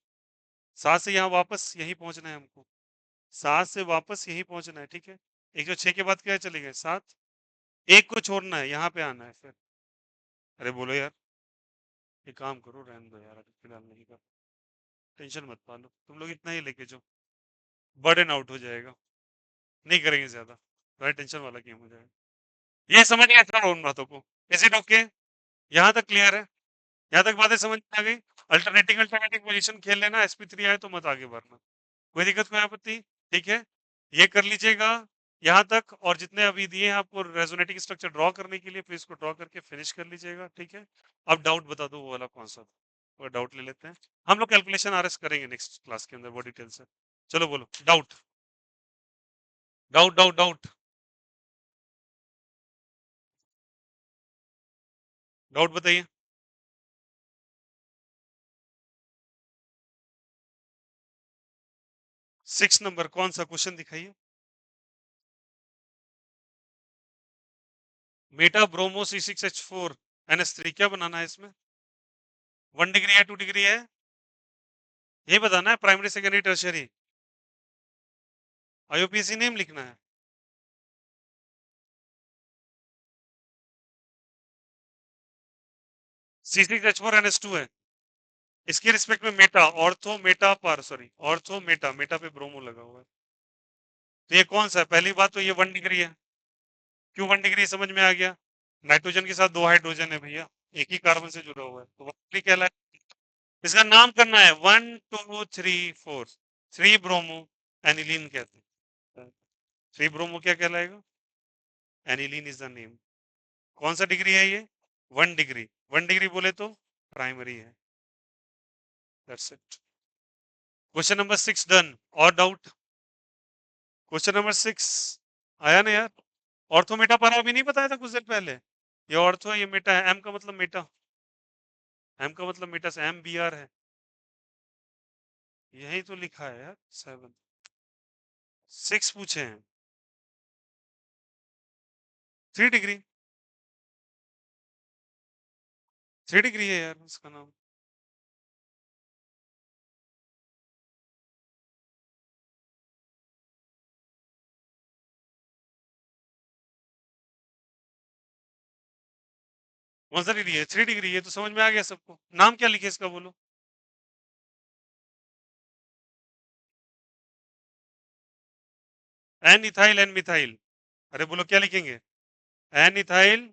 7 से यहाँ वापस यहीं पहुंचना है हमको। 7 से वापस यहीं पहुंचना है, ठीक है? एक जो 6 के बाद क्या है, चले गए 7। एक को छोड़ना है, यहाँ पे आना है फिर। अरे बोलो यार, ये काम करो, रहने दो यार, अभी फिलहाल नहीं कर। टेंशन मत पालो, तुम लोग इतना ही लेके जाओ, बर्डन आउट हो जाएगा। नहीं करेंगे ज्यादा, थोड़ा टेंशन वाला गेम हो जाएगा। ये समझ गया था उन बातों को? Is it okay? यहाँ तक क्लियर है? यहाँ तक बातें समझ में आ गई? अल्टरनेटिंग अल्टरनेटिंग पोजीशन खेल लेना, SP3 आए तो मत आगे बढ़ना। कोई दिक्कत, कोई आपत्ति? ठीक है, ये कर लीजिएगा यहाँ तक। और जितने अभी दिए हैं आपको रेजोनेटिंग स्ट्रक्चर ड्रॉ करने के लिए, फिर इसको ड्रॉ करके फिनिश कर लीजिएगा, ठीक है? अब डाउट बता दो वो वाला कौन सा, वो डाउट ले लेते हैं। हम लोग कैलकुलेशन RS करेंगे नेक्स्ट क्लास के अंदर, वो डिटेल से। चलो बोलो doubt, doubt doubt doubt, doubt बताइए। 6 नंबर कौन सा क्वेश्चन दिखाइए। मेटा ब्रोमो C6H4NS3 क्या बनाना है इसमें? 1 डिग्री है, 2 डिग्री है? यही बताना है, primary secondary tertiary. IUPAC name लिखना है। C6H4NS2 है। इसके रिस्पेक्ट में मेटा, ऑर्थो मेटा पर, सॉरी ऑर्थो मेटा, मेटा पे ब्रोमो लगा हुआ है। तो ये कौन सा है? पहली बात तो ये 1 डिग्री है। क्यों 1 डिग्री, समझ में आ गया? नाइट्रोजन के साथ 2 हाइड्रोजन है भैया, एक ही कार्बन से जुड़ा हुआ है, तो 1 डिग्री कहलाए। इसका नाम करना है 1 2 3 4, 3 ब्रोमो एनिलीन कहते हैं। 3 ब्रोमो क्या कहलाएगा? Aniline is the name. कौन सा डिग्री है ये? 1 डिग्री। 1 डिग्री बोले तो प्राइमरी है। That's it. Question number 6 done. और डाउट? क्वेश्चन नंबर 6 आया ना यार? ऑर्थो मेटा पर अभी नहीं बताया था कुछ देर पहले? ये ऑर्थो है, ये मेटा है। एम का मतलब मेटा, एम का मतलब मेटा से MBR है। यही तो लिखा है यार 7। 6 पूछे हैं। 3 डिग्री, 3 डिग्री है यार इसका नाम। कौन सा डिग्री है? 3 डिग्री। ये तो समझ में आ गया सबको। नाम क्या लिखे इसका बोलो? एन इथाइल एन मिथाइल, अरे बोलो क्या लिखेंगे, एन इथाइल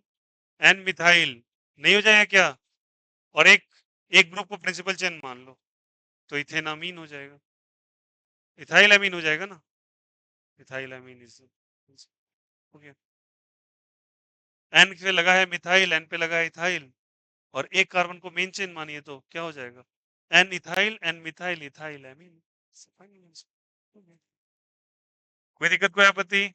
एन मिथाइल, नहीं हो जाएगा क्या, और एक एक ग्रुप को प्रिंसिपल चेन मान लो तो इथेनामीन हो जाएगा, इथाइल अमीन हो जाएगा ना, इथाइल अमीन इज हो गया। एन पे लगा है मिथाइल, एन पे लगा है इथाइल, और एक कार्बन को मेन चेन मानिए तो क्या हो जाएगा, N ethyl N methyl ethyl amine. कोई दिक्कत, कोई आपत्ति?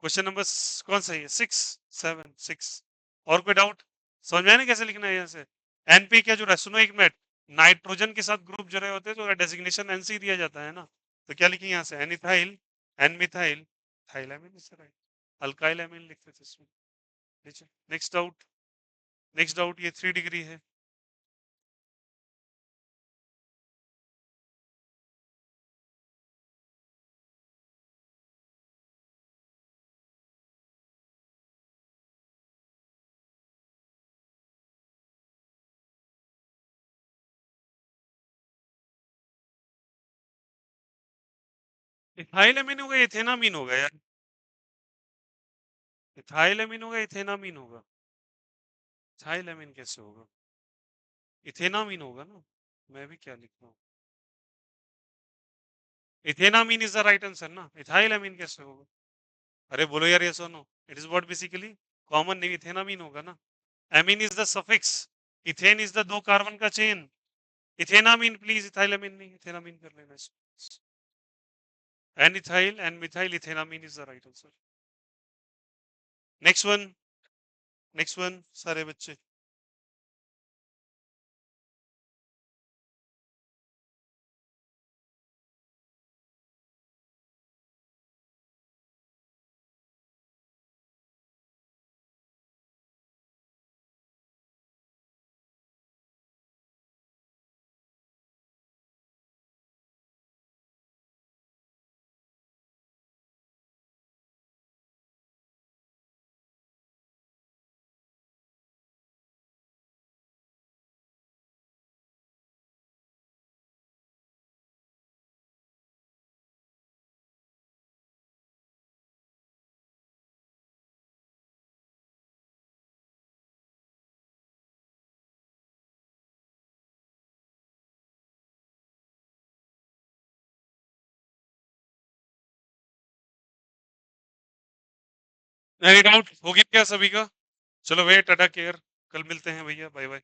क्वेश्चन नंबर कौन सा है, 6 7 6, और कोई डाउट? समझ में आया ना कैसे लिखना है यहाँ से? एनपी क्या जुड़ा है, सुनो एक मिनट, नाइट्रोजन के साथ ग्रुप जुड़े होते हैं तो डेजिग्नेशन एनसी दिया जाता है ना, तो क्या लिखेंगे यहाँ से, N ethyl N methyl ethylamine, alkyl amine लिखते थे इसमें। नेक्स्ट डाउट, नेक्स्ट डाउट, ये 3 डिग्री है। इथाइल अमीन होगा, इथेनामीन होगा यार, इथाइल अमीन होगा इथेनामीन होगा, इथाइल अमीन कैसे होगा, इथेनामीन होगा ना, मैं भी क्या लिख रहा हूँ, ethanamine is the right answer ना, इथाइल अमीन कैसे होगा? अरे बोलो यार ये सुनो, it is what basically common name, ethanamine होगा ना, amine is the suffix, ethane is the दो कार्बन का चेन, इथेनामीन प्लीज, इथाइलामीन नहीं, इथेनामीन कर लेना इसको, N ethyl N methyl ethanamine is the right answer. Next one, next one सारे बच्चे, एनी डाउट हो गया क्या सभी का? चलो भैया टाटा केयर, कल मिलते हैं भैया, बाय बाय।